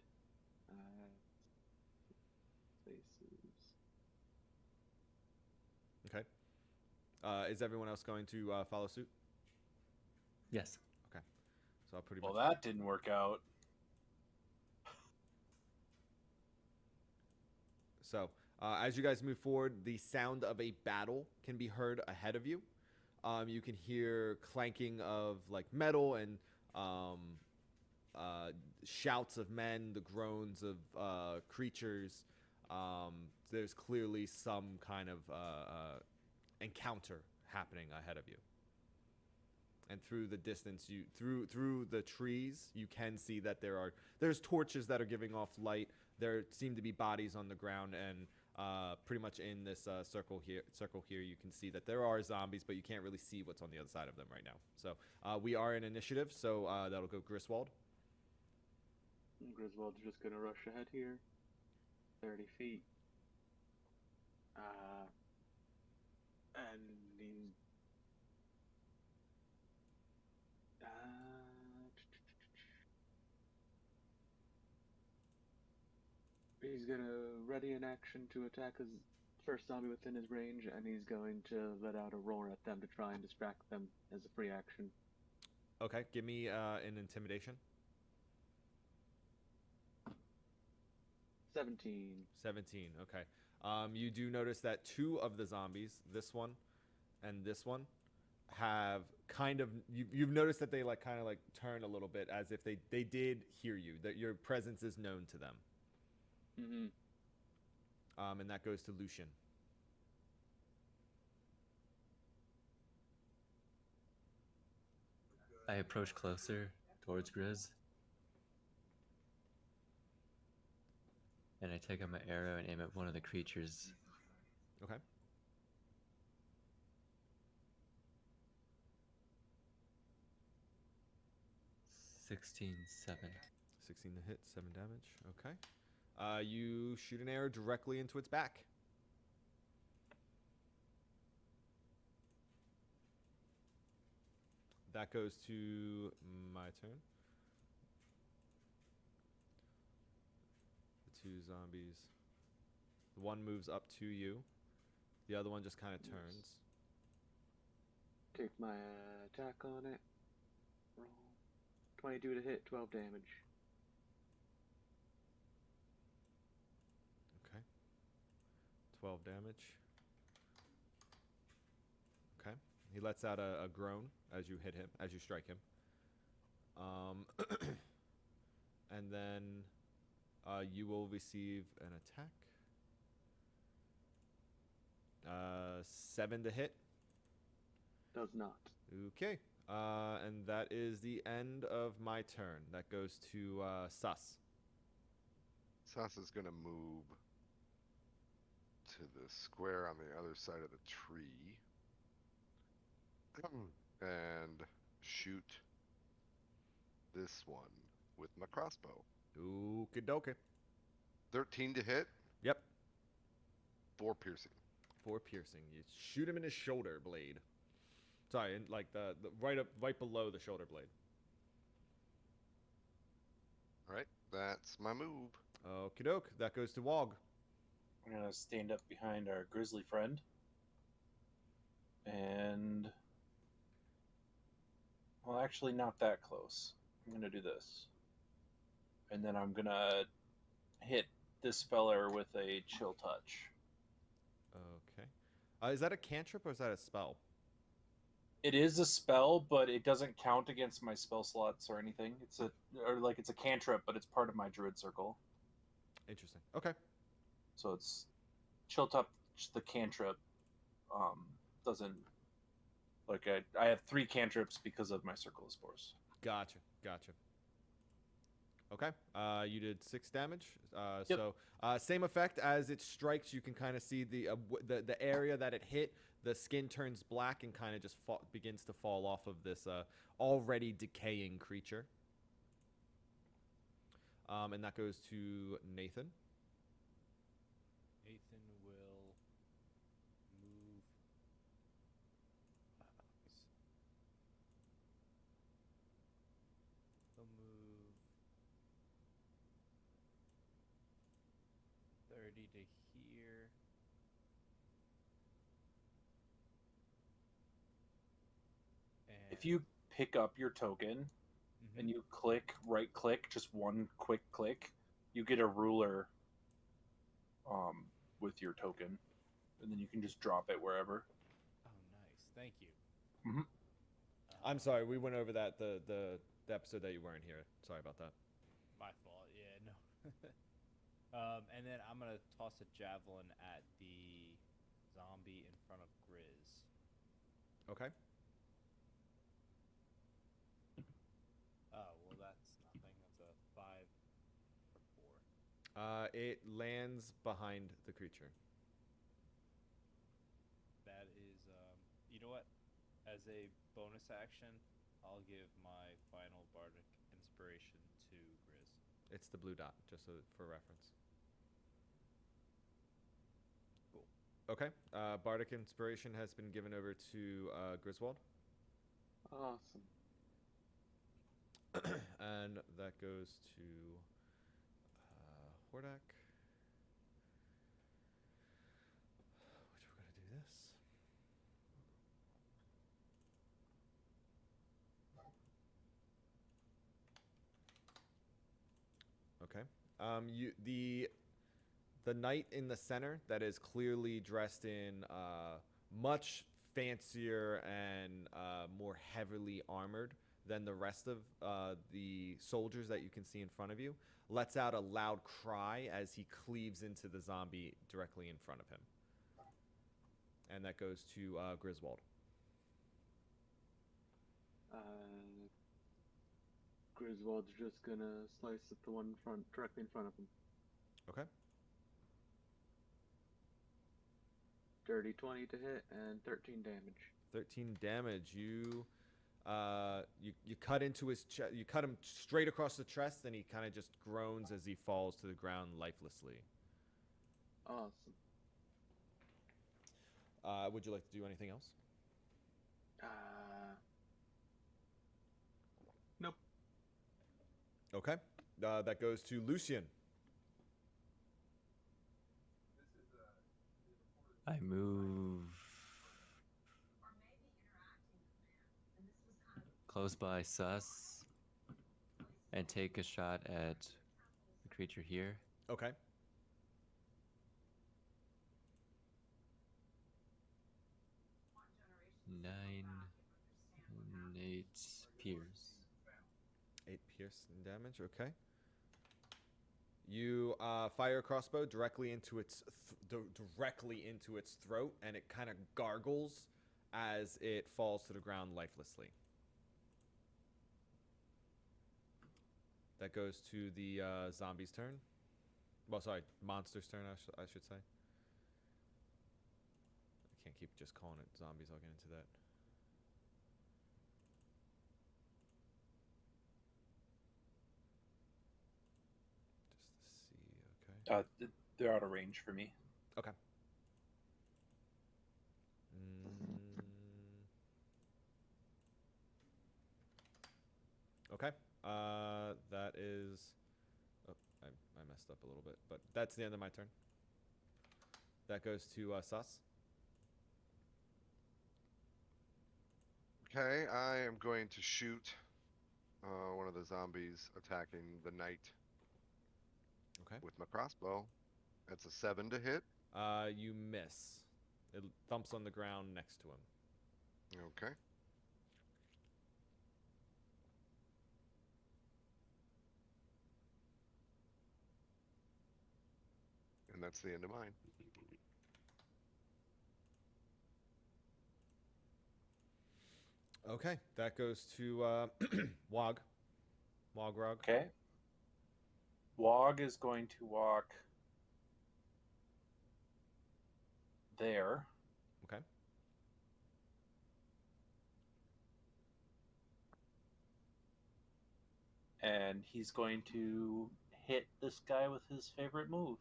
Faces. Okay. Is everyone else going to follow suit? Yes. So I'll pretty Well, much. that didn't work out. So, as you guys move forward, the sound of a battle can be heard ahead of you. You can hear clanking of like metal and shouts of men, the groans of creatures. There's clearly some kind of encounter happening ahead of you. And through the distance, through the trees, you can see that there's torches that are giving off light. There seem to be bodies on the ground, and pretty much in this circle here, you can see that there are zombies, but you can't really see what's on the other side of them right now. So we are in initiative, so that'll go Griswold. Griswold's just gonna rush ahead here. 30 feet. And he's gonna ready an action to attack his first zombie within his range, and he's going to let out a roar at them to try and distract them as a free action. Okay, give me an intimidation. 17. 17. Okay. You do notice that two of the zombies, this one and this one, have kind of you've noticed that they like kind of like turn a little bit as if they did hear you, that your presence is known to them. Mm-hmm. And that goes to Lucian. I approach closer towards Grizz. And I take out my arrow and aim at one of the creatures. Okay. $16, 7. 16 to hit, 7 damage. Okay. You shoot an arrow directly into its back. That goes to my turn. The two zombies. The one moves up to you. The other one just kind of turns. Take my attack on it. Roll. 22 to hit, 12 damage. Okay. 12 damage. Okay. He lets out a groan as you hit him, as you strike him. And then you will receive an attack. 7 to hit. Does not. Okay. And that is the end of my turn. That goes to Sus. Sus is gonna move to the square on the other side of the tree and shoot this one with my crossbow. Okie dokie. 13 to hit. Yep. 4 piercing. 4 piercing. You shoot him in his shoulder blade. Sorry, in, like the right below the shoulder blade. All right, that's my move. Okie doke. That goes to Wog. I'm gonna stand up behind our grizzly friend, and well, actually, not that close. I'm gonna do this, and then I'm gonna hit this feller with a chill touch. Okay. Is that a cantrip or is that a spell? It is a spell, but it doesn't count against my spell slots or anything. It's a cantrip, but it's part of my druid circle. Interesting. Okay. So it's Chill Up the cantrip. Doesn't like I have 3 cantrips because of my circle of spores. Gotcha. Okay. You did 6 damage. Yep. So same effect as it strikes. You can kind of see the area that it hit. The skin turns black and kind of just begins to fall off of this already decaying creature. And that goes to Nathan. Nathan will move. He'll move 30 to here. And If you pick up your token and you right click, just one quick click, you get a ruler with your token, and then you can just drop it wherever. Oh, nice. Thank you. Mhm. I'm sorry, we went over that the episode that you weren't here. Sorry about that. My fault. Yeah, no. And then I'm gonna toss a javelin at the zombie in front of Grizz. Okay. Oh, well, that's nothing. That's a 5 or 4. It lands behind the creature. That is, you know what? As a bonus action, I'll give my final bardic inspiration to Grizz. It's the blue dot, just for reference. Cool. Okay. Bardic Inspiration has been given over to Griswold. Awesome. And that goes to Hordak. Which we're going to do this. Okay. The knight in the center that is clearly dressed in much fancier and more heavily armored than the rest of the soldiers that you can see in front of you, lets out a loud cry as he cleaves into the zombie directly in front of him. And that goes to Griswold. Griswold's just gonna slice at the one directly in front of him. Okay. Dirty 20 to hit and 13 damage. 13 damage. You cut into his chest. You cut him straight across the chest, and he kind of just groans as he falls to the ground lifelessly. Awesome. Would you like to do anything else? Nope. Okay. That goes to Lucian. I move close by Sus and take a shot at the creature here. Okay. Nine and 8 pierce. 8 piercing damage. Okay. You fire a crossbow directly into its throat, and it kind of gargles as it falls to the ground lifelessly. That goes to the zombie's turn. Well, sorry, monster's turn, I should say. I can't keep just calling it zombies. I'll get into that. Just to see, okay. They're out of range for me. Okay. Okay. That is. Oh, I messed up a little bit, but that's the end of my turn. That goes to Sus. Okay, I am going to shoot one of the zombies attacking the knight. Okay. With my crossbow. That's a 7 to hit. You miss. It thumps on the ground next to him. Okay. that's the end of mine. Okay, that goes to Wog. Wogrog. Okay. Wog is going to walk there. Okay. And he's going to hit this guy with his favorite move.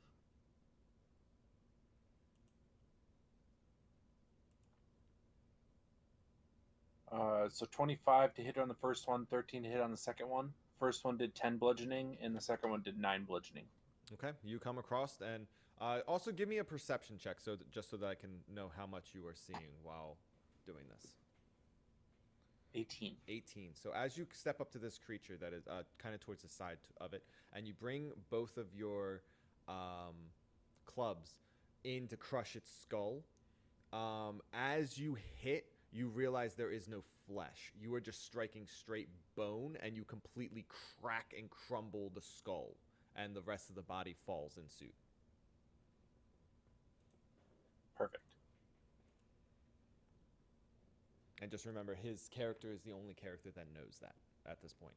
So 25 to hit on the first one, 13 to hit on the second one. First one did 10 bludgeoning, and the second one did 9 bludgeoning. Okay, you come across, and also give me a perception check, just so that I can know how much you are seeing while doing this. 18. 18. So as you step up to this creature that is kind of towards the side of it, and you bring both of your clubs in to crush its skull, as you hit, you realize there is no flesh. You are just striking straight bone, and you completely crack and crumble the skull, and the rest of the body falls in suit. Perfect. And just remember, his character is the only character that knows that at this point.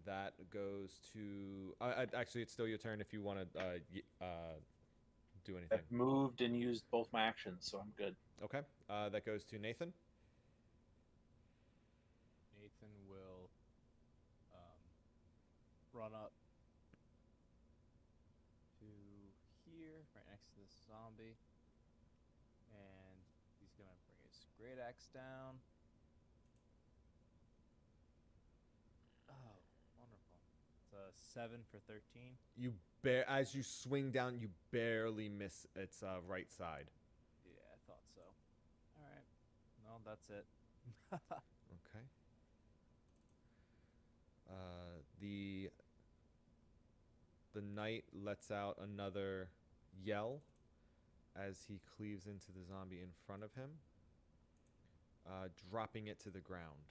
That goes to... actually, it's still your turn if you want to do anything. I've moved and used both my actions, so I'm good. Okay. That goes to Nathan. Nathan will run up to here, right next to this zombie, and he's gonna bring his great axe down. Oh, wonderful! It's a 7 for 13. As you swing down, you barely miss its right side. Yeah, I thought so. All right. No, that's it. Okay. The knight lets out another yell as he cleaves into the zombie in front of him, dropping it to the ground.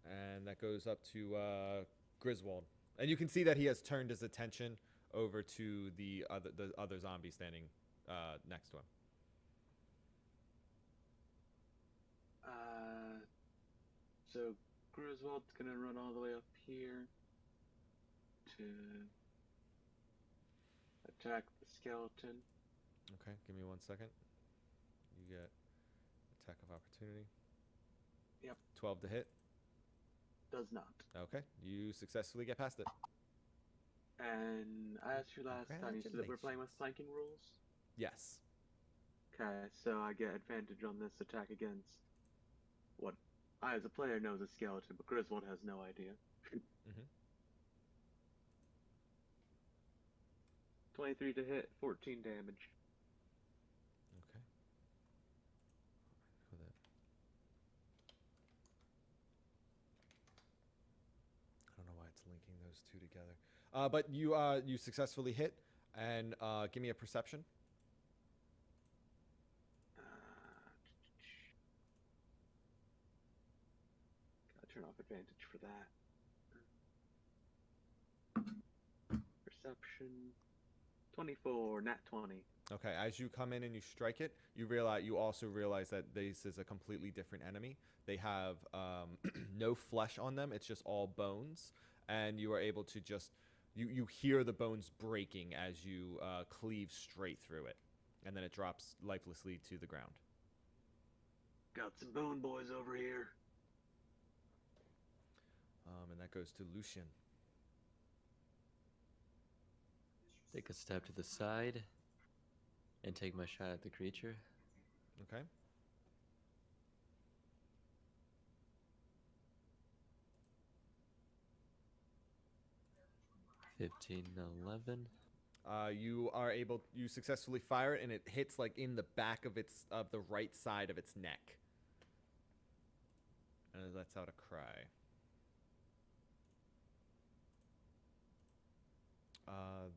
And that goes up to Griswold. And you can see that he has turned his attention over to the other zombie standing next to him. So Griswold's gonna run all the way up here to attack the skeleton. Okay, give me 1 second. You get attack of opportunity. Yep. 12 to hit. Does not. Okay, you successfully get past it. And I asked you last time, you said that we're playing with flanking rules? Yes. Okay, so I get advantage on this attack against what I, as a player, know is a skeleton, but Griswold has no idea. 23 to hit, 14 damage. Okay. I don't know why it's linking those two together. But you successfully hit, and give me a perception. Gotta turn off advantage for that. Perception. 24, nat 20. Okay, as you come in and you strike it, you also realize that this is a completely different enemy. They have no flesh on them; it's just all bones, and you are able to just you hear the bones breaking as you cleave straight through it, and then it drops lifelessly to the ground. Got some bone boys over here. And that goes to Lucian. Take a step to the side and take my shot at the creature. Okay. $15, $11. You successfully fire it, and it hits like in the back of the right side of its neck, and it lets out a cry.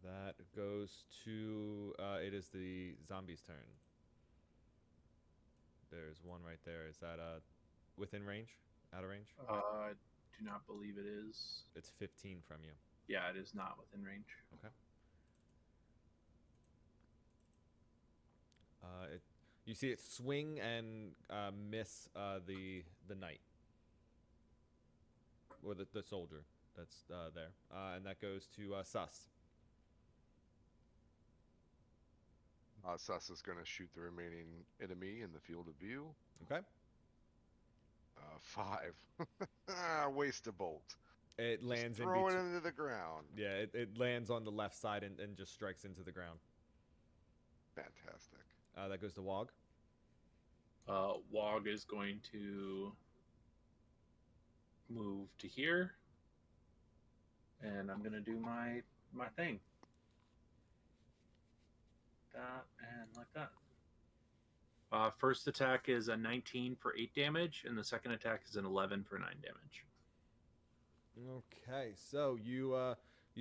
That goes to it is the zombie's turn. There's one right there. Is that within range? Out of range? do not believe it is. It's 15 from you. Yeah, it is not within range. Okay. You see it swing and miss the knight or the soldier that's there, and that goes to Sus. Sus is going to shoot the remaining enemy in the field of view. Okay. 5. Waste a bolt. It lands Just in throw it between. into the ground. Yeah, it lands on the left side and just strikes into the ground. Fantastic. That goes to Wog. Wog is going to move to here, and I'm gonna do my thing. That and like that. First attack is a 19 for 8 damage, and the second attack is an 11 for 9 damage. Okay, so you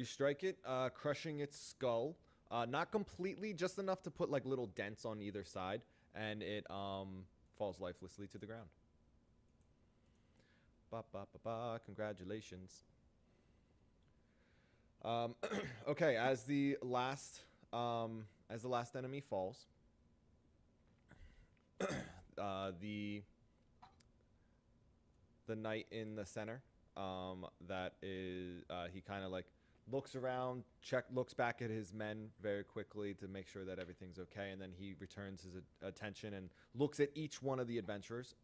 strike it, crushing its skull. Not completely, just enough to put like little dents on either side, and it falls lifelessly to the ground. Congratulations. Okay, as the last enemy falls, the knight in the center, that is, he kind of like looks around, looks back at his men very quickly to make sure that everything's okay, and then he returns his attention and looks at each one of the adventurers,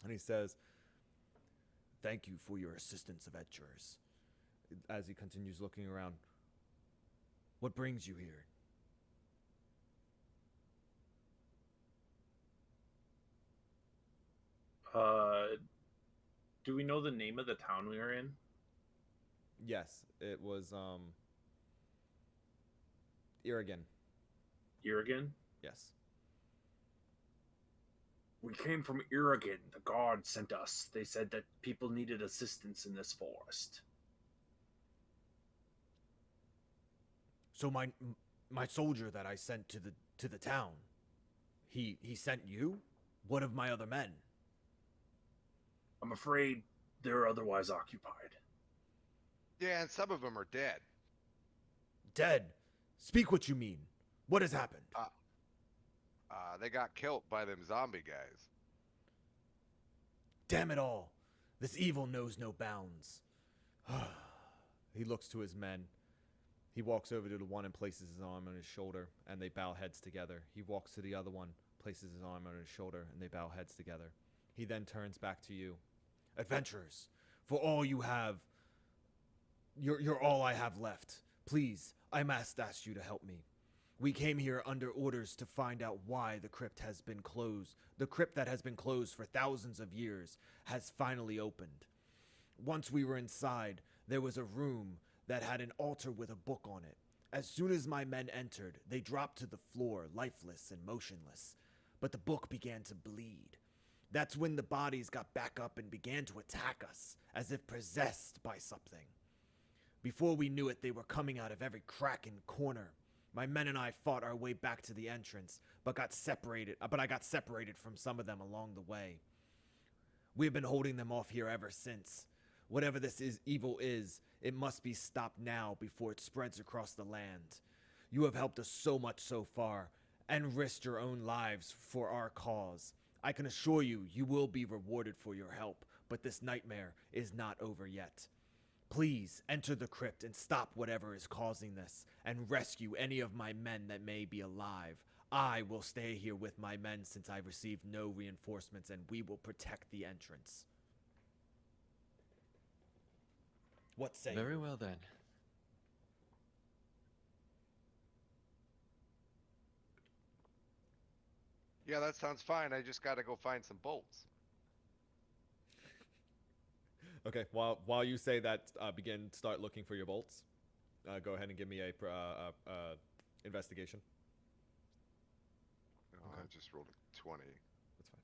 and he says, "Thank you for your assistance, adventurers." As he continues looking around, "What brings you here?" Do we know the name of the town we are in? Yes, it was Irigan. Irigan? Yes. We came from Irigan. The guard sent us. They said that people needed assistance in this forest. So my soldier that I sent to the town, he sent you? What of my other men? I'm afraid they're otherwise occupied. Yeah, and some of them are dead. Dead? Speak what you mean. What has happened? They got killed by them zombie guys. Damn it all. This evil knows no bounds. He looks to his men. He walks over to the one and places his arm on his shoulder, and they bow heads together. He walks to the other one, places his arm on his shoulder, and they bow heads together. He then turns back to you. Adventurers, for all you have, you're all I have left. Please, I must ask you to help me. We came here under orders to find out why the crypt has been closed. The crypt that has been closed for thousands of years has finally opened. Once we were inside, there was a room that had an altar with a book on it. As soon as my men entered, they dropped to the floor, lifeless and motionless. But the book began to bleed. That's when the bodies got back up and began to attack us, as if possessed by something. Before we knew it, they were coming out of every crack and corner. My men and I fought our way back to the entrance, but I got separated from some of them along the way. We have been holding them off here ever since. Whatever this evil is, it must be stopped now before it spreads across the land. You have helped us so much so far, and risked your own lives for our cause. I can assure you, you will be rewarded for your help, but this nightmare is not over yet. Please enter the crypt and stop whatever is causing this, and rescue any of my men that may be alive. I will stay here with my men since I received no reinforcements, and we will protect the entrance. What say you? Very well then. Yeah, that sounds fine. I just gotta go find some bolts. Okay, while you say that, start looking for your bolts. Go ahead and give me a investigation. No, Okay. I just rolled a 20. That's fine.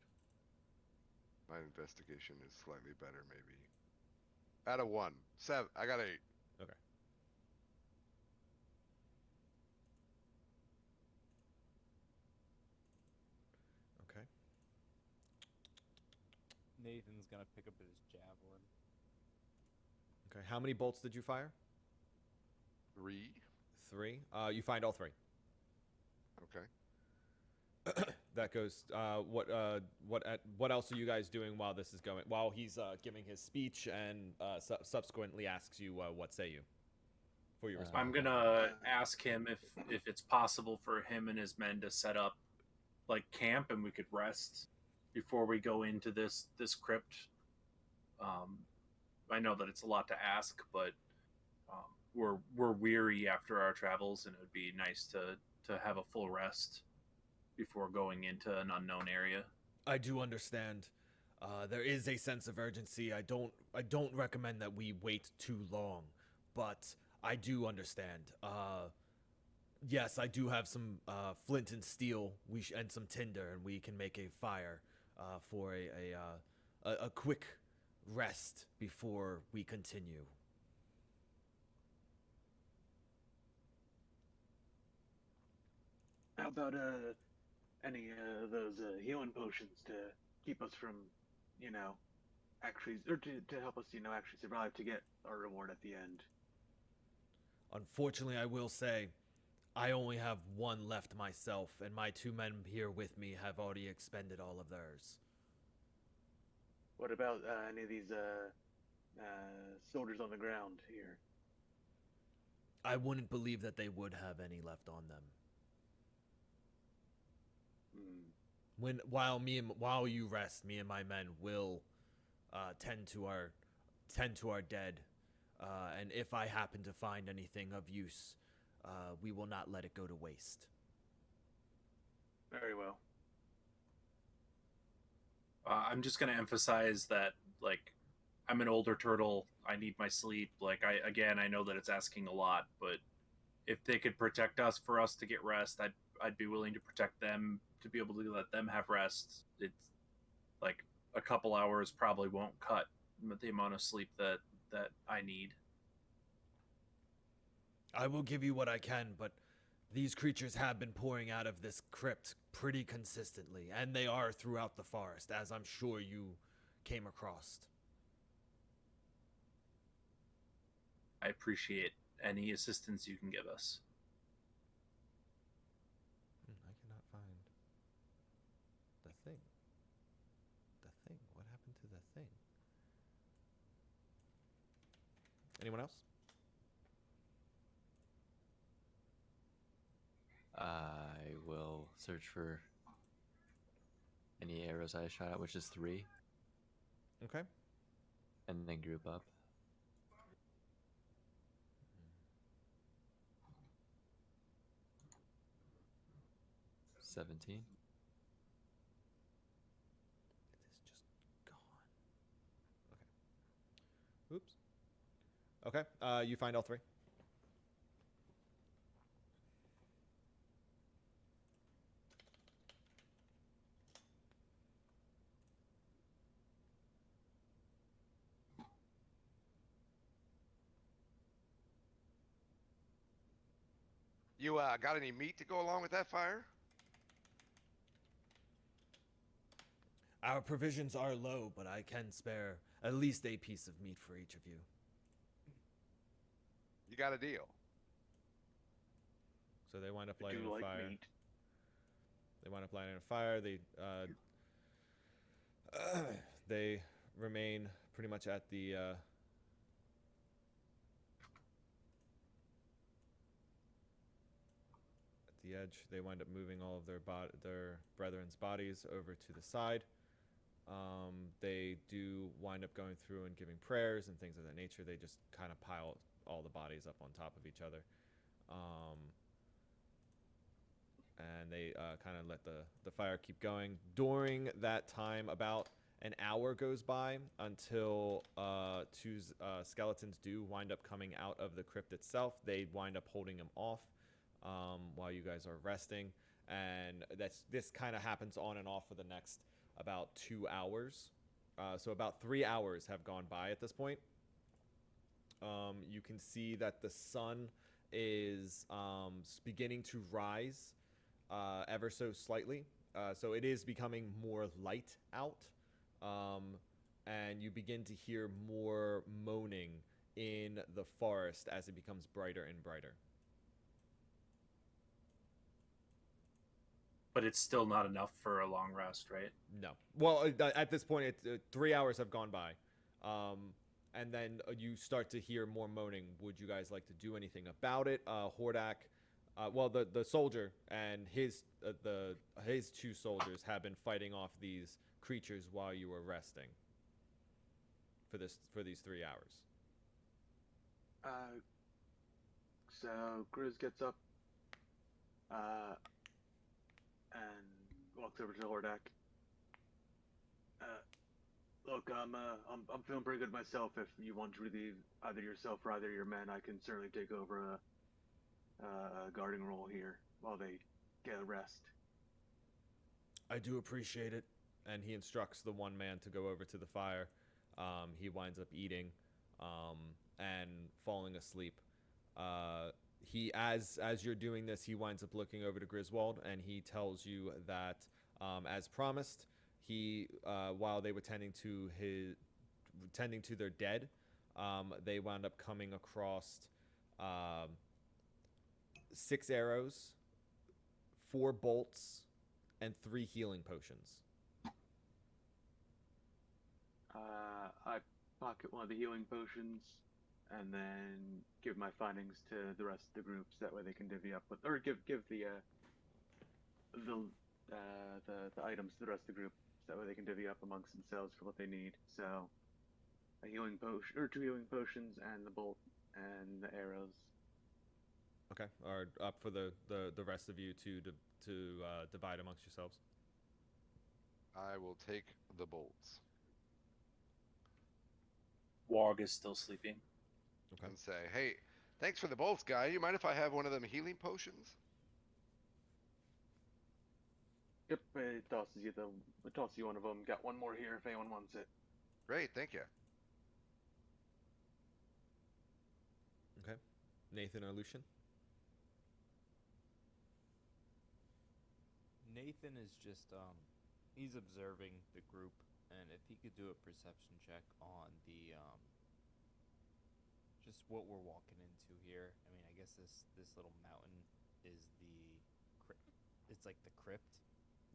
My investigation is slightly better, maybe. Out of 1. 7. I got 8. Okay. Okay. Nathan's gonna pick up his javelin Okay. How many bolts did you fire? 3. 3. You find all 3. Okay. That goes. What else are you guys doing while this is going? While he's giving his speech and subsequently asks you, "What say you?" For your response. I'm gonna ask him if it's possible for him and his men to set up like camp and we could rest before we go into this crypt. I know that it's a lot to ask, but we're weary after our travels, and it would be nice to have a full rest before going into an unknown area. I do understand. There is a sense of urgency. I don't recommend that we wait too long, but I do understand. Yes, I do have some flint and steel. And some tinder, and we can make a fire for a quick rest before we continue. How about any of those healing potions to keep us from, actually, or to help us, actually survive to get our reward at the end? Unfortunately, I will say, I only have 1 left myself, and my 2 men here with me have already expended all of theirs. What about any of these soldiers on the ground here? I wouldn't believe that they would have any left on them. While you rest, me and my men will tend to our dead, and if I happen to find anything of use, we will not let it go to waste. Very well. I'm just gonna emphasize that, like, I'm an older turtle. I need my sleep. Like, I know that it's asking a lot, but if they could protect us for us to get rest, I'd be willing to protect them to be able to let them have rest. It's like a couple hours probably won't cut the amount of sleep that I need. I will give you what I can, but these creatures have been pouring out of this crypt pretty consistently, and they are throughout the forest, as I'm sure you came across. I appreciate any assistance you can give us. I cannot find the thing. The thing. What happened to the thing? Anyone else? I will search for any arrows I shot at, which is 3, Okay. and then group up. 17. It is just gone. Okay. Oops. Okay. You find all 3. You got any meat to go along with that fire? Our provisions are low, but I can spare at least a piece of meat for each of you. You got a deal. So they wind up I lighting do a like fire. meat. They wind up lighting a fire. They remain pretty much at the edge. They wind up moving all of their brethren's bodies over to the side. They do wind up going through and giving prayers and things of that nature. They just kind of pile all the bodies up on top of each other. And they kind of let the fire keep going. During that time, about an hour goes by until 2 skeletons do wind up coming out of the crypt itself. They wind up holding them off while you guys are resting. And this kind of happens on and off for the next about 2 hours. So about 3 hours have gone by at this point. You can see that the sun is beginning to rise ever so slightly. So it is becoming more light out. And you begin to hear more moaning in the forest as it becomes brighter and brighter. But it's still not enough for a long rest, right? No. Well, at this point, 3 hours have gone by. And then you start to hear more moaning. Would you guys like to do anything about it? Hordak, the soldier and his 2 soldiers have been fighting off these creatures while you were resting for these 3 hours. So Grizz gets up and walks over to Hordak. Look, I'm feeling pretty good myself. If you want to relieve either yourself or either your men, I can certainly take over a guarding role here while they get a rest. I do appreciate it. And he instructs the one man to go over to the fire. He winds up eating and falling asleep. As you're doing this, he winds up looking over to Griswold, and he tells you that, as promised, he while they were tending to their dead, they wound up coming across 6 arrows, 4 bolts, and 3 healing potions. I pocket one of the healing potions and then give my findings to the rest of the groups. That way they can divvy up with, or give the items to the rest of the group. So that way they can divvy up amongst themselves for what they need. So a healing potion, or 2 healing potions, and the bolt and the arrows. Okay, are up for the rest of you to divide amongst yourselves. I will take the bolts Wog is still sleeping. Okay. and say, "Hey, thanks for the bolts, guy. You mind if I have one of them healing potions?" Yep, it tosses you one of them. Got one more here if anyone wants it. Great, thank you. Okay. Nathan or Lucian? Nathan is just he's observing the group, and if he could do a perception check on the just what we're walking into here. I mean, I guess this little mountain is it's like the crypt.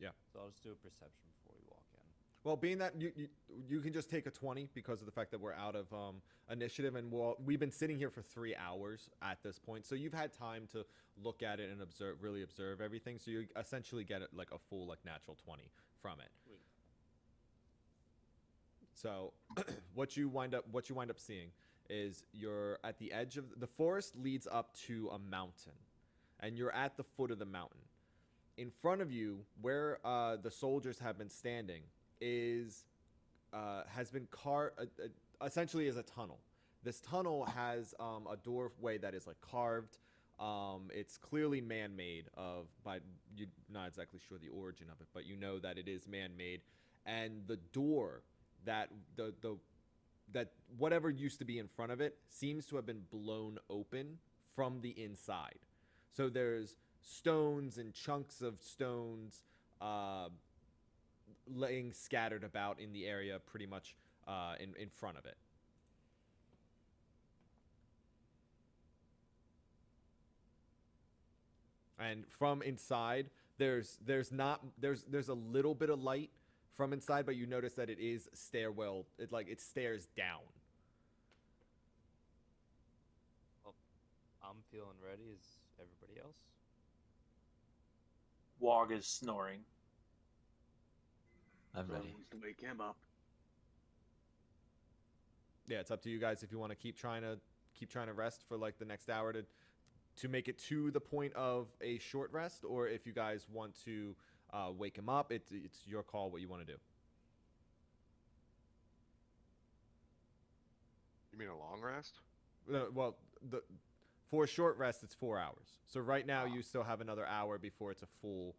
Yeah. So I'll just do a perception before we walk in. Well, being that you can just take a 20 because of the fact that we're out of initiative, and we've been sitting here for 3 hours at this point, so you've had time to look at it and really observe everything. So you essentially get it like a full natural 20 from it. Sweet. So what you wind up seeing is you're at the edge of the forest, leads up to a mountain, and you're at the foot of the mountain. In front of you, where the soldiers have been standing, has been essentially is a tunnel. This tunnel has a doorway that is carved. It's clearly man-made but you're not exactly sure the origin of it, but you know that it is man-made. And the door that that whatever used to be in front of it seems to have been blown open from the inside. So there's stones and chunks of stones laying scattered about in the area, pretty much in front of it. And from inside, there's a little bit of light from inside, but you notice that it is stairwell. It stairs down. Well, I'm feeling ready. Is everybody else? Wog is snoring. I'm ready. Someone needs to wake him up. Yeah, it's up to you guys if you want to keep trying to rest for the next hour to make it to the point of a short rest, or if you guys want to wake him up. It's your call what you want to do. You mean a long rest? Well, for a short rest, it's 4 hours. So right now you still have another hour before it's a full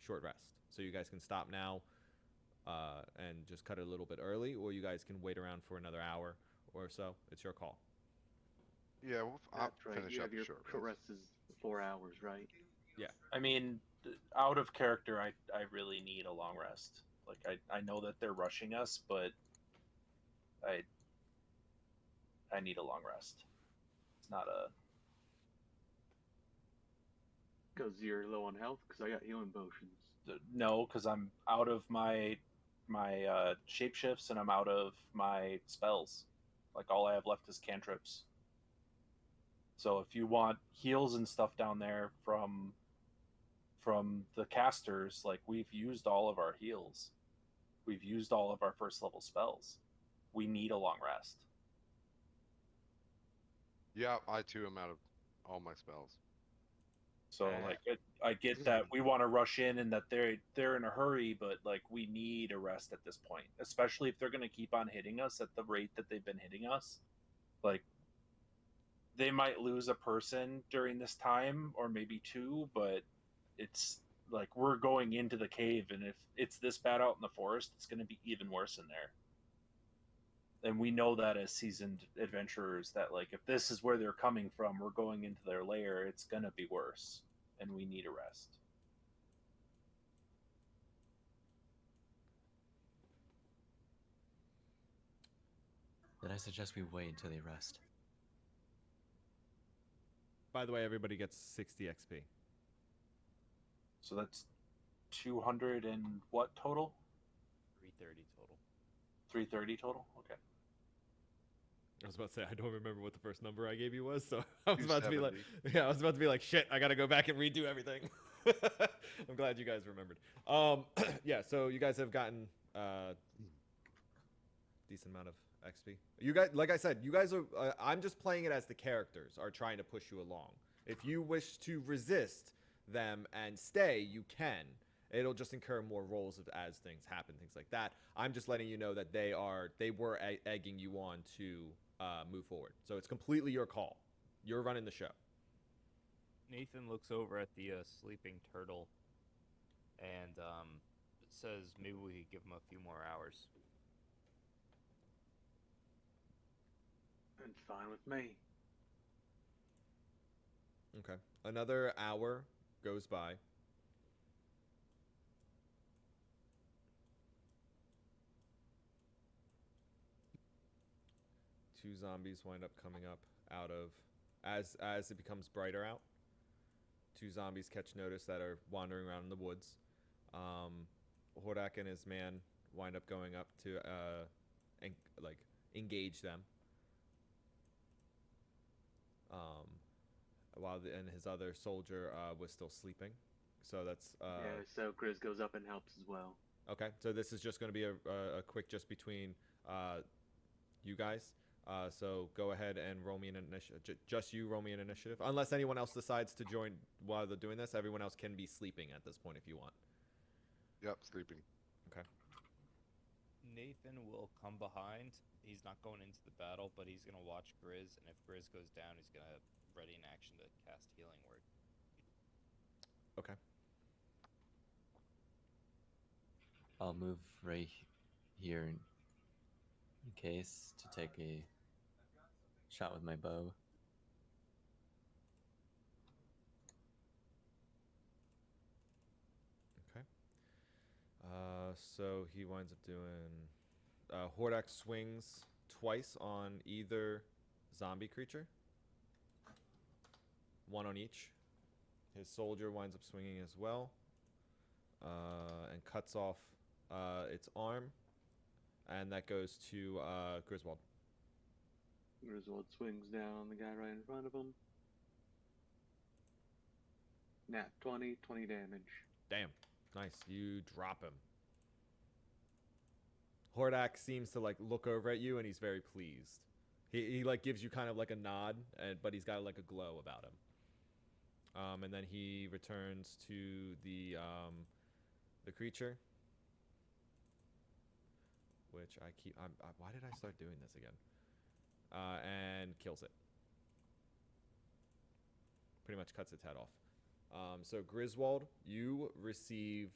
short rest. So you guys can stop now and just cut it a little bit early, or you guys can wait around for another hour or so. It's your call. Yeah, I'll That's right. finish You up have your short short rest is 4 hours, right? I mean, out of character, I really need a long rest. I know that they're rushing us, but I need a long rest. It's not a. Because you're low on health. Because I got healing potions. No, because I'm out of my shapeshifts and I'm out of my spells. Like all I have left is cantrips. So if you want heals and stuff down there from the casters, like we've used all of our heals. We've used all of our first level spells. We need a long rest. Yeah, I too am out of all my spells. So like I get that we want to rush in and that they're in a hurry, but like we need a rest at this point, especially if they're going to keep on hitting us at the rate that they've been hitting us. Like they might lose a person during this time or maybe two, but it's like we're going into the cave, and if it's this bad out in the forest, it's going to be even worse in there. And we know that as seasoned adventurers, that like if this is where they're coming from, we're going into their lair, it's going to be worse, and we need a rest. Then I suggest we wait until they rest. By the way, everybody gets 60 XP. So that's 200 and what total? 330 total. 330 total? Okay. I was about to say I don't remember what the first number I gave you was, so I was about to be like, 270. I was about to be like, shit, I gotta go back and redo everything. I'm glad you guys remembered. Yeah, so you guys have gotten decent amount of XP. You guys, like I said, you guys are. I'm just playing it as the characters are trying to push you along. If you wish to resist them and stay, you can. It'll just incur more rolls as things happen, things like that. I'm just letting you know that they were egging you on to move forward. So it's completely your call. You're running the show. Nathan looks over at the sleeping turtle and says maybe we could give him a few more hours. It's fine with me. Okay. Another hour goes by. Two zombies wind up coming up out of as it becomes brighter out. Two zombies catch notice that are wandering around in the woods. Hordak and his man wind up going up to engage them. And his other soldier was still sleeping. So that's yeah. So Grizz goes up and helps as well. okay. So this is just going to be a quick just between you guys. So go ahead and roll me an initiative. Just you roll me an initiative. Unless anyone else decides to join while they're doing this, everyone else can be sleeping at this point if you want. Yep, sleeping. Okay. Nathan will come behind. He's not going into the battle, but he's going to watch Grizz, and if Grizz goes down, he's going to ready in action to cast Healing Word. Okay. I'll move right here in case to take a shot with my bow. Okay. So he winds up doing Hordak swings twice on either zombie creature. One on each. His soldier winds up swinging as well. And cuts off its arm. And that goes to Griswold. Griswold swings down on the guy right in front of him. Nat 20 damage. Damn. Nice. You drop him. Hordak seems to like look over at you and he's very pleased. He like gives you kind of like a nod, but he's got like a glow about him. And then he returns to the creature, which I keep. Why did I start doing this again? And kills it. Pretty much cuts its head off. So Griswold, you receive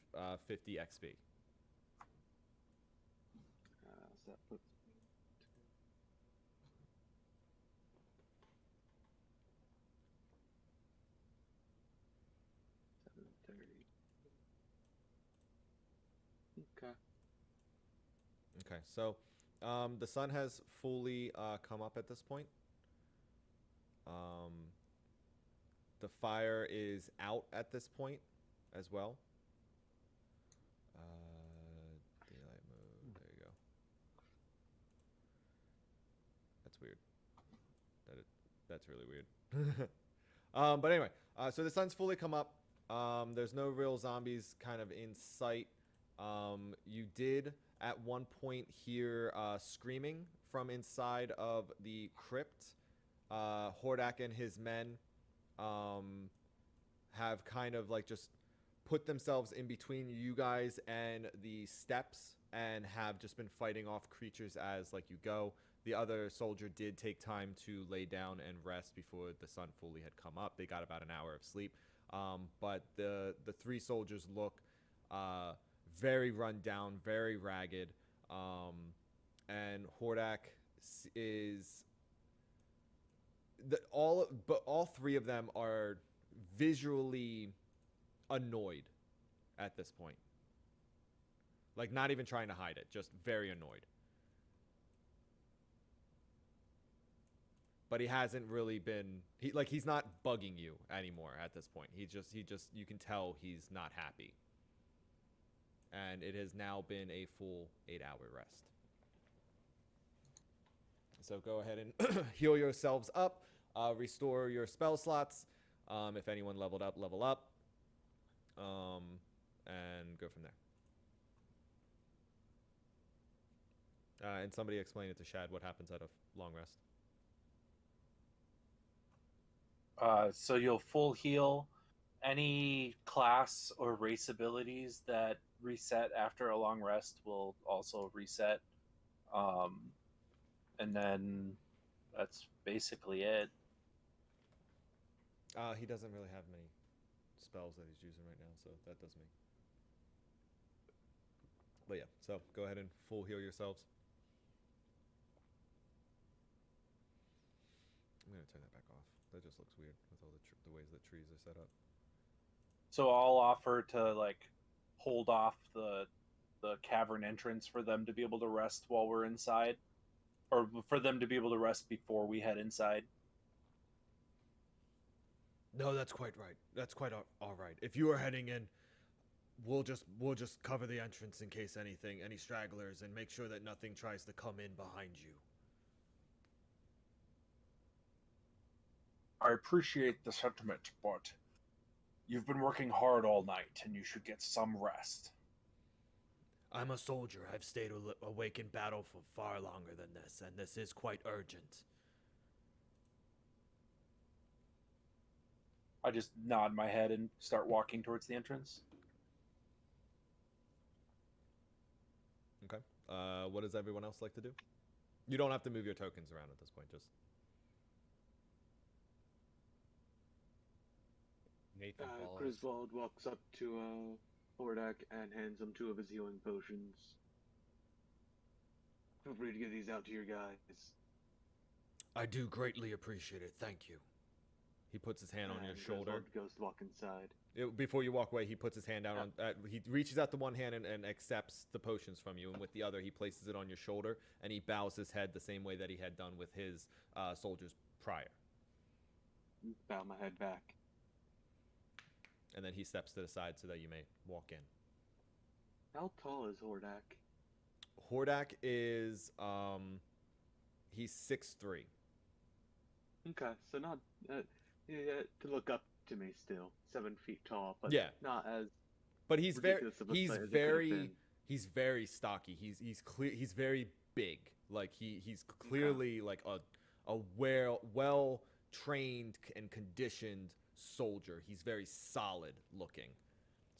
50 XP. So that puts me to 730. Okay. Okay, so The sun has fully come up at this point. The fire is out at this point as well. Daylight mode. There you go. That's weird. That's really weird. But anyway, so the sun's fully come up. There's no real zombies kind of in sight. You did at one point hear screaming from inside of the crypt. Hordak and his men have kind of like just put themselves in between you guys and the steps and have just been fighting off creatures as like you go. The other soldier did take time to lay down and rest before the sun fully had come up. They got about an hour of sleep. But the three soldiers look very run down, very ragged. And Hordak is all three of them are visually annoyed at this point. Like not even trying to hide it, just very annoyed. But he hasn't really been he's not bugging you anymore at this point. He just you can tell he's not happy. And it has now been a full 8-hour rest. So go ahead and heal yourselves up, restore your spell slots. If anyone leveled up, level up. And go from there. And somebody explain it to Shad what happens at a long rest. So you'll full heal. Any class or race abilities that reset after a long rest will also reset. And then that's basically it. He doesn't really have many spells that he's using right now, so that does me. But yeah, so go ahead and full heal yourselves. I'm gonna turn that back off. That just looks weird with all the ways that trees are set up. So I'll offer to like hold off the cavern entrance for them to be able to rest while we're inside, or for them to be able to rest before we head inside. No, that's quite right. That's quite all right. If you are heading in, we'll just cover the entrance in case any stragglers, and make sure that nothing tries to come in behind you. I appreciate the sentiment, but you've been working hard all night, and you should get some rest. I'm a soldier. I've stayed awake in battle for far longer than this, and this is quite urgent. I just nod my head and start walking towards the entrance. Okay. What does everyone else like to do? You don't have to move your tokens around at this point, just... Nathan follows. Griswold walks up to Hordak and hands him 2 of his healing potions. Feel free to give these out to your guys. I do greatly appreciate it. Thank you. He puts his hand on your shoulder. Griswold goes to walk inside. Before you walk away, he puts his hand down on... he reaches out the one hand and accepts the potions from you, and with the other, he places it on your shoulder, and he bows his head the same way that he had done with his soldiers prior. Bow my head back. And then he steps to the side so that you may walk in. How tall is Hordak? Hordak is... he's 6'3". Okay, so not... yeah, to look up to me still. 7 feet tall, but yeah, not as... But he's very... He's He's very stocky. He's very big. Like, he's clearly like a well trained and conditioned soldier. He's very solid looking.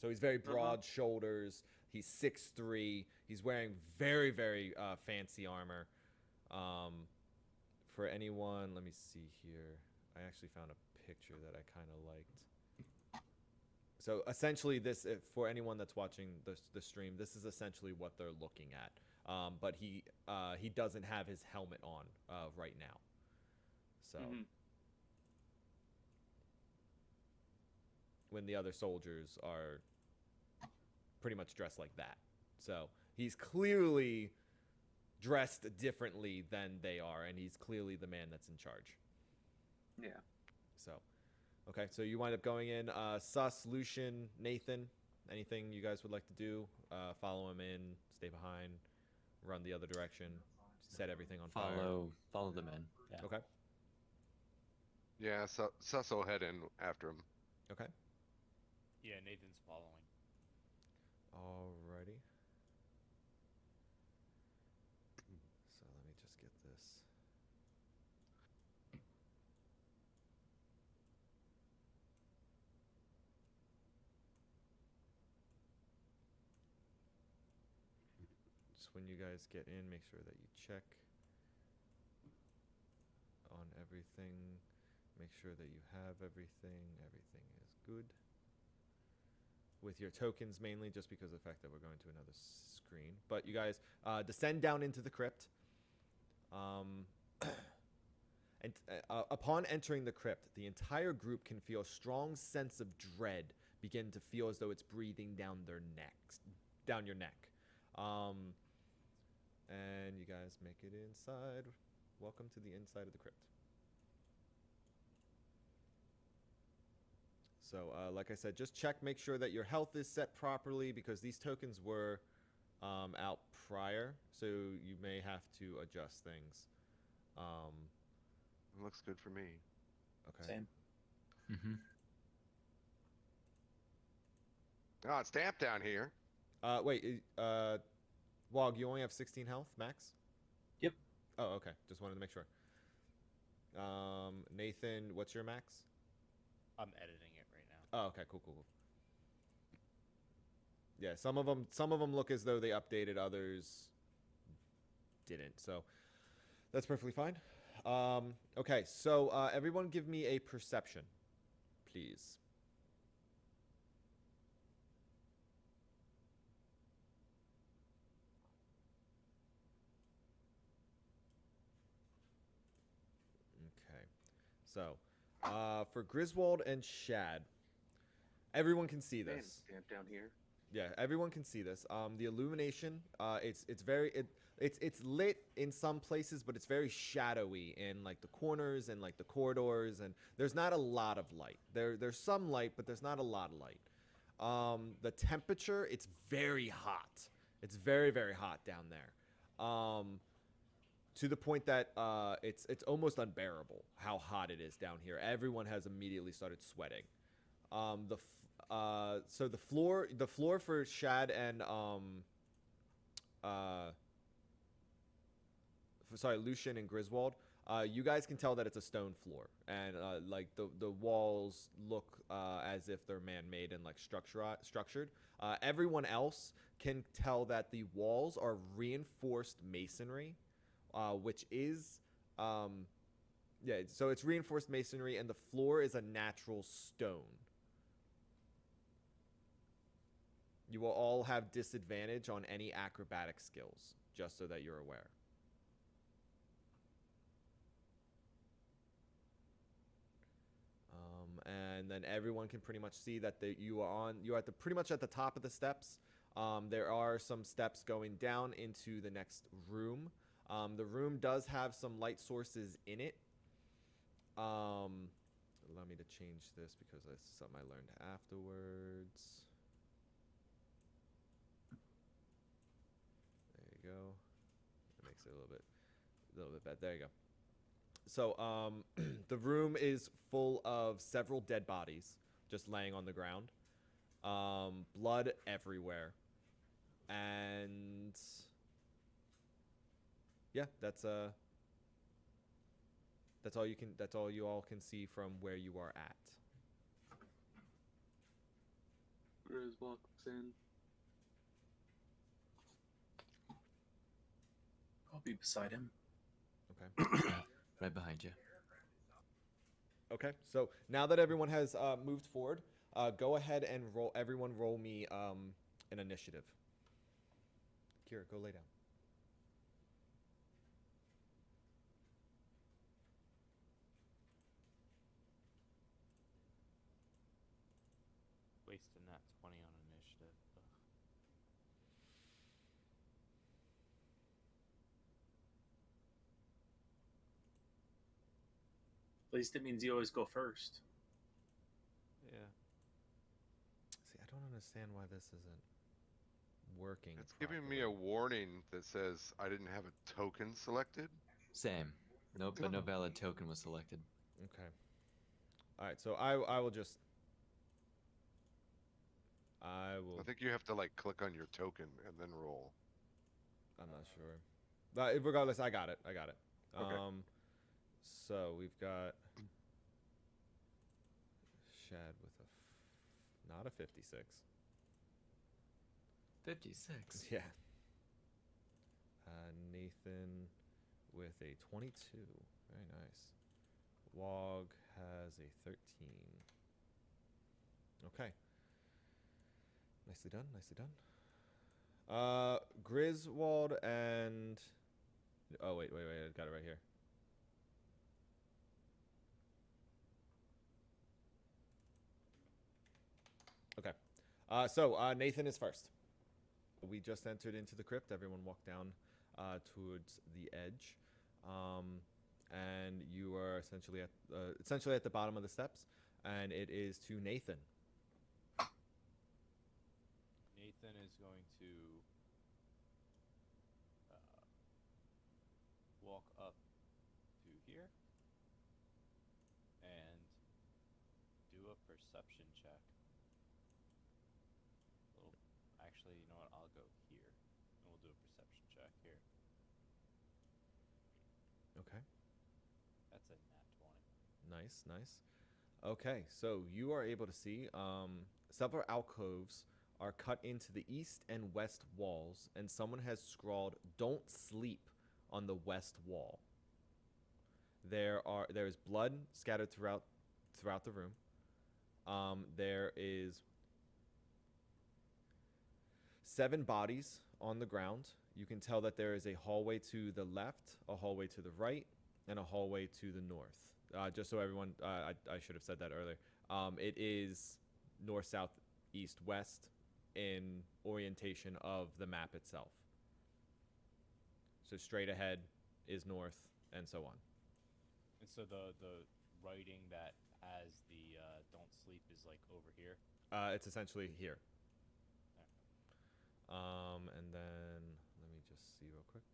So he's very broad shoulders. He's 6'3". He's wearing very, very fancy armor. For anyone, let me see here. I actually found a picture that I kind of liked. So essentially this, for anyone that's watching the stream, this is essentially what they're looking at. But he doesn't have his helmet on right now. So... when the other soldiers are pretty much dressed like that. So he's clearly dressed differently than they are, and he's clearly the man that's in charge. Yeah. So, okay, so you wind up going in. Sus, Lucian, Nathan, anything you guys would like to do? Follow him in, stay behind, run the other direction, set everything on fire. Follow the men. Yeah. Okay. Yeah, so Sus will head in after him. Okay. Yeah, Nathan's following. Alrighty. So let me just get this. Just when you guys get in, make sure that you check on everything. Make sure that you have everything. Everything is good. With your tokens mainly, just because of the fact that we're going to another screen. But you guys descend down into the crypt. And upon entering the crypt, the entire group can feel a strong sense of dread begin to feel as though it's breathing down their necks, down your neck. And you guys make it inside. Welcome to the inside of the crypt. So, like I said, just check, make sure that your health is set properly, because these tokens were out prior, so you may have to adjust things. It looks good for me. Okay. Same. Mm-hmm. Oh, it's damp down here. Wait, Wog, you only have 16 health, max? Yep. Oh, okay. Just wanted to make sure. Nathan, what's your max? I'm editing it right now. Oh, okay. Cool. Yeah, some of them look as though they updated, others didn't. So that's perfectly fine. Okay, so everyone give me a perception, please. Okay, so for Griswold and Shad, everyone can see Man, this. damp down here. Yeah, everyone can see this. The illumination, it's lit in some places, but it's very shadowy in like the corners and like the corridors, and there's not a lot of light. There's some light, but there's not a lot of light. The temperature, it's very hot. It's very, very hot down there. To the point that it's almost unbearable how hot it is down here. Everyone has immediately started sweating. So the floor for Shad and Lucian and Griswold, you guys can tell that it's a stone floor, and like the walls look as if they're man-made and like structured. Everyone else can tell that the walls are reinforced masonry, which is yeah, so it's reinforced masonry, and the floor is a natural stone. You will all have disadvantage on any acrobatic skills, just so that you're aware. And then everyone can pretty much see that you're pretty much at the top of the steps. There are some steps going down into the next room. The room does have some light sources in it. Allow me to change this because this is something I learned afterwards. There you go. It makes it a little bit better. There you go. So the room is full of several dead bodies just laying on the ground. Blood everywhere. And yeah, that's all you all can see from where you are at. Grizz walks in. I'll be beside him. Okay. Right behind you. Okay, so now that everyone has moved forward, go ahead and roll me an initiative. Kira, go lay down. Wasting that 20 on initiative. Ugh. least it means you always go first. Yeah. See, I don't understand why this isn't working. It's giving me a properly. warning that says I didn't have a token selected. Same. Nope, but no Oh. valid token was selected. Okay. All right, so I will just. I will. I think you have to like click on your token and then roll. I'm not sure. But regardless, I got it. I got it. Okay. So we've got Shad with not a 56. 56. Yeah. Nathan with a 22. Very nice. Wog has a 13. Okay. Nicely done. Nicely done. Griswold and. Oh, wait. I got it right here. Okay. So Nathan is first. We just entered into the crypt. Everyone walked down towards the edge, and you are essentially at the bottom of the steps. And it is to Nathan. Nathan is going to walk up to here and do a perception check. Actually, you know what? I'll go here, and we'll do a perception check here. Okay. That's a nat 20. Nice. Okay, so you are able to see several alcoves are cut into the east and west walls, and someone has scrawled "Don't sleep" on the west wall. There is blood scattered throughout the room. There is 7 bodies on the ground. You can tell that there is a hallway to the left, a hallway to the right, and a hallway to the north. Just so everyone, I should have said that earlier. It is north, south, east, west in orientation of the map itself. So straight ahead is north, and so on. And so the writing that has the "don't sleep" is like over here. It's essentially here. And then let me just see real quick.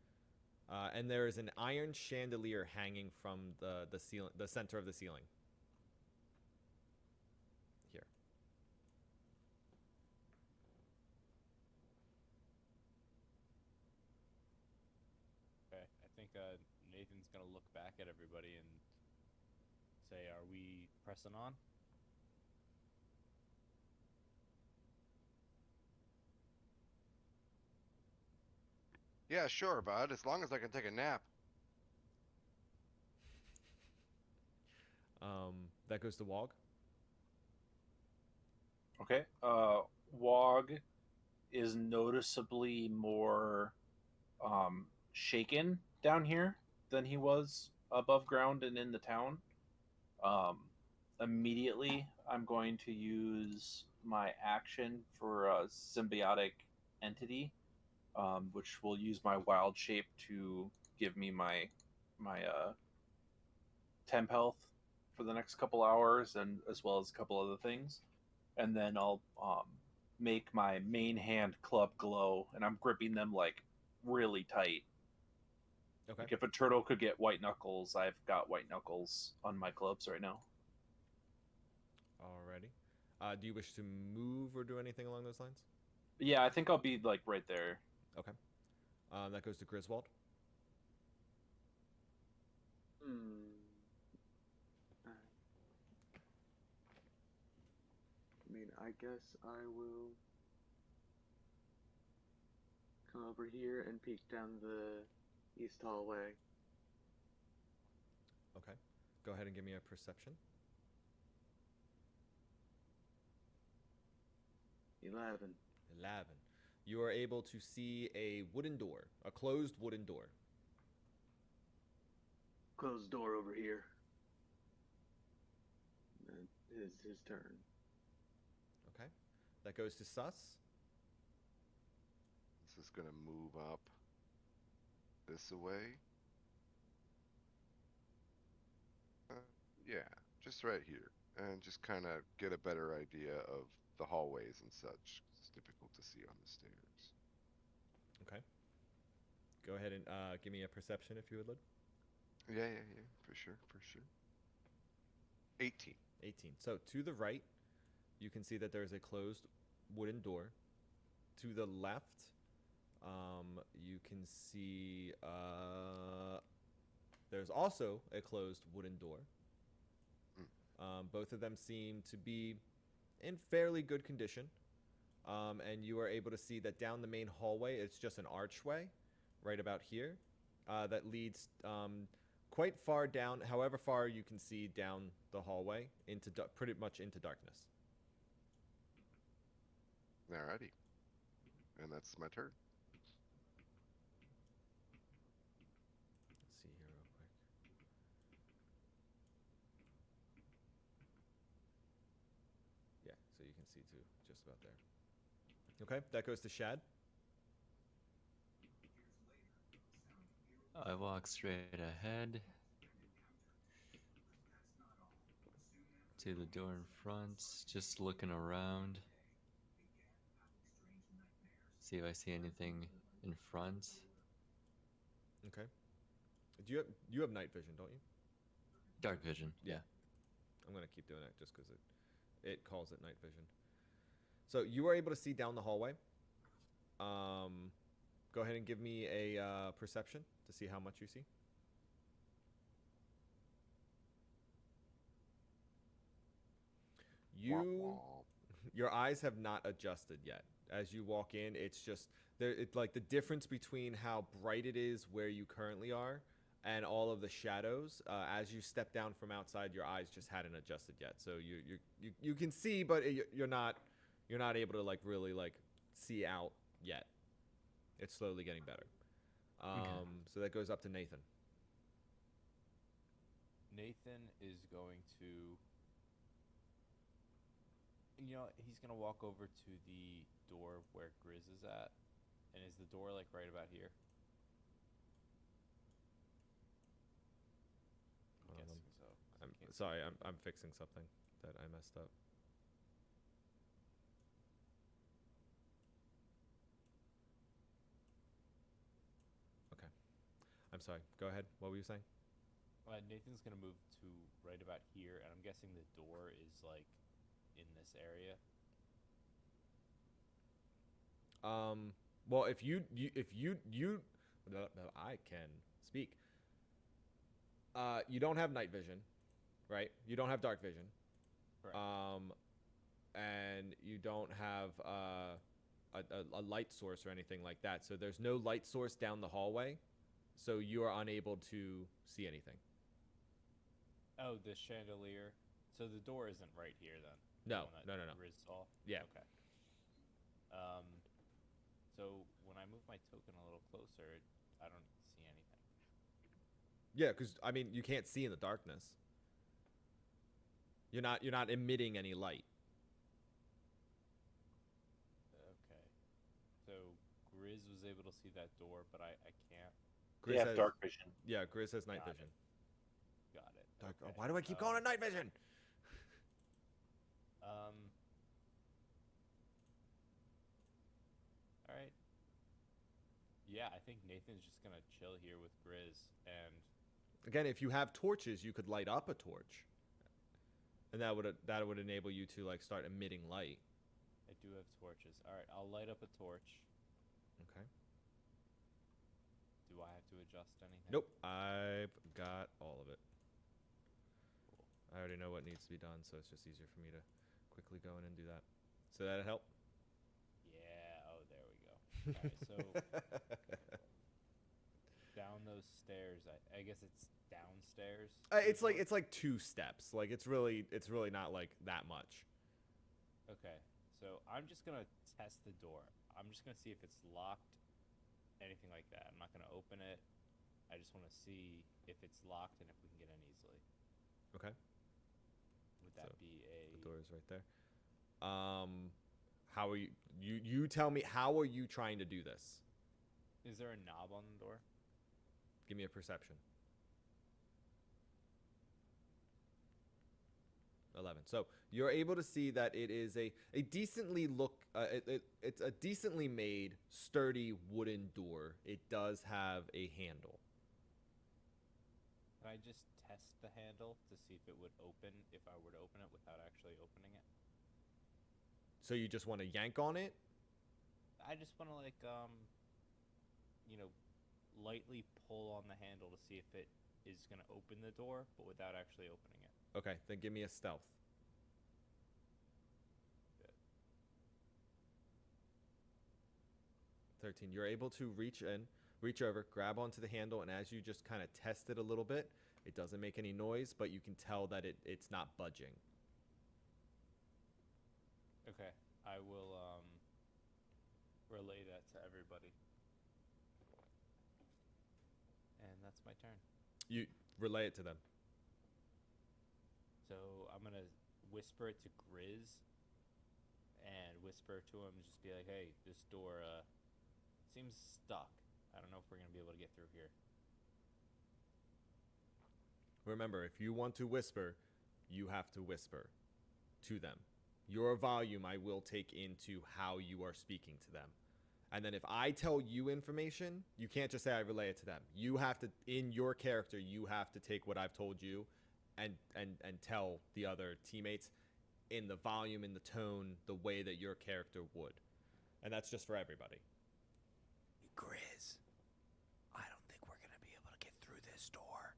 And there is an iron chandelier hanging from the ceiling, the center of the ceiling. Here. Okay, I think Nathan's gonna look back at everybody and say, "Are we pressing on?" Yeah, sure, bud. As long as I can take a nap. That goes to Wog. Okay. Wog is noticeably more shaken down here than he was above ground and in the town. Immediately, I'm going to use my action for a symbiotic entity, which will use my wild shape to give me my temp health for the next couple hours, and as well as a couple other things. And then I'll make my main hand club glow, and I'm gripping them like really tight. Okay. Like if a turtle could get white knuckles, I've got white knuckles on my clubs right now. Alrighty. Do you wish to move or do anything along those lines? Yeah, I think I'll be like right there. Okay. That goes to Griswold. I mean, I guess I will come over here and peek down the east hallway. Okay. Go ahead and give me a perception. 11. 11. You are able to see a wooden door, a closed wooden door. Closed door over here. His turn. Okay. That goes to Sus. This is gonna move up this way. Yeah, just right here, and just kind of get a better idea of the hallways and such. 'Cause it's difficult to see on the stairs. Okay. Go ahead and give me a perception if you would, Lud. Yeah, for sure, for sure. 18. 18. So to the right, you can see that there is a closed wooden door. To the left, you can see there's also a closed wooden door. Both of them seem to be in fairly good condition. And you are able to see that down the main hallway, it's just an archway right about here that leads quite far down, however far you can see down the hallway, into pretty much into darkness. Alrighty. And that's my turn. Let's see here real quick. Yeah, so you can see too, just about there. Okay, that goes to Shad. I walk straight ahead to the door in front, just looking around. See if I see anything in front. Okay. You have night vision, don't you? Dark vision. Yeah. I'm gonna keep doing it just because it calls it night vision. So you are able to see down the hallway. Go ahead and give me a perception to see how much you see. Your eyes have not adjusted yet. As you walk in, it's just there. It's like the difference between how bright it is where you currently are and all of the shadows. As you step down from outside, your eyes just hadn't adjusted yet. So you can see, but you're not able to like really like see out yet. It's slowly getting better. Okay. So that goes up to Nathan. Nathan is going to, he's going to walk over to the door where Grizz is at. And is the door like right about here? I'm guessing so. 'Cause I I'm can't sorry. I'm fixing something that I messed up. Okay. I'm sorry. Go ahead. What were you saying? Nathan's gonna move to right about here, and I'm guessing the door is like in this area. Well, if you I can speak. You don't have night vision, right? You don't have dark vision. Correct. And you don't have a light source or anything like that. So there's no light source down the hallway, so you are unable to see anything. Oh, the chandelier. So the door isn't right here then. No, The one that no. Riz saw. Yeah. Okay. So when I move my token a little closer, I don't see anything. Yeah, because I mean you can't see in the darkness. You're not emitting any light. Okay. So Grizz was able to see that door, but I can't. They have dark vision. Yeah, Grizz has night Got vision. Got it. Dark, Okay. why do I keep calling it night vision? All right. Yeah, I think Nathan's just gonna chill here with Grizz, and Again, if you have torches, you could light up a torch, and that would enable you to like start emitting light. I do have torches. All right, I'll light up a torch. Okay. Do I have to adjust anything? Nope, I've got all of it. I already know what needs to be done, so it's just easier for me to quickly go in and do that. So that'll help. Yeah. Oh, there we go. All right, so down those stairs. I guess it's downstairs. It's like 2 steps. Like it's really not like that much. Okay, so I'm just gonna test the door. I'm just gonna see if it's locked, anything like that. I'm not gonna open it. I just want to see if it's locked and if we can get in easily. Okay. Would that So, be The a? door is right there. How are you tell me, how are you trying to do this? Is there a knob on the door? Give me a perception. 11. So you're able to see that it is a decently it's a decently made, sturdy wooden door. It does have a handle. Can I just test the handle to see if it would open if I were to open it without actually opening it? So you just want to yank on it? I just want to like lightly pull on the handle to see if it is gonna open the door, but without actually opening it. Okay, then give me a stealth. Good. 13. You're able to reach over, grab onto the handle, and as you just kind of test it a little bit, it doesn't make any noise, but you can tell that it's not budging. Okay, I will relay that to everybody. And that's my turn. You relay it to them. So I'm gonna whisper it to Grizz and whisper to him, just be like, hey, this door seems stuck. I don't know if we're gonna be able to get through here. Remember, if you want to whisper, you have to whisper to them. Your volume I will take into how you are speaking to them. And then if I tell you information, you can't just say I relay it to them. You have to, in your character, you have to take what I've told you and tell the other teammates in the volume, in the tone, the way that your character would. And that's just for everybody. Grizz, I don't think we're gonna be able to get through this door.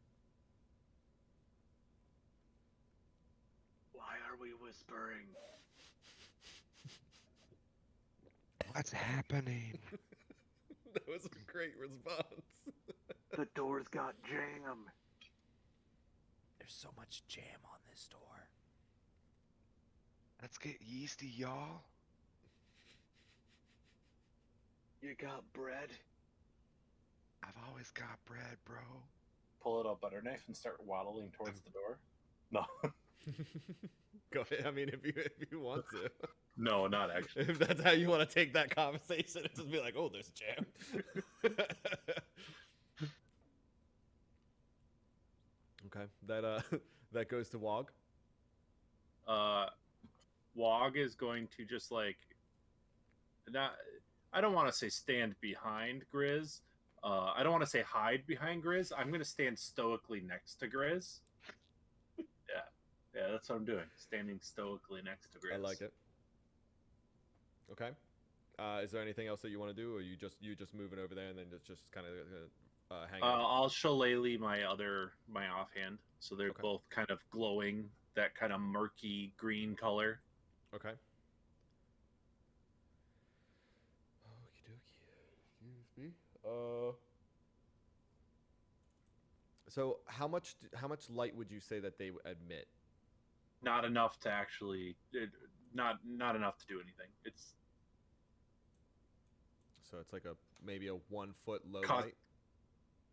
Why are we whispering? What's happening? That was a great response. The door's got jam. There's so much jam on this door. Let's get yeasty, y'all. You got bread? I've always got bread, bro. Pull out a butter knife and start waddling towards the door. No, Go ahead. I mean, if you want to. no, not actually. If that's how you want to take that conversation, it's just be like, oh, there's jam. Okay, that goes to Wog. Wog is going to just like not. I don't want to say stand behind Grizz. I don't want to say hide behind Grizz. I'm going to stand stoically next to Grizz. Yeah, that's what I'm doing. Standing stoically next to Grizz. I like it. Okay. Is there anything else that you want to do, or you just moving over there and then just kind of hang out? I'll shillelagh my offhand, so they're Okay. both kind of glowing that kind of murky green color. Okay. Okie dokie. Excuse me. So how much light would you say that they emit? Not enough to actually, not enough to do anything. It's So it's like maybe a 1 foot low Cos- light.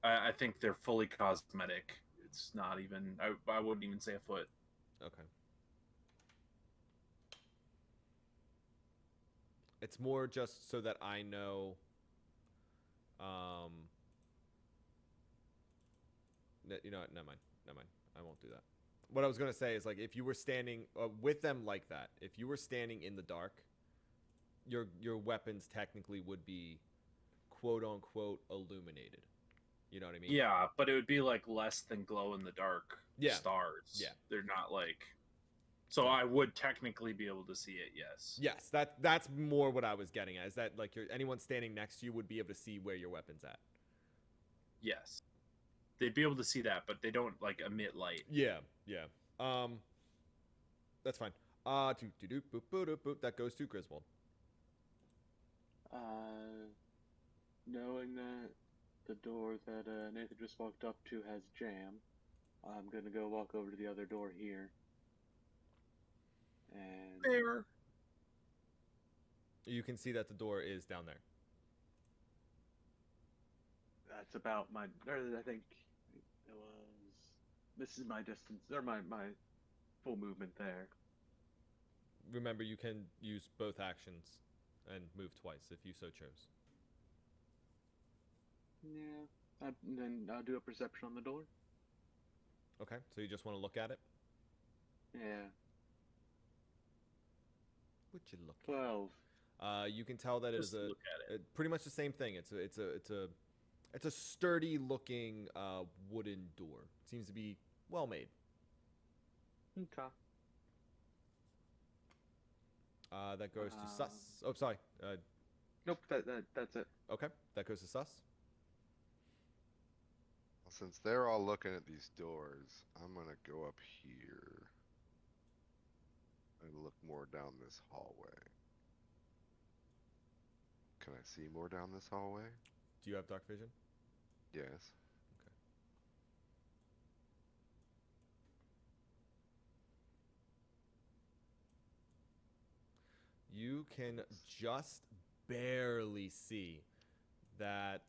I think they're fully cosmetic. It's not even. I wouldn't even say a foot. Okay. It's more just so that I know. You know what? Never mind. I won't do that. What I was gonna say is, like, if you were standing with them like that, if you were standing in the dark, your weapons technically would be, quote unquote, illuminated. You know what I mean? Yeah, but it would be like less than glow in the dark Yeah. stars. Yeah. They're not like. So I would technically be able to see it. Yes. Yes, that's more what I was getting at. Is that like anyone standing next to you would be able to see where your weapon's at? Yes. They'd be able to see that, but they don't like emit light. Yeah. That's fine. That goes to Griswold. Knowing that the door that Nathan just walked up to has jam, I'm gonna go walk over to the other door here. And There. You can see that the door is down there. that's about my. Or I think it was. This is my distance, or my full movement there. Remember, you can use both actions and move twice if you so chose. Yeah. Then I'll do a perception on the door. Okay, so you just want to look at it? Yeah. What you looking? 12. You can tell that it Just is look at it. pretty much the same thing. It's a sturdy looking wooden door. Seems to be well made. Okay. That goes to sus. Oh, sorry. Nope, that's it. Okay, that goes to sus. Well, since they're all looking at these doors, I'm gonna go up here and look more down this hallway. Can I see more down this hallway? Do you have dark vision? Yes. You can just barely see that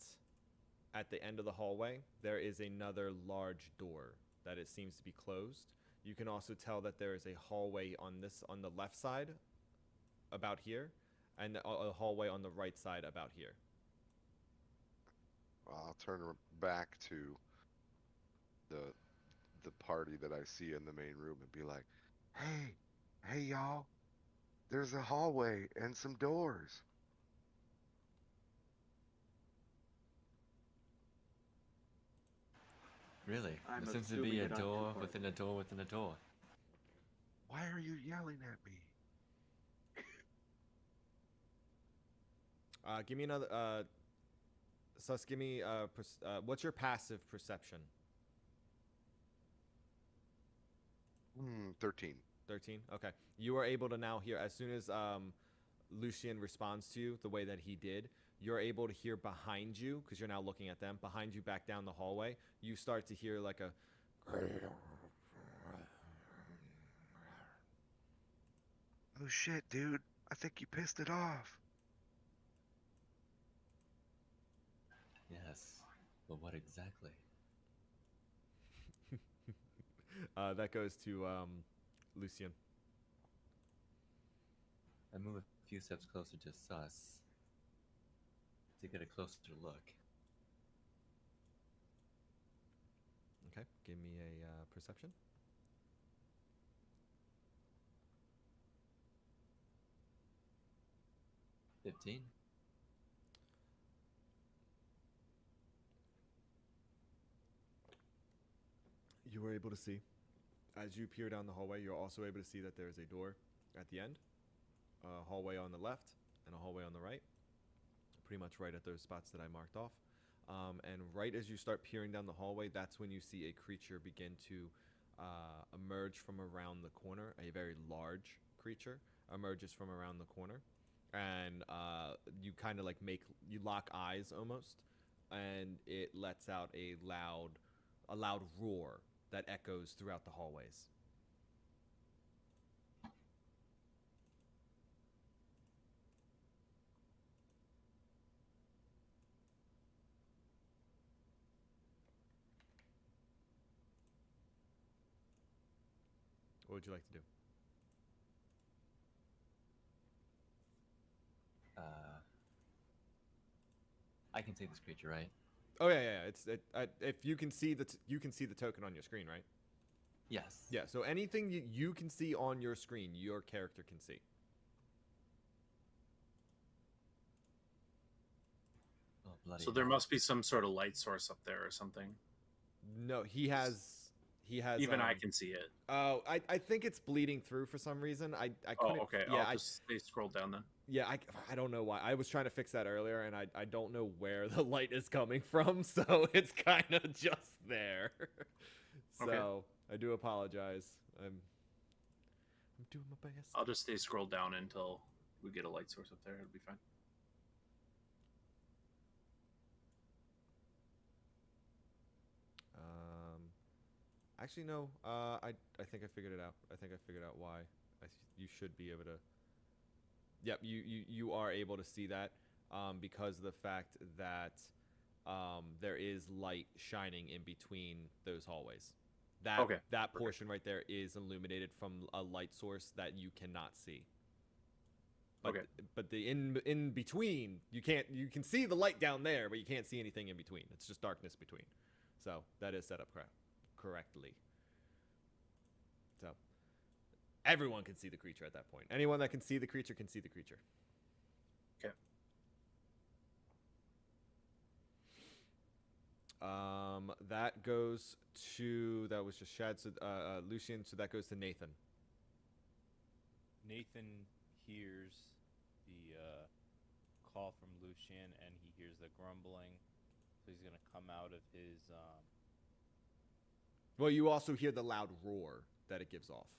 at the end of the hallway there is another large door that it seems to be closed. You can also tell that there is a hallway on the left side about here, and a hallway on the right side about here. Well, I'll turn back to the party that I see in the main room and be like, hey y'all, there's a hallway and some doors. Really? I'm There seems to assuming be a it on door two within a door within a door. Why are you yelling at me? Give me another. Sus, give me. What's your passive perception? 13. 13. Okay. You are able to now hear as soon as Lucian responds to you the way that he did. You're able to hear behind you because you're now looking at them. Behind you, back down the hallway, you start to hear like a. Oh shit, dude. I think you pissed it off. Yes. But what exactly? That goes to Lucian. I move a few steps closer to Sus to get a closer look. Okay. Give me a perception. $15. You were able to see, as you peer down the hallway, you're also able to see that there is a door at the end, a hallway on the left, and a hallway on the right, pretty much right at those spots that I marked off. And right as you start peering down the hallway, that's when you see a creature begin to emerge from around the corner. A very large creature emerges from around the corner, and you kind of like you lock eyes almost, and it lets out a loud roar that echoes throughout the hallways. What would you like to do? I can see this creature, right? Oh yeah. If you can see you can see the token on your screen, right? Yes. Yeah. So anything you can see on your screen, your character can see. Oh, bloody So there hell. must be some sort of light source up there or something. No, he has. Even I can see it. Oh, I think it's bleeding through for some reason. I Oh, couldn't. okay. Yeah, I'll just stay scroll down then. Yeah, I don't know why. I was trying to fix that earlier, and I don't know where the light is coming from, so it's kind of just there. So Okay. I do apologize. I'm doing my best. I'll just stay scroll down until we get a light source up there. It'll be fine. Actually, no. I think I figured it out. I think I figured out why. You should be able to. Yep, you are able to see that because of the fact that there is light shining in between those hallways. That that portion right there is illuminated from a light source that you cannot see. But but the in between, you can see the light down there, but you can't see anything in between. It's just darkness between. So that is set up correctly. So Everyone can see the creature at that point. Anyone that can see the creature can see the creature. Okay. That goes to, that was just Shad, so, Lucian, so that goes to Nathan. Nathan hears the call from Lucian, and he hears the grumbling. So he's gonna come out of his. Well, you also hear the loud roar that it gives off.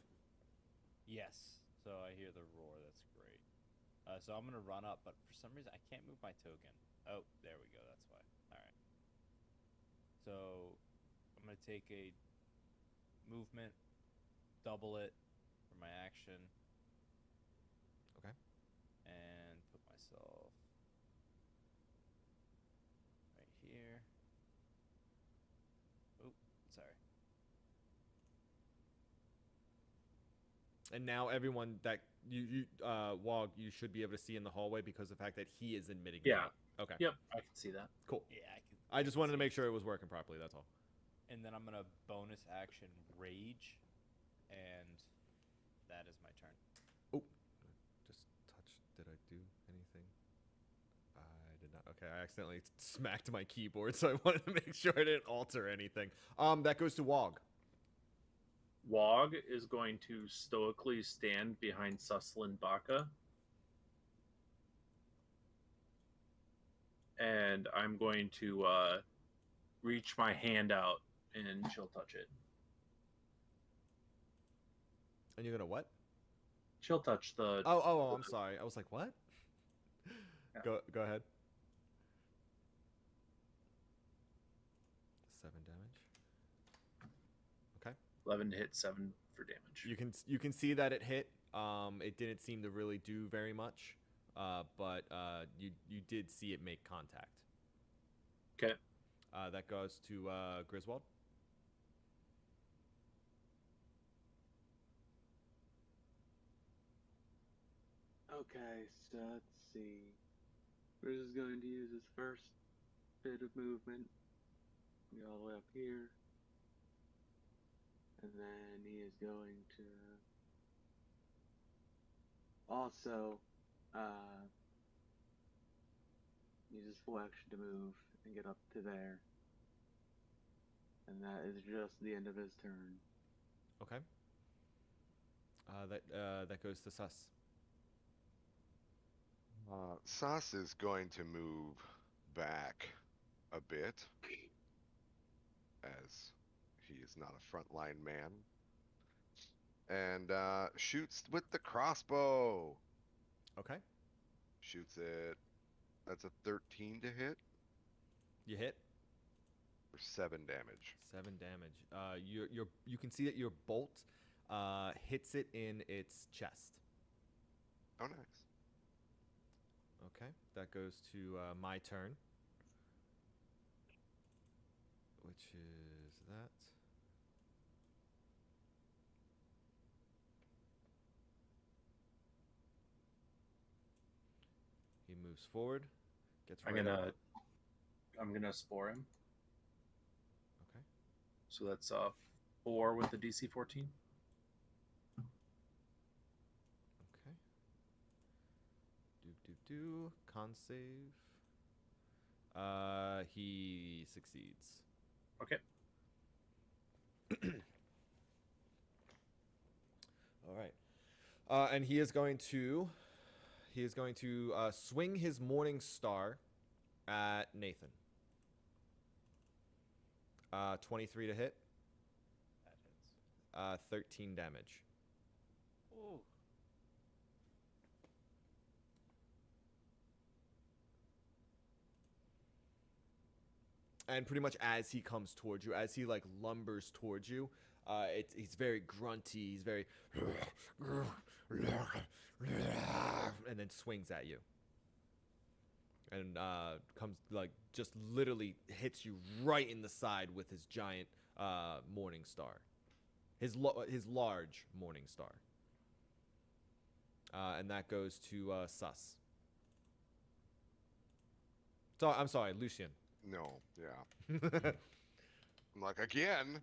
Yes. So I hear the roar. That's great. So I'm gonna run up, but for some reason I can't move my token. Oh, there we go. That's why. All right. So I'm gonna take a movement, double it for my action. Okay. And put myself right here. Oh, sorry. And now everyone that Wog, you should be able to see in the hallway because of the fact that he is admitting. Yeah. Okay. Yep, I can see that. Cool. Yeah, I just wanted to make sure it was working properly. That's all. And then I'm gonna bonus action rage, and that is my turn. Oh, just touch. Did I do anything? I did not. Okay, I accidentally smacked my keyboard, so I wanted to make sure I didn't alter anything. That goes to Wog. Wog is going to stoically stand behind Suslin Baka. And I'm going to reach my hand out and she'll touch it. And you're gonna what? She'll touch the. Oh, I'm sorry. I was like, what? Yeah. Go ahead. 7 damage. Okay. 11 to hit, 7 for damage. You can see that it hit. It didn't seem to really do very much, but you did see it make contact. Okay. That goes to Griswold. Okay, so let's see. Grizz is going to use his first bit of movement. Go all the way up here. And then he is going to also use his full action to move and get up to there. And that is just the end of his turn. Okay. That goes to Sus. Sus is going to move back a bit, as he is not a frontline man, and shoots with the crossbow. Okay. Shoots it. That's a 13 to hit You hit. for 7 damage. 7 damage. You can see that your bolt hits it in its chest. Oh, nice. Okay, that goes to my turn, which is that. He moves forward, gets right up. I'm gonna spore him. Okay. So that's 4 with the DC 14. Okay. Do con save. He succeeds. Okay. All right. And he is going to swing his morning star at Nathan. 23 to hit. That hits. 13 damage. Ooh. And pretty much as he comes towards you, as he like lumbers towards you, he's very grunty. He's very, and then swings at you, and comes like just literally hits you right in the side with his giant morning star, his large morning star, and that goes to Sus. So I'm sorry, Lucian. No, yeah. I'm like, again.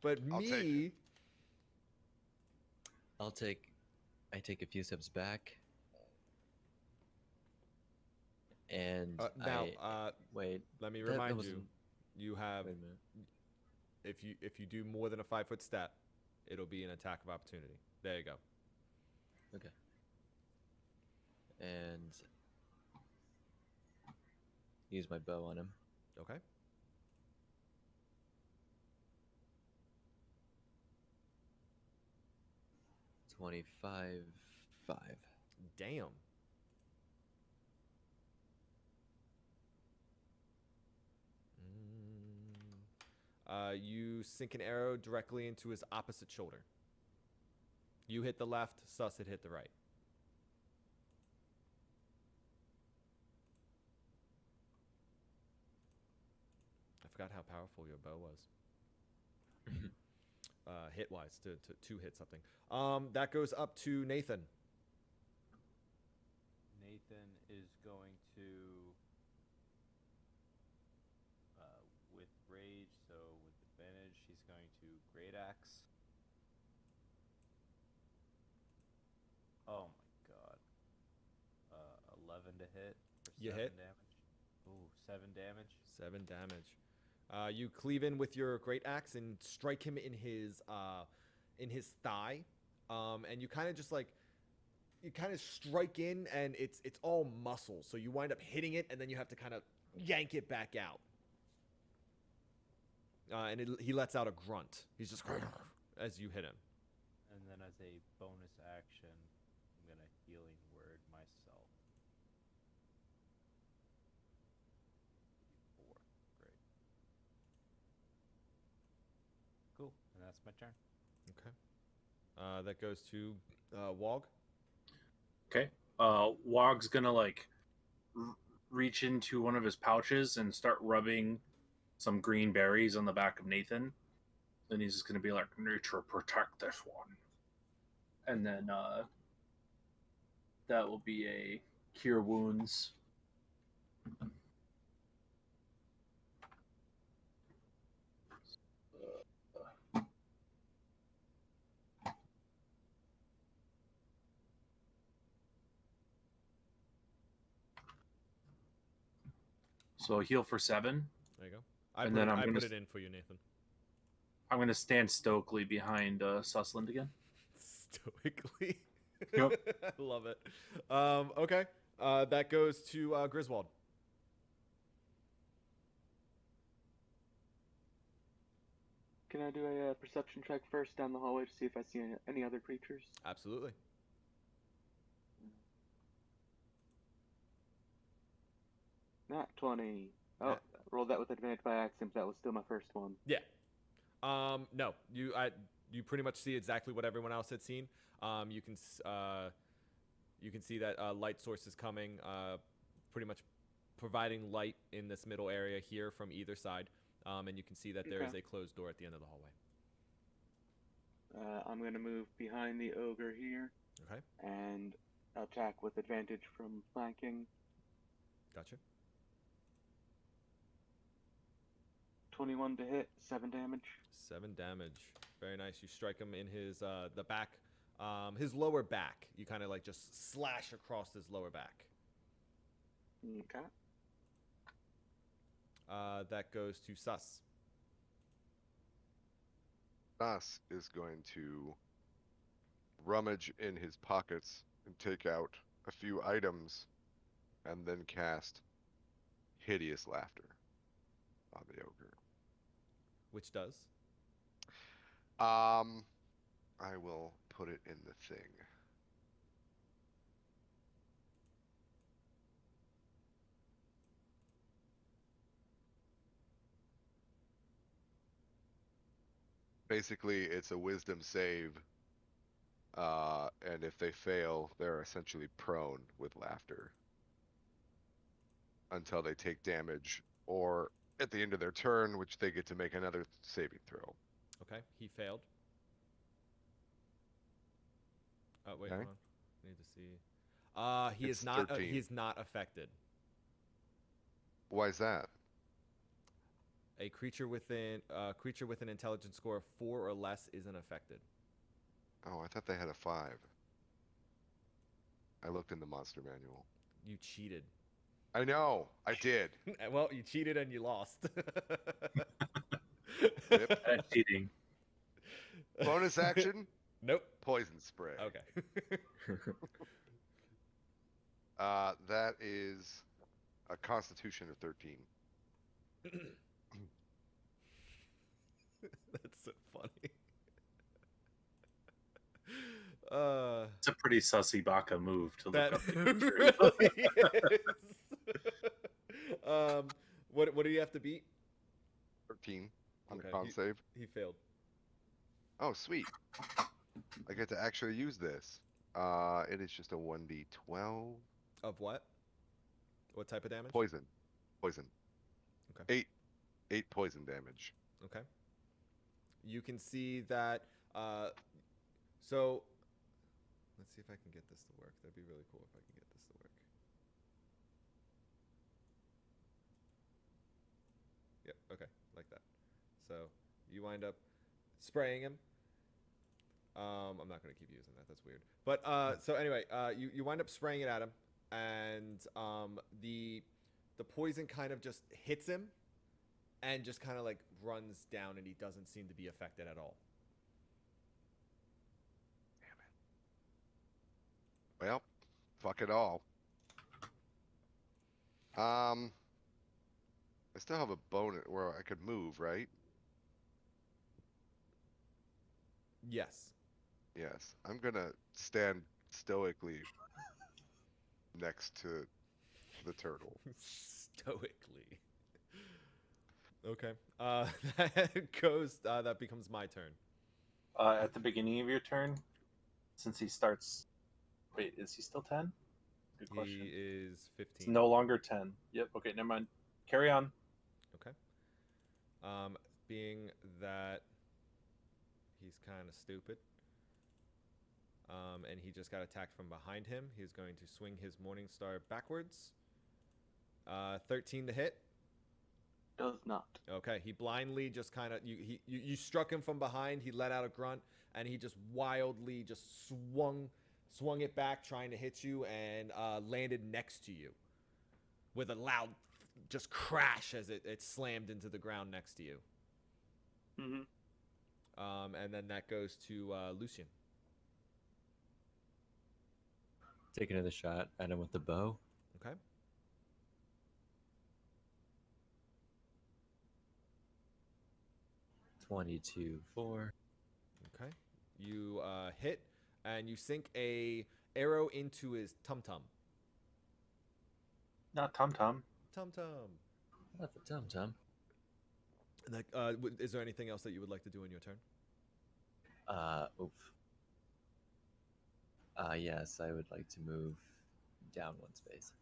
But I'll take me, I take a few steps back, and Now, wait. let me That remind you, wasn't. you have Wait a minute. if you do more than a 5-foot step, it'll be an attack of opportunity. There you go. Okay. And use my bow on him. Okay. $25, 5. Damn. You sink an arrow directly into his opposite shoulder. You hit the left, Sus hit the right. I forgot how powerful your bow was. Hit wise to hit something. That goes up to Nathan. Nathan is going to, with rage, so with advantage, he's going to great axe. Oh my god. 11 to hit for You 7 hit. damage. Ooh, 7 damage. 7 damage. You cleave in with your great axe and strike him in his thigh, and you kind of just like you kind of strike in, and it's all muscle, so you wind up hitting it, and then you have to kind of yank it back out. And he lets out a grunt. He's just as you hit him. And then as a bonus action, I'm going to healing word myself. 4. Great. Cool. And that's my turn. Okay. That goes to Wog. Okay. Wog's gonna like reach into one of his pouches and start rubbing some green berries on the back of Nathan. Then he's just gonna be like, "Nature protect this one," and then that will be a cure wounds. So heal for 7. There you go. And then I'm I gonna put it in for you, Nathan. I'm gonna stand stoically behind Sussland again. Stoically. Yep. I love it. Okay. That goes to Griswold. Can I do a perception check first down the hallway to see if I see any other creatures? Absolutely. Not 20. Oh, Yeah. rolled that with advantage by accident. That was still my first one. Yeah. No. You pretty much see exactly what everyone else had seen. You can see that light source is coming. Pretty much providing light in this middle area here from either side. And you can see that there is Okay. a closed door at the end of the hallway. I'm going to move behind the ogre here Okay. and attack with advantage from flanking. Gotcha. 21 to hit, 7 damage. 7 damage. Very nice. You strike him in his the back, his lower back. You kind of like just slash across his lower back. Okay. That goes to Sus. Nas is going to rummage in his pockets and take out a few items and then cast hideous laughter on the ogre. Which does? I will put it in the thing. Basically, it's a wisdom save, and if they fail, they're essentially prone with laughter until they take damage, or at the end of their turn, which they get to make another saving throw. Okay. He failed. Oh wait, Okay. hold on. I need to see. He It's is not. 13. He is not affected. Why is that? A creature with an intelligence score of 4 or less isn't affected. Oh, I thought they had a 5. I looked in the monster manual. You cheated. I know, I did. Well, you cheated and you lost. Rip. That's cheating. Bonus action, Nope. poison spray. Okay. That is a Constitution of 13. That's so funny. It's a pretty sussy Baka move to look That up the material. really is. What do you have to beat? 13 on Okay, a con save. He failed. Oh, sweet. I get to actually use this. It is just a 1d12 Of what? What type of damage? poison. Poison. Okay. 8 poison damage. Okay. You can see that. So, let's see if I can get this to work. That'd be really cool if I can get this to work. Yep. Okay. Like that. So you wind up spraying him. I'm not gonna keep using that. That's weird. But so anyway, you wind up spraying it at him, and the poison kind of just hits him, and just kind of like runs down, and he doesn't seem to be affected at all. Well, fuck it all. I still have a bonus where I could move, right? Yes. Yes. I'm gonna stand stoically next to the turtle. Stoically. Okay. That goes. That becomes my turn. At the beginning of your turn, since he starts. Wait, is he still 10? Good question. He is It's 15. no longer 10. Yep. Okay, never mind. Carry on. Okay. Being that he's kind of stupid, and he just got attacked from behind him, he's going to swing his Morning Star backwards. 13 to hit. Does not. Okay, he blindly just kind of you struck him from behind. He let out a grunt, and he just wildly just swung it back, trying to hit you, and landed next to you with a loud just crash as it slammed into the ground next to you. Mm-hmm. And then that goes to Lucian. Take another shot at him with the bow. Okay. $22.4. Okay. You hit, and you sink a arrow into his tum-tum. Not Tum Tum. Tum-tum. Not the tum-tum. And that, is there anything else that you would like to do in your turn? Oof. Yes, I would like to move down 1 space.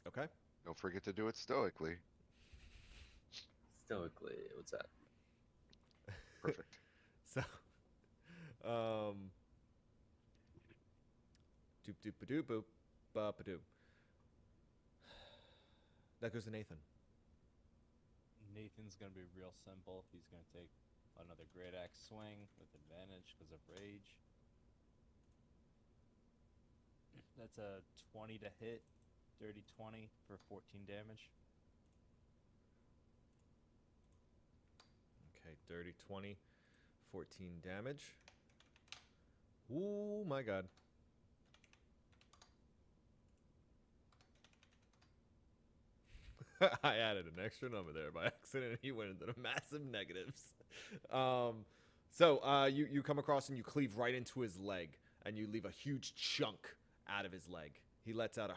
Okay. Don't forget to do it stoically. Stoically, what's that? Perfect. So, doop doop ba doop boop ba ba doo. That goes to Nathan. Nathan's gonna be real simple. He's gonna take another great axe swing with advantage because of rage. That's a 20 to hit, dirty 20 for 14 damage. Okay, dirty 20, 14 damage. Ooh, my God. I added an extra number there by accident. He went into the massive negatives. So you come across and you cleave right into his leg, and you leave a huge chunk out of his leg. He lets out a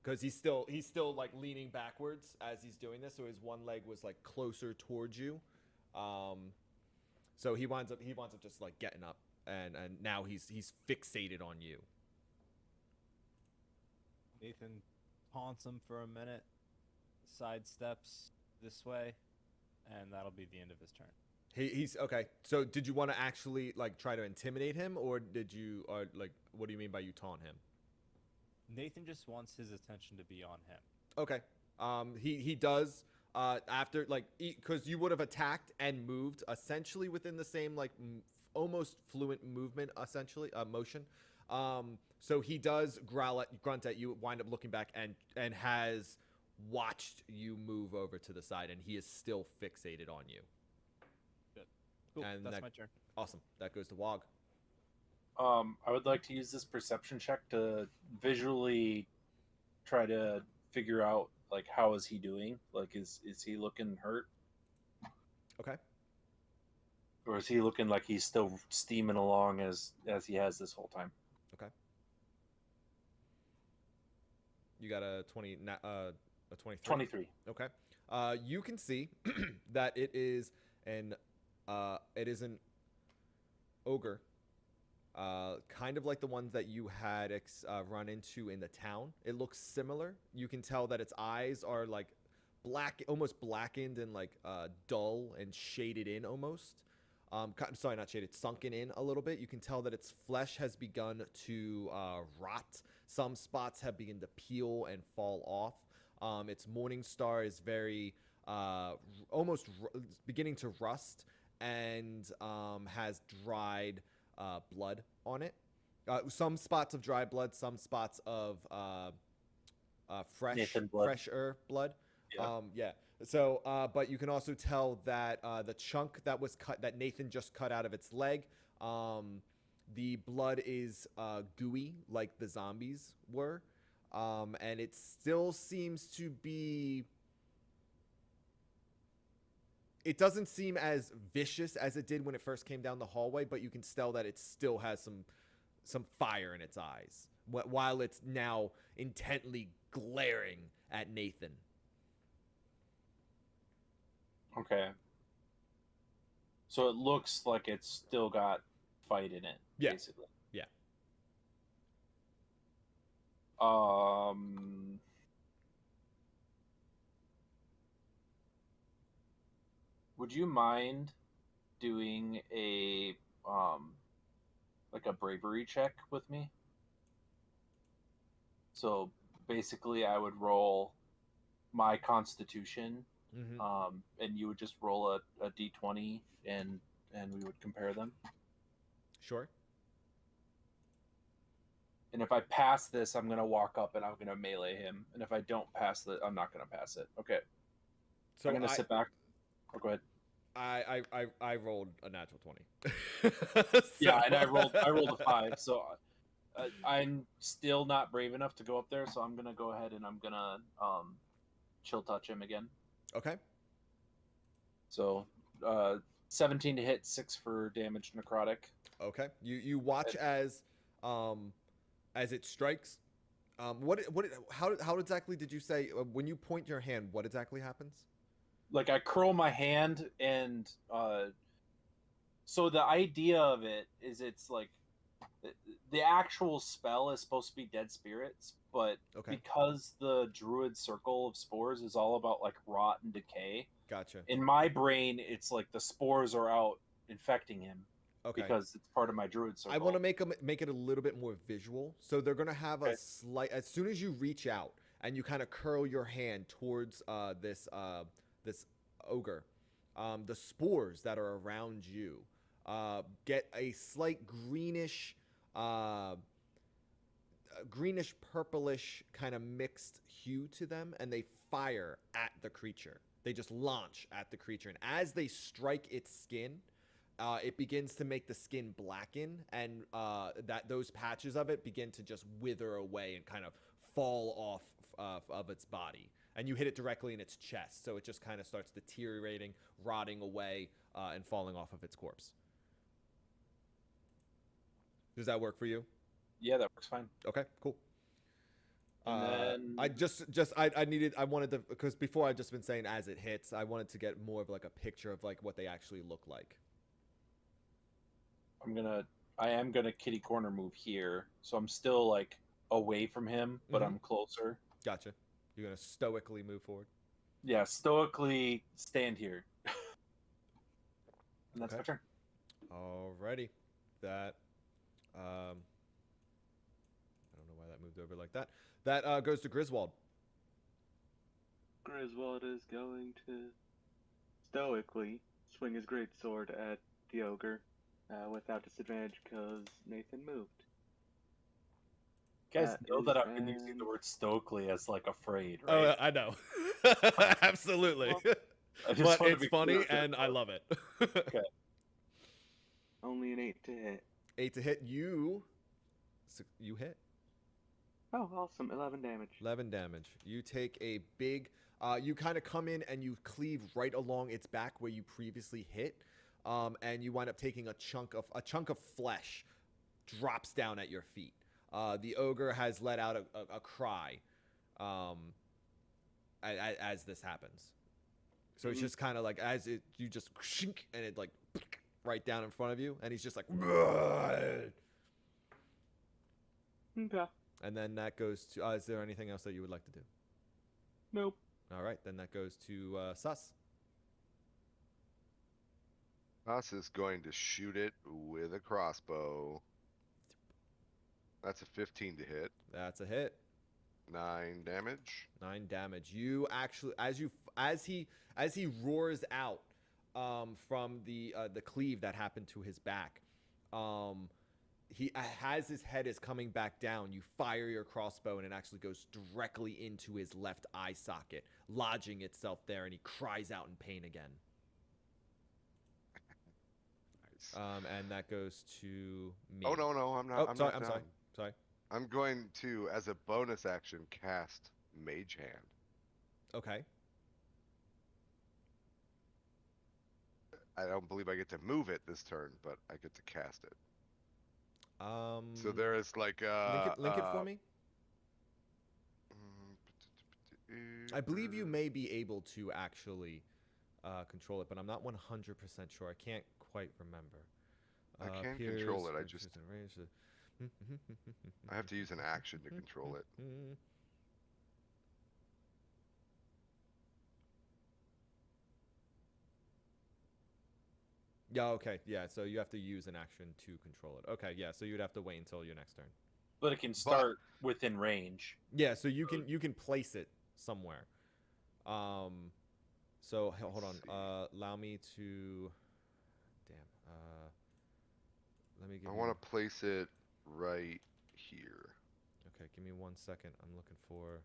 because he's still like leaning backwards as he's doing this, so his one leg was like closer towards you. So he winds up just like getting up, and now he's fixated on you. Nathan taunts him for a minute, sidesteps this way, and that'll be the end of his turn. He's okay. So did you want to actually like try to intimidate him, or did you, or like, what do you mean by you taunt him? Nathan just wants his attention to be on him. Okay. He does. after like because you would have attacked and moved essentially within the same like almost fluent movement essentially motion. So he does grunt at you, wind up looking back, and has watched you move over to the side, and he is still fixated on you. Cool. And That's that- my turn. Awesome. That goes to Wog. I would like to use this perception check to visually try to figure out like how is he doing? Like is he looking hurt? Okay. Or is he looking like he's still steaming along as he has this whole time? Okay. You got a 23. 23. Okay. You can see that it is an ogre, kind of like the ones that you had run into in the town. It looks similar. You can tell that its eyes are like black, almost blackened and like dull and shaded in almost. Sorry, not shaded, sunken in a little bit. You can tell that its flesh has begun to rot. Some spots have begun to peel and fall off. Its morning star is very beginning to rust and has dried blood on it. Some spots of dry blood, some spots of Nathan blood. fresher blood. Yeah. Yeah. So, but you can also tell that the chunk that was cut, that Nathan just cut out of its leg, the blood is gooey like the zombies were, and it still seems to be. It doesn't seem as vicious as it did when it first came down the hallway, but you can tell that it still has some fire in its eyes while it's now intently glaring at Nathan. Okay. So it looks like it's still got fight in it, Yeah. basically. Yeah. Would you mind doing a like a bravery check with me? So basically I would roll my constitution, Mm-hmm. and you would just roll a d20 and we would compare them. Sure. And if I pass this, I'm gonna walk up and I'm gonna melee him. And if I don't pass it, I'm not gonna pass it. Okay. So I'm gonna sit back. Oh, go ahead. I rolled a natural 20. Yeah, and I rolled a 5. So I'm still not brave enough to go up there. So I'm gonna go ahead and I'm gonna chill touch him again. Okay. So 17 to hit, 6 for damage necrotic. Okay. You watch as it strikes. How exactly did you say when you point your hand? What exactly happens? Like I curl my hand and so the idea of it is it's like the actual spell is supposed to be dead spirits, but Okay. because the druid circle of spores is all about like rot and decay, Gotcha. in my brain it's like the spores are out infecting him. Okay. Because it's part of my druid circle. I want to make it a little bit more visual. So they're gonna have a slight. As soon as you reach out and you kind of curl your hand towards this ogre, the spores that are around you get a slight greenish purplish kind of mixed hue to them, and they fire at the creature. They just launch at the creature, and as they strike its skin, it begins to make the skin blacken, and those patches of it begin to just wither away and kind of fall off of its body. And you hit it directly in its chest, so it just kind of starts deteriorating, rotting away, and falling off of its corpse. Does that work for you? Yeah, that works fine. Okay, cool. And then I wanted to, because before I've just been saying as it hits, I wanted to get more of like a picture of like what they actually look like. I am gonna kitty corner move here, so I'm still like away from him, but I'm closer. Gotcha. You're gonna stoically move forward. Yeah, stoically stand here. And that's my turn. Alrighty. That I don't know why that moved over like that. That goes to Griswold. Griswold is going to stoically swing his greatsword at the ogre without disadvantage because Nathan moved. You guys That know is that I've been using the word stoically as like afraid, Oh, right? I know. Absolutely. Well, I just But wanna it's be funny clear that- and I love it. Okay. only an 8 to hit. 8 to hit. You hit. Oh, awesome. 11 damage. 11 damage. You take a big. You kind of come in and you cleave right along its back where you previously hit, and you wind up taking a chunk of flesh, drops down at your feet. The ogre has let out a cry, as this happens. So it's just kind of like you just shink, and it like right down in front of you, and he's just like. Okay. And then that goes to. Is there anything else that you would like to do? Nope. All right, then that goes to Sus. Us is going to shoot it with a crossbow. That's a 15 to hit. That's a hit. 9 damage. 9 damage. You actually, as he roars out from the cleave that happened to his back, he as his head is coming back down, you fire your crossbow and it actually goes directly into his left eye socket, lodging itself there, and he cries out in pain again. Nice. And that goes to me. Oh no, I'm not. Oh, I'm sorry. not I'm done. sorry. I'm going to, as a bonus action, cast Mage Hand. Okay. I don't believe I get to move it this turn, but I get to cast it. So there is like link it for me. I believe you may be able to actually control it, but I'm not 100% sure. I can't quite remember. I can control it. I have to use an action to control it. Yeah, okay. Yeah, so you have to use an action to control it. Okay, yeah, so you'd have to wait until your next turn. But it can start within range. Yeah, so you can place it somewhere. So hold on. Allow me to let me give I you... want to place it right here. Okay, give me 1 second. I'm looking for...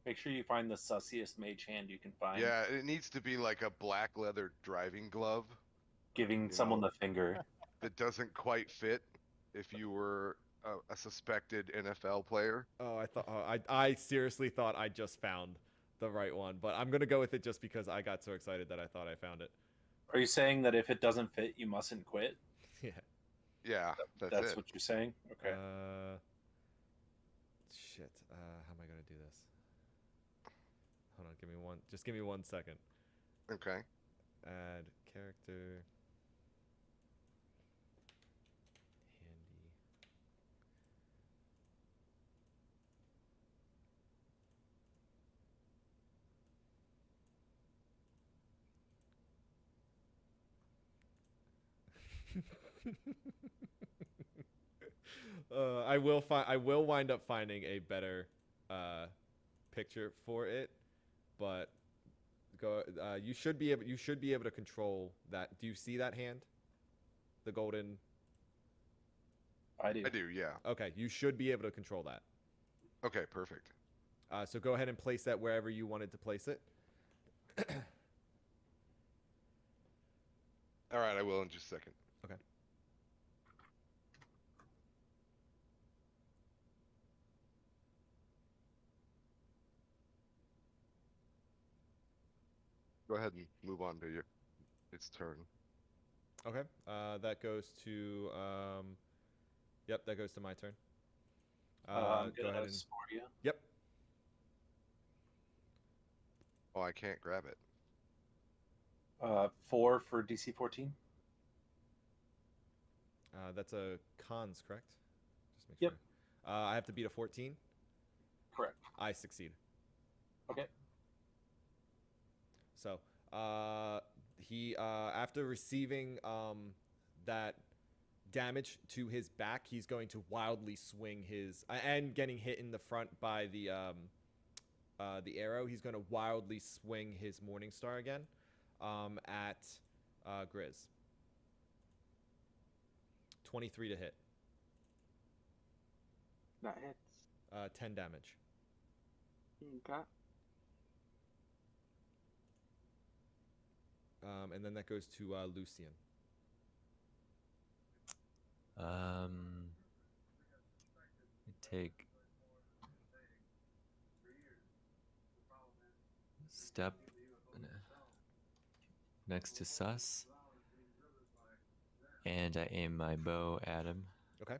Make sure you find the sussiest mage hand you can find. Yeah, it needs to be like a black leather driving glove. Giving someone the finger. That doesn't quite fit if you were a suspected NFL player. Oh, I seriously thought I just found the right one, but I'm gonna go with it just because I got so excited that I thought I found it. Are you saying that if it doesn't fit, you mustn't quit? Yeah. Yeah, that's it. What you're saying? Okay. Shit. How am I gonna do this? Hold on. Just give me 1 second. Okay. Add character. I will wind up finding a better picture for it, but you should be able to control that. Do you see that hand? The golden. I do. I do, yeah. Okay, you should be able to control that. Okay, perfect. So go ahead and place that wherever you wanted to place it. All right, I will in just a second. Okay. Go ahead and move on to its turn. Okay. That goes to yep, that goes to my turn. Go ahead and score you. Yep. Oh, I can't grab it. 4 for DC 14. That's a cons, correct? Just make Yep. sure. I have to beat a 14. Correct. I succeed. Okay. So, he after receiving that damage to his back, he's going to wildly swing his and getting hit in the front by the arrow. He's going to wildly swing his Morningstar again at Grizz. 23 to hit. That hits. 10 damage. Okay. And then that goes to Lucian. Take step next to Sus, and I aim my bow at him. Okay.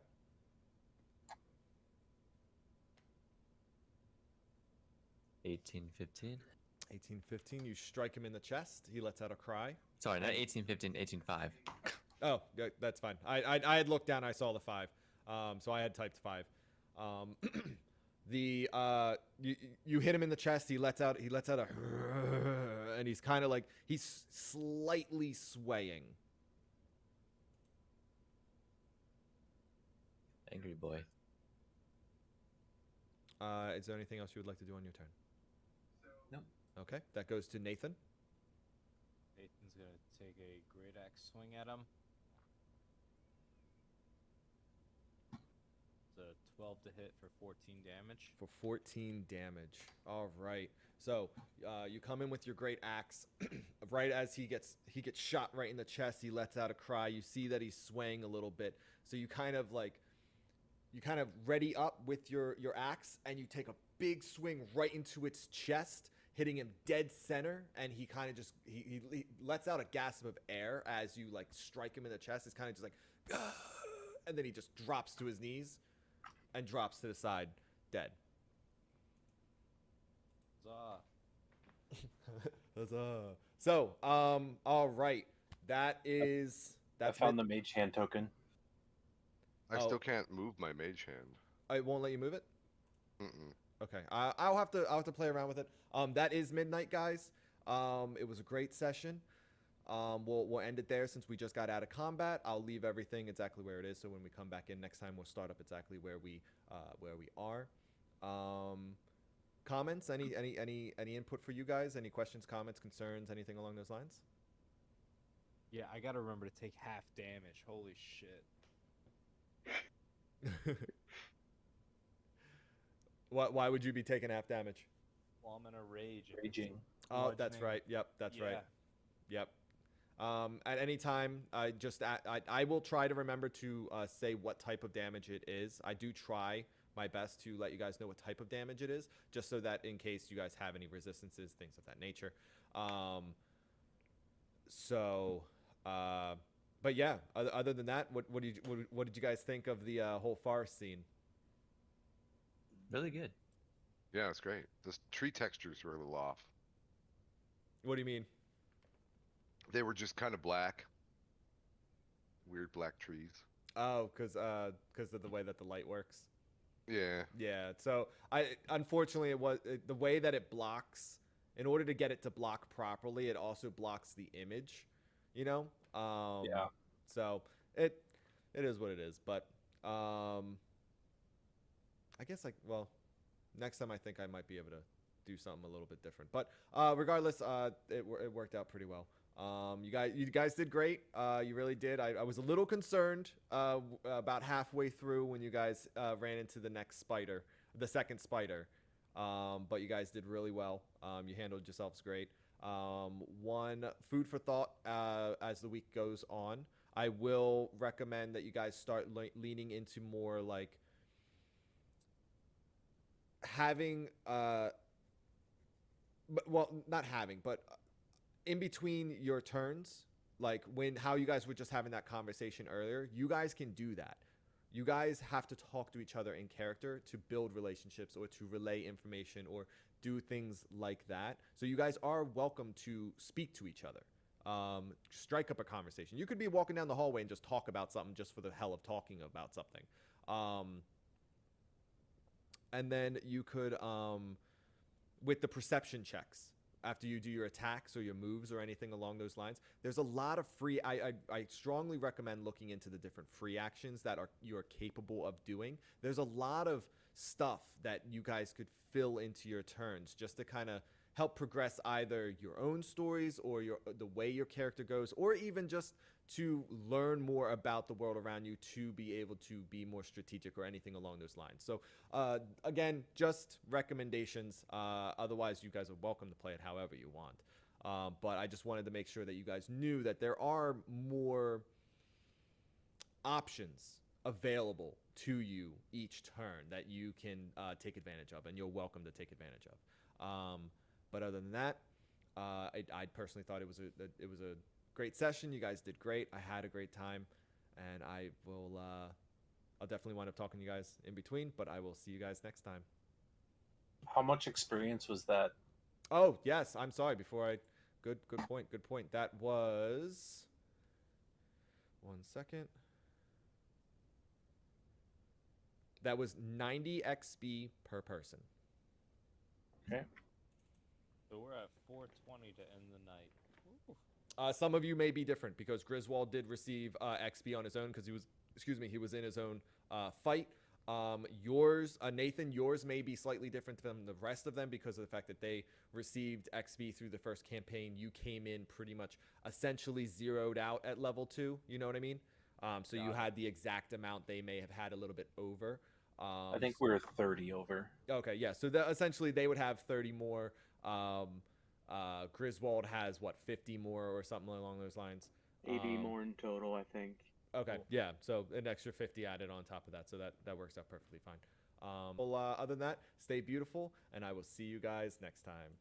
18-15. 18-15. You strike him in the chest. He lets out a cry. Sorry, not 18-15, 18-5. Oh, that's fine. I had looked down. I saw the 5. So I had typed 5. You hit him in the chest. He lets out a and he's kind of like he's slightly swaying. Angry boy. Is there anything else you would like to do on your turn? No. Okay, that goes to Nathan. Nathan's gonna take a great axe swing at him. It's a 12 to hit for 14 damage. For 14 damage. All right. So you come in with your great axe. Right as he gets shot right in the chest, he lets out a cry. You see that he's swaying a little bit. So you kind of ready up with your axe, and you take a big swing right into its chest, hitting him dead center. And he kind of just he lets out a gasp of air as you like strike him in the chest. It's kind of just like, and then he just drops to his knees and drops to the side, dead. Huzzah. So, all right. That I found the mage hand token. I still can't move my mage hand. It won't let you move it? Mm-mm. Okay. I'll have to play around with it. That is midnight, guys. It was a great session. We'll end it there since we just got out of combat. I'll leave everything exactly where it is, so when we come back in next time, we'll start up exactly where we are. Comments? Any input for you guys? Any questions, comments, concerns, anything along those lines? Yeah, I gotta remember to take half damage. Holy shit. Why would you be taking half damage? Well, I'm in a rage. Raging. Oh, that's right. Yep, that's right. Yep. At any time, I will try to remember to say what type of damage it is. I do try my best to let you guys know what type of damage it is, just so that in case you guys have any resistances, things of that nature. But yeah, other than that, what did you guys think of the whole forest scene? Really good. Yeah, it's great. The tree textures were a little off. What do you mean? They were just kind of black. Weird black trees. Oh, because of the way that the light works. Yeah. Yeah. So unfortunately it was the way that it blocks. In order to get it to block properly, it also blocks the image. You know. Yeah. So it is what it is. But I guess next time I think I might be able to do something a little bit different. But regardless, it worked out pretty well. You guys did great. You really did. I was a little concerned about halfway through when you guys ran into the second spider. But you guys did really well. You handled yourselves great. One food for thought as the week goes on. I will recommend that you guys start leaning into more like having but in between your turns, like how you guys were just having that conversation earlier, you guys can do that. You guys have to talk to each other in character to build relationships or to relay information or do things like that. So you guys are welcome to speak to each other. Strike up a conversation. You could be walking down the hallway and just talk about something just for the hell of talking about something. And then you could, with the perception checks, after you do your attacks or your moves or anything along those lines, there's a lot of free. I strongly recommend looking into the different free actions that you're capable of doing. There's a lot of stuff that you guys could fill into your turns just to kind of help progress either your own stories or the way your character goes, or even just to learn more about the world around you to be able to be more strategic or anything along those lines. So again, just recommendations. Otherwise, you guys are welcome to play it however you want. But I just wanted to make sure that you guys knew that there are more options available to you each turn that you can take advantage of, and you're welcome to take advantage of. But other than that, I personally thought it was a great session. You guys did great. I had a great time, and I'll definitely wind up talking to you guys in between. But I will see you guys next time. How much experience was that? Oh yes, I'm sorry. Good point. That was 1 second. That was 90 XP per person. Okay. So we're at 420 to end the night. Ooh. Some of you may be different because Griswold did receive XP on his own because he was in his own fight. Yours, Nathan, yours may be slightly different than the rest of them because of the fact that they received XP through the first campaign. You came in pretty much essentially zeroed out at level 2. You know what I mean? So you had the exact amount. They may have had a little bit over. I think we were 30 over. Okay, yeah. So essentially they would have 30 more. Griswold has 50 more or something along those lines. 80 more in total, I think. Okay, yeah. So an extra 50 added on top of that, so that works out perfectly fine. Well, other than that, stay beautiful, and I will see you guys next time.